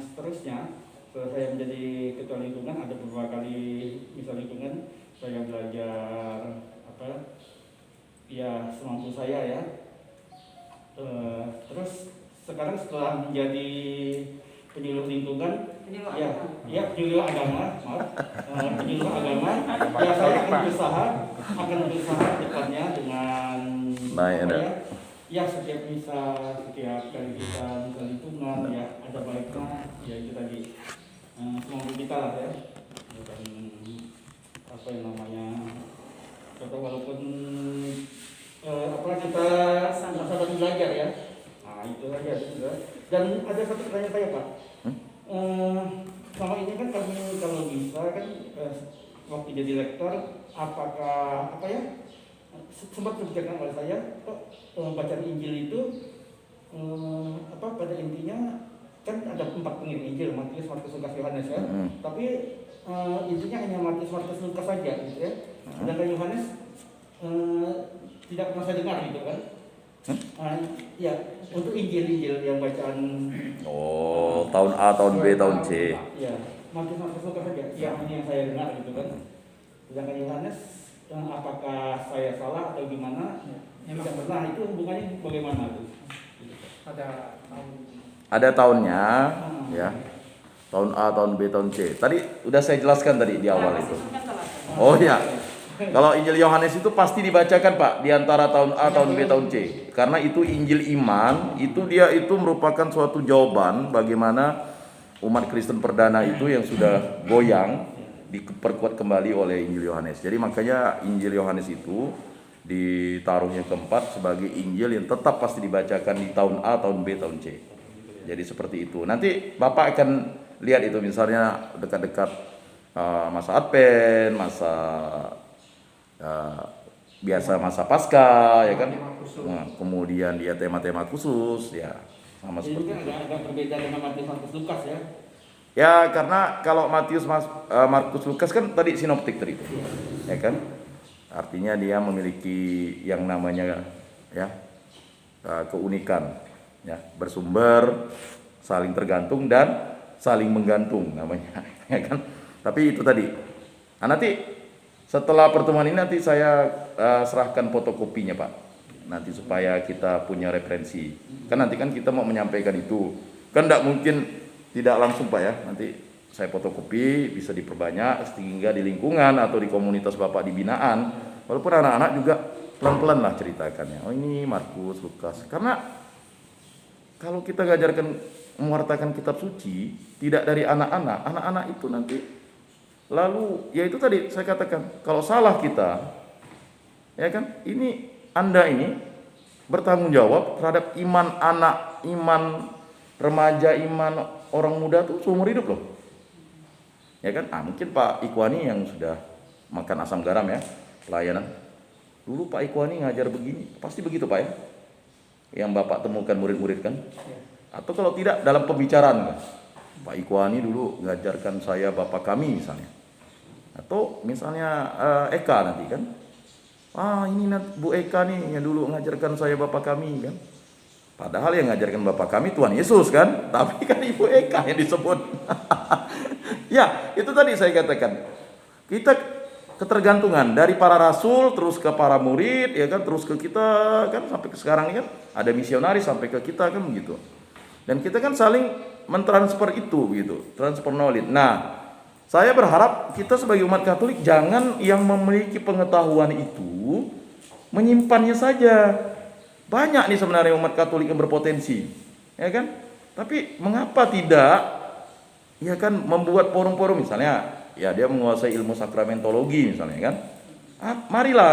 Seterusnya setelah saya menjadi ketua lingkungan, ada beberapa kali misal lingkungan saya belajar ya semampu saya ya. Terus sekarang setelah menjadi penyuluh lingkungan, penyuluh agama, penyuluh agama, ya saya akan berusaha depannya dengan ya setiap kali kita lingkungan ya ada baiknya ya itu tadi semampu kita lah ya, bukan apa yang namanya walaupun kita sama-sama belajar ya. Nah itu aja juga. Dan ada satu pertanyaan saya Pak. Selama ini kan kami kalau bisa kan waktu jadi rektor, apakah sempat dikerjakan oleh saya bacaan Injil itu pada intinya kan ada 4 pengirim Injil, Matius, Markus, Lukas, Yohanes ya. Tapi intinya hanya Matius, Markus, Lukas saja gitu ya. Sedangkan Yohanes tidak pernah saya dengar gitu kan. Ya untuk Injil yang bacaan tahun A, tahun B, tahun C. Ya, Matius, Markus, Lukas saja. Yang ini yang saya dengar gitu kan. Sedangkan Yohanes apakah saya salah atau gimana? Tidak pernah. Itu hubungannya bagaimana tuh? Ada tahunnya ya. Tahun A, tahun B, tahun C. Tadi udah saya jelaskan tadi di awal itu. Oh ya. Kalau Injil Yohanes itu pasti dibacakan Pak di antara tahun A, tahun B, tahun C. Karena itu Injil iman, itu dia itu merupakan suatu jawaban bagaimana umat Kristen perdana itu yang sudah goyang diperkuat kembali oleh Injil Yohanes. Jadi makanya Injil Yohanes itu ditaruhnya keempat sebagai Injil yang tetap pasti dibacakan di tahun A, tahun B, tahun C. Jadi seperti itu. Nanti Bapak akan lihat itu misalnya dekat-dekat masa Advent, masa biasa masa Paskah ya kan. Nah, kemudian dia tema-tema khusus ya sama Jadi seperti kan itu. agak berbeda dengan Matius, Markus, Lukas ya. Ya karena kalau Matius, Markus, Lukas kan tadi sinoptik tadi itu, ya kan. Artinya dia memiliki yang namanya ya keunikan, ya bersumber, saling tergantung dan saling menggantung namanya, ya kan. Tapi itu tadi. Nah, nanti setelah pertemuan ini nanti saya serahkan fotokopinya Pak. Nanti supaya kita punya referensi. Kan nanti kan kita mau menyampaikan itu. Kan tidak mungkin tidak langsung Pak ya. Nanti saya fotokopi bisa diperbanyak sehingga di lingkungan atau di komunitas Bapak di binaan. Walaupun anak-anak juga pelan-pelan lah ceritakannya. Oh ini Markus, Lukas. Karena kalau kita ngajarkan mewartakan kitab suci tidak dari anak-anak, anak-anak itu nanti lalu ya itu tadi saya katakan kalau salah kita ya kan ini Anda ini bertanggung jawab terhadap iman anak, iman remaja, iman orang muda tuh seumur hidup loh. Ya kan? Mungkin Pak Ikhwani yang sudah makan asam garam ya, pelayanan. Dulu Pak Ikhwani ngajar begini, pasti begitu Pak ya. Yang Bapak temukan murid-murid kan? Atau kalau tidak dalam pembicaraan kan? Pak Ikhwani dulu ngajarkan saya bapak kami misalnya. Atau misalnya Eka nanti kan. Ini Bu Eka nih yang dulu ngajarkan saya bapak kami kan. Padahal yang ngajarkan bapak kami Tuhan Yesus kan. Tapi kan Ibu Eka yang disebut. Ya itu tadi saya katakan. Kita ketergantungan dari para rasul terus ke para murid ya kan. Terus ke kita kan sampai ke sekarang ini kan. Ada misionaris sampai ke kita kan begitu. Dan kita kan saling mentransfer itu gitu, transfer knowledge. Nah, saya berharap kita sebagai umat Katolik jangan yang memiliki pengetahuan itu menyimpannya saja. Banyak nih sebenarnya umat Katolik yang berpotensi, ya kan? Tapi mengapa tidak, ya kan, membuat forum-forum misalnya, ya dia menguasai ilmu sakramentologi misalnya kan? Marilah,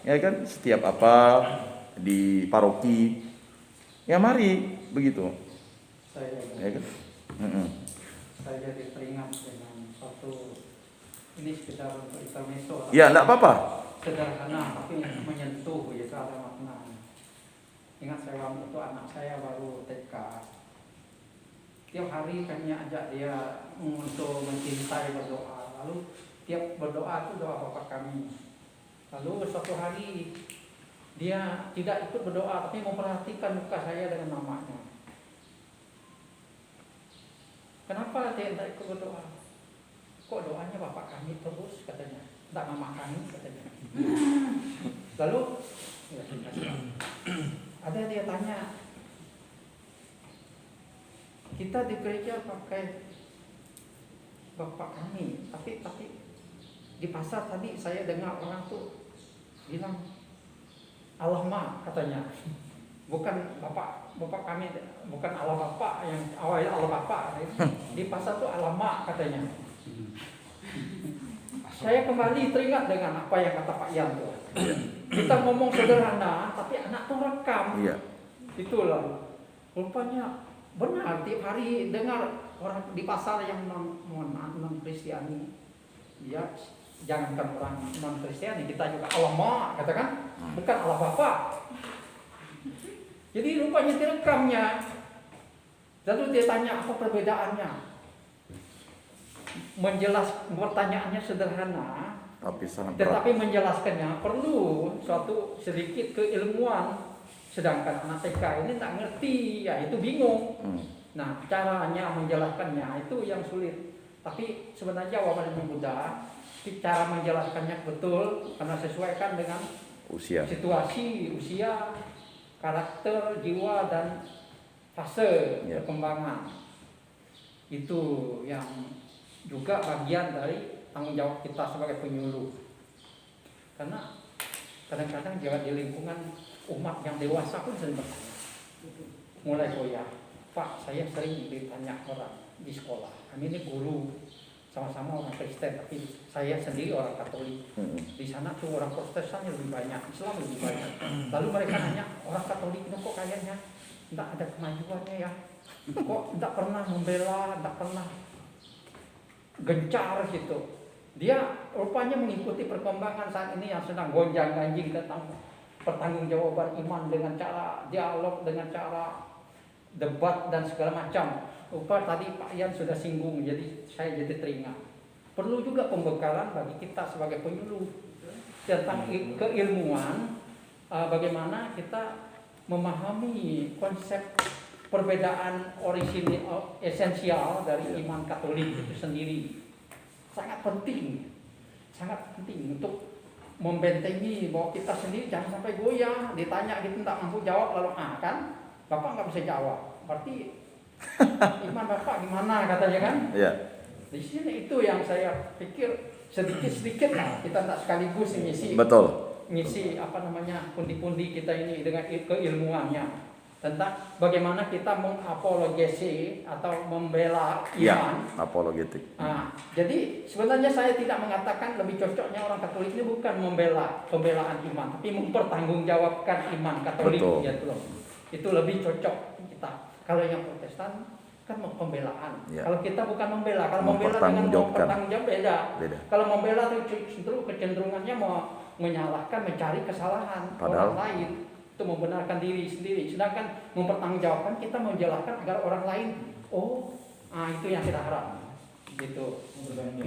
ya kan, setiap apa di paroki, ya mari begitu. Ya kan? Saya jadi teringat dengan satu ini sekedar untuk intermezzo. Ya, enggak apa-apa. Sederhana tapi menyentuh gitu ada makna. Ingat saya waktu itu anak saya baru TK. Tiap hari kami ajak dia untuk mencintai berdoa. Lalu tiap berdoa itu doa Bapa Kami. Lalu suatu hari dia tidak ikut berdoa tapi memperhatikan muka saya dengan namanya. Kenapa dia tidak ikut berdoa? Kok doanya Bapak Kami terus katanya, tidak Mama Kami katanya. Lalu ya, ada dia tanya, kita di gereja pakai Bapak Kami, tapi di pasar tadi saya dengar orang tuh bilang Allah Ma katanya. Bukan Bapak Kami, bukan Allah Bapak yang awalnya Allah Bapak. Di pasar tuh Allah Ma katanya. Saya kembali teringat dengan apa yang kata Pak Ian tuh. Kita ngomong sederhana, tapi anak tuh rekam. Iya. Itulah. Rupanya benar tiap hari dengar orang di pasar yang non Kristiani. Ya, jangankan orang non Kristiani, kita juga Allah Ma katakan, bukan Allah Bapak. Jadi rupanya direkamnya. Lalu dia tanya apa perbedaannya. Pertanyaannya sederhana, Tapi sangat berat. tetapi menjelaskannya perlu suatu sedikit keilmuan. Sedangkan anak TK ini tak ngerti, ya itu bingung. Nah, caranya menjelaskannya itu yang sulit. Tapi sebenarnya jawaban yang mudah. Cara menjelaskannya betul karena sesuaikan dengan Usia. situasi, usia, karakter, jiwa, dan fase perkembangan. Itu yang juga bagian dari tanggung jawab kita sebagai penyuluh. Karena kadang-kadang dia di lingkungan umat yang dewasa pun sering bertanya. Mulai goyah, Pak, saya sering ditanya orang di sekolah. Kami ini guru, sama-sama orang Kristen, tapi saya sendiri orang Katolik. Di sana tuh orang Protestan lebih banyak, Islam lebih banyak. Lalu mereka nanya, orang Katolik itu kok kayaknya tidak ada kemajuannya ya? Kok tidak pernah membela, tidak pernah gencar gitu. Dia rupanya mengikuti perkembangan saat ini yang sedang gonjang-ganjing tentang pertanggungjawaban iman dengan cara dialog, dengan cara debat dan segala macam. Rupa tadi Pak Ian sudah singgung, jadi saya jadi teringat. Perlu juga pembekalan bagi kita sebagai penyuluh tentang keilmuan, bagaimana kita memahami konsep perbedaan orisinil esensial dari iman Katolik itu sendiri. Sangat penting untuk membentengi bahwa kita sendiri jangan sampai goyah, ditanya gitu tak mampu jawab lalu kan Bapak nggak bisa jawab, berarti iman Bapak gimana katanya kan? Ya. Di sini itu yang saya pikir sedikit-sedikit lah kita tak sekaligus ngisi. Betul. Ngisi pundi-pundi kita ini dengan keilmuannya tentang bagaimana kita mengapologesi atau membela iman. Ya, apologetik. Nah, jadi sebenarnya saya tidak mengatakan lebih cocoknya orang Katolik ini bukan pembelaan iman, tapi mempertanggungjawabkan iman Katolik. Betul. Gitu loh. Itu lebih cocok kita. Kalau yang Protestan kan pembelaan. Ya. Kalau kita bukan membela, kalau membela dengan mempertanggungjawab beda. Kalau membela itu kecenderungannya mau menyalahkan, mencari kesalahan orang lain, itu membenarkan diri sendiri. Sedangkan mempertanggungjawabkan kita menjelaskan agar orang lain, itu yang kita harap. Gitu.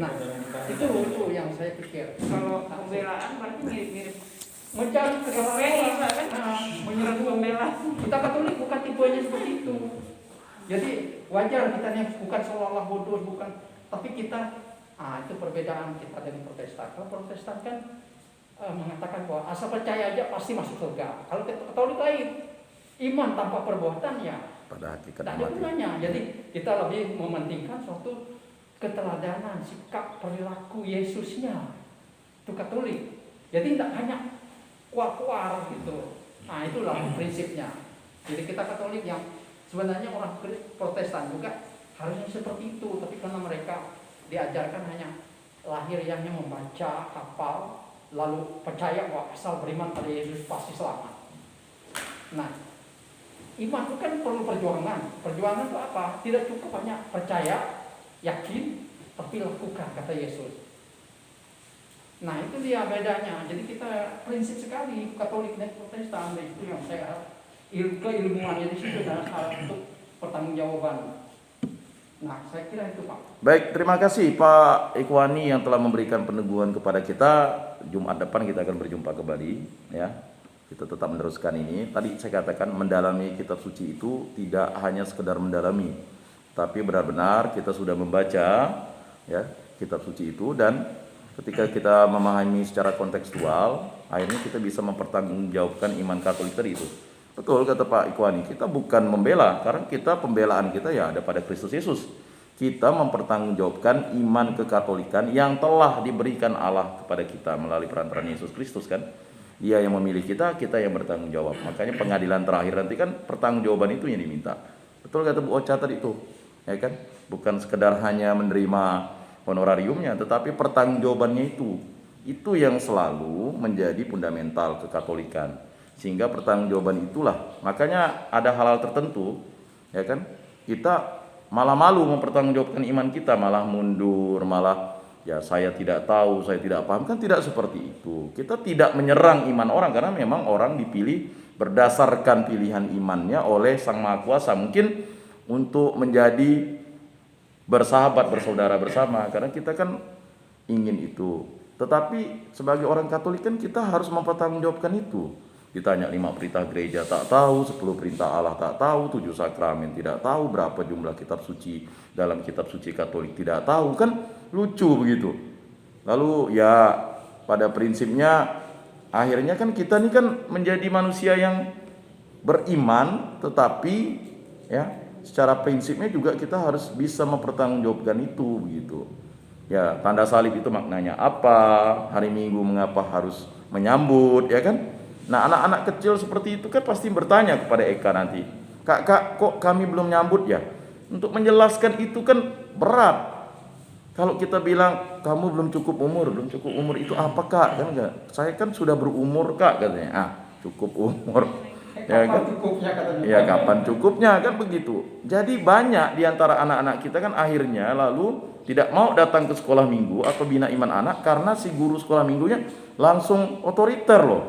Nah, itu yang saya pikir. Kalau pembelaan berarti mirip-mirip Mencari kesalahan, menyerang pembela. Kita Katolik bukan tipenya seperti itu. Jadi wajar kita nih bukan seolah-olah bodoh, bukan, tapi kita itu perbedaan kita dengan Protestan. Kalau Protestan kan mengatakan bahwa asal percaya aja pasti masuk surga. Kalau Katolik lain, iman tanpa perbuatan ya Pada hakikat tidak ada gunanya. Jadi kita lebih mementingkan suatu keteladanan, sikap perilaku Yesusnya. Itu Katolik. Jadi tidak hanya kuar-kuar gitu. Nah itulah prinsipnya. Jadi kita Katolik yang sebenarnya orang Protestan juga harusnya seperti itu, tapi karena mereka diajarkan hanya lahiriahnya membaca, hafal, lalu percaya bahwa asal beriman pada Yesus pasti selamat. Nah, iman itu kan perlu perjuangan. Perjuangan itu apa? Tidak cukup hanya percaya, yakin, tapi lakukan kata Yesus. Nah itu dia bedanya. Jadi kita prinsip sekali Katolik dan Protestan, itu yang saya keilmuannya di situ dan untuk pertanggungjawaban. Nah saya kira itu Pak. Baik, terima kasih Pak Ikhwani yang telah memberikan peneguhan kepada kita. Jumat depan kita akan berjumpa kembali, ya. Kita tetap meneruskan ini. Tadi saya katakan mendalami kitab suci itu tidak hanya sekedar mendalami, tapi benar-benar kita sudah membaca, ya, kitab suci itu, dan ketika kita memahami secara kontekstual, akhirnya kita bisa mempertanggungjawabkan iman Katolik tadi itu. Betul kata Pak Ikhwani, kita bukan membela, karena kita pembelaan kita ya ada pada Kristus Yesus. Kita mempertanggungjawabkan iman kekatolikan yang telah diberikan Allah kepada kita melalui perantaraan Yesus Kristus kan. Dia yang memilih kita, kita yang bertanggung jawab. Makanya pengadilan terakhir nanti kan pertanggungjawaban itu yang diminta. Betul kata Bu Ocha tadi itu, ya kan? Bukan sekedar hanya menerima honorariumnya, tetapi pertanggungjawabannya itu yang selalu menjadi fundamental kekatolikan. Sehingga pertanggungjawaban itulah, makanya ada hal-hal tertentu, ya kan, kita malah malu mempertanggungjawabkan iman kita, malah mundur, malah ya saya tidak tahu, saya tidak paham, kan tidak seperti itu. Kita tidak menyerang iman orang, karena memang orang dipilih berdasarkan pilihan imannya oleh Sang Maha Kuasa, mungkin untuk menjadi bersahabat, bersaudara bersama, karena kita kan ingin itu. Tetapi sebagai orang Katolik kan kita harus mempertanggungjawabkan itu. Ditanya 5 perintah gereja tak tahu, 10 perintah Allah tak tahu, 7 sakramen tidak tahu, berapa jumlah kitab suci dalam kitab suci Katolik tidak tahu, kan lucu begitu. Lalu ya pada prinsipnya akhirnya kan kita ini kan menjadi manusia yang beriman, tetapi ya secara prinsipnya juga kita harus bisa mempertanggungjawabkan itu begitu. Ya, tanda salib itu maknanya apa? Hari Minggu mengapa harus menyambut, ya kan? Nah, anak-anak kecil seperti itu kan pasti bertanya kepada Eka nanti, kak, kok kami belum nyambut ya? Untuk menjelaskan itu kan berat. Kalau kita bilang kamu belum cukup umur itu apa kak? Kan enggak. Saya kan sudah berumur kak, katanya. Cukup umur. Ya kan? Cukupnya katanya. Ya kapan cukupnya, kan begitu. Jadi banyak di antara anak-anak kita kan akhirnya lalu tidak mau datang ke sekolah minggu atau bina iman anak karena si guru sekolah minggunya langsung otoriter loh.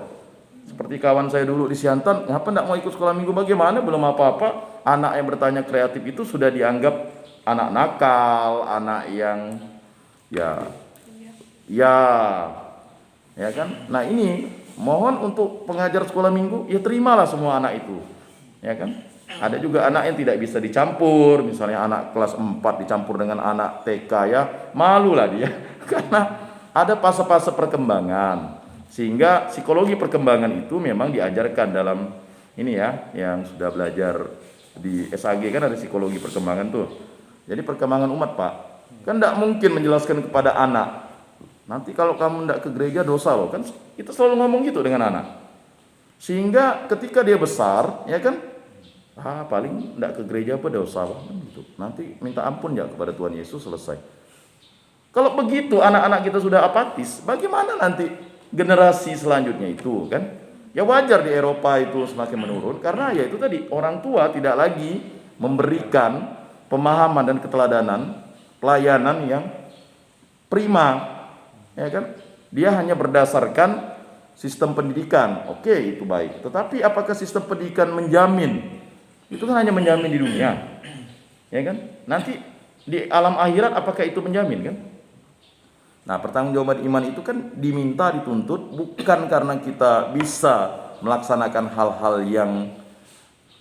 Seperti kawan saya dulu di Siantan, ngapa enggak mau ikut sekolah minggu, bagaimana, belum apa-apa, anak yang bertanya kreatif itu sudah dianggap anak nakal, anak yang ya kan. Nah ini mohon untuk pengajar sekolah minggu, ya terimalah semua anak itu, ya kan. Ada juga anak yang tidak bisa dicampur, misalnya anak kelas 4 dicampur dengan anak TK, ya malulah dia karena ada fase-fase perkembangan. Sehingga psikologi perkembangan itu memang diajarkan dalam ini ya, yang sudah belajar di SAG kan ada psikologi perkembangan tuh. Jadi perkembangan umat Pak, kan tidak mungkin menjelaskan kepada anak, nanti kalau kamu tidak ke gereja dosa loh, kan kita selalu ngomong gitu dengan anak. Sehingga ketika dia besar, ya kan, paling tidak ke gereja apa dosa gitu. Nanti minta ampun ya kepada Tuhan Yesus, selesai. Kalau begitu anak-anak kita sudah apatis, bagaimana nanti generasi selanjutnya itu kan? Ya wajar di Eropa itu semakin menurun karena ya itu tadi, orang tua tidak lagi memberikan pemahaman dan keteladanan pelayanan yang prima, ya kan? Dia hanya berdasarkan sistem pendidikan. Oke, itu baik. Tetapi apakah sistem pendidikan menjamin? Itu kan hanya menjamin di dunia, ya kan? Nanti di alam akhirat apakah itu menjamin kan? Nah, pertanggungjawaban iman itu kan diminta, dituntut bukan karena kita bisa melaksanakan hal-hal yang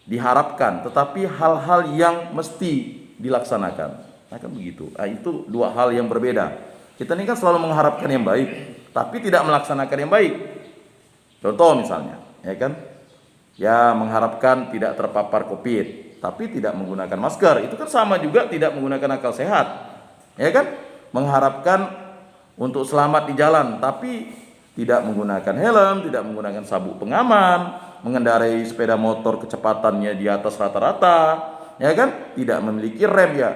diharapkan, tetapi hal-hal yang mesti dilaksanakan. Nah, kan begitu. Nah, itu dua hal yang berbeda. Kita ini kan selalu mengharapkan yang baik, tapi tidak melaksanakan yang baik. Contoh misalnya, ya kan? Ya, mengharapkan tidak terpapar COVID, tapi tidak menggunakan masker. Itu kan sama juga tidak menggunakan akal sehat. Ya kan? Mengharapkan untuk selamat di jalan, tapi tidak menggunakan helm, tidak menggunakan sabuk pengaman, mengendarai sepeda motor kecepatannya di atas rata-rata, ya kan? Tidak memiliki rem ya.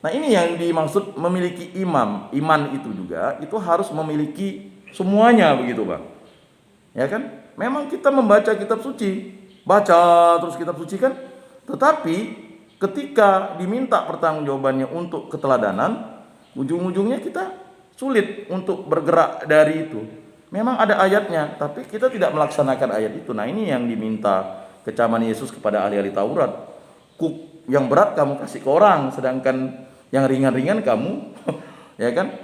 Nah, ini yang dimaksud memiliki iman itu juga itu harus memiliki semuanya begitu, Bang. Ya kan? Memang kita membaca kitab suci, baca terus kitab suci kan, tetapi ketika diminta pertanggungjawabannya untuk keteladanan, ujung-ujungnya kita sulit untuk bergerak dari itu. Memang ada ayatnya, tapi kita tidak melaksanakan ayat itu. Nah, ini yang diminta kecaman Yesus kepada ahli-ahli Taurat. Kuk yang berat kamu kasih ke orang, sedangkan yang ringan-ringan kamu ya kan,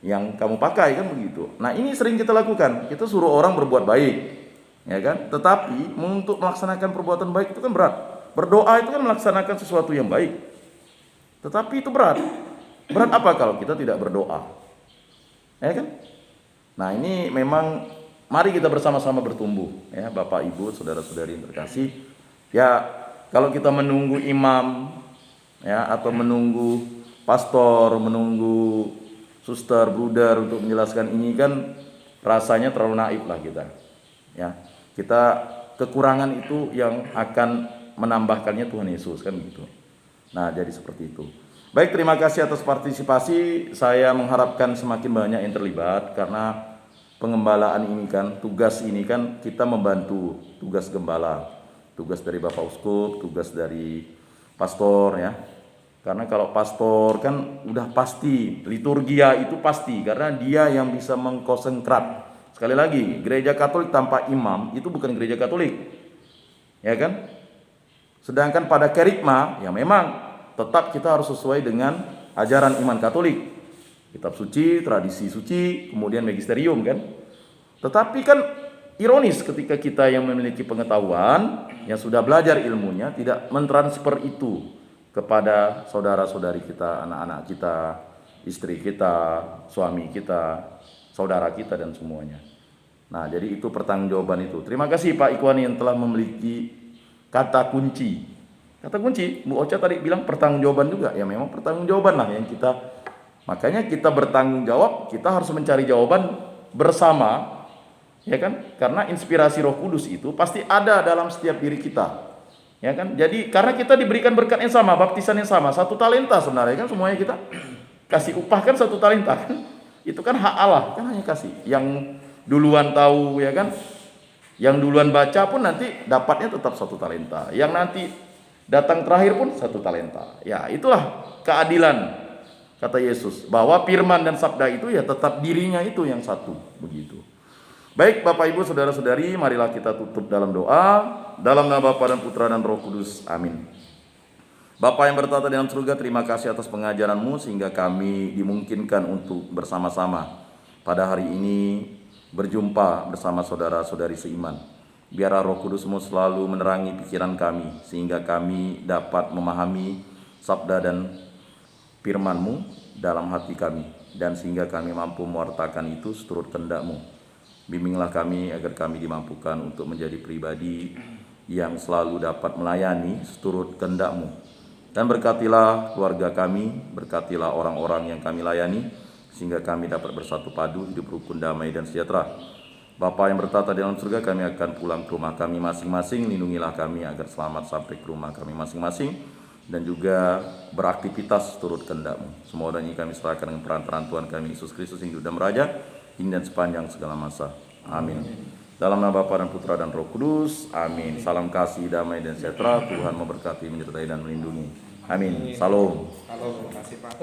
yang kamu pakai kan begitu. Nah, ini sering kita lakukan. Kita suruh orang berbuat baik, ya kan? Tetapi untuk melaksanakan perbuatan baik itu kan berat. Berdoa itu kan melaksanakan sesuatu yang baik. Tetapi itu berat. Berat apa kalau kita tidak berdoa? Ya kan? Nah, ini memang mari kita bersama-sama bertumbuh ya, Bapak Ibu, saudara-saudari yang terkasih. Ya, kalau kita menunggu imam ya atau menunggu pastor, menunggu suster, bruder untuk menjelaskan ini kan rasanya terlalu naif lah kita. Ya. Kita kekurangan itu yang akan menambahkannya Tuhan Yesus kan begitu. Nah, jadi seperti itu. Baik, terima kasih atas partisipasi. Saya mengharapkan semakin banyak yang terlibat karena pengembalaan ini kan, tugas ini kan kita membantu tugas gembala, tugas dari Bapak Uskup, tugas dari pastor ya. Karena kalau pastor kan udah pasti, liturgia itu pasti karena dia yang bisa mengkonsentrat. Sekali lagi, gereja Katolik tanpa imam itu bukan gereja Katolik. Ya kan? Sedangkan pada kerikma ya memang tetap kita harus sesuai dengan ajaran iman Katolik. Kitab suci, tradisi suci, kemudian magisterium kan. Tetapi kan ironis ketika kita yang memiliki pengetahuan, yang sudah belajar ilmunya, tidak mentransfer itu kepada saudara-saudari kita, anak-anak kita, istri kita, suami kita, saudara kita dan semuanya. Nah, jadi itu pertanggungjawaban itu. Terima kasih Pak Ikhwani yang telah memiliki kata kunci. Kata kunci, Bu Ocha tadi bilang pertanggungjawaban juga. Ya memang pertanggungjawaban lah yang kita, makanya kita bertanggung jawab, kita harus mencari jawaban bersama Ya kan? Karena inspirasi Roh Kudus itu pasti ada dalam setiap diri kita. Ya kan? Jadi karena kita diberikan berkat yang sama, baptisan yang sama, 1 talenta sebenarnya kan semuanya kita kasih upah kan 1 talenta kan. Itu kan hak Allah, kan hanya kasih. Yang duluan tahu ya kan? Yang duluan baca pun nanti dapatnya tetap 1 talenta. Yang nanti datang terakhir pun 1 talenta. Ya, itulah keadilan kata Yesus, bahwa firman dan sabda itu ya tetap dirinya itu yang satu, begitu. Baik Bapak Ibu Saudara-saudari, marilah kita tutup dalam doa. Dalam nama Bapa dan Putra dan Roh Kudus, amin. Bapa yang bertata di dalam surga, terima kasih atas pengajaran-Mu sehingga kami dimungkinkan untuk bersama-sama pada hari ini berjumpa bersama saudara-saudari seiman. Biarlah Roh Kudus-Mu selalu menerangi pikiran kami sehingga kami dapat memahami sabda dan firman-Mu dalam hati kami, dan sehingga kami mampu mewartakan itu seturut kehendak-Mu. Bimbinglah kami agar kami dimampukan untuk menjadi pribadi yang selalu dapat melayani seturut kehendak-Mu. Dan berkatilah keluarga kami, berkatilah orang-orang yang kami layani, sehingga kami dapat bersatu padu, hidup rukun, damai, dan sejahtera. Bapa yang bertata di dalam surga, kami akan pulang ke rumah kami masing-masing. Lindungilah kami agar selamat sampai ke rumah kami masing-masing, dan juga beraktivitas turut kehendak-Mu. Semua dan ini kami serahkan dengan perantaraan Tuhan kami Yesus Kristus yang hidup dan meraja kini dan sepanjang segala masa. Amin. Dalam nama Bapa dan Putra dan Roh Kudus. Amin. Salam kasih, damai, dan sejahtera. Tuhan memberkati, menyertai, dan melindungi. Amin. Salam. Halo, terima kasih Pak.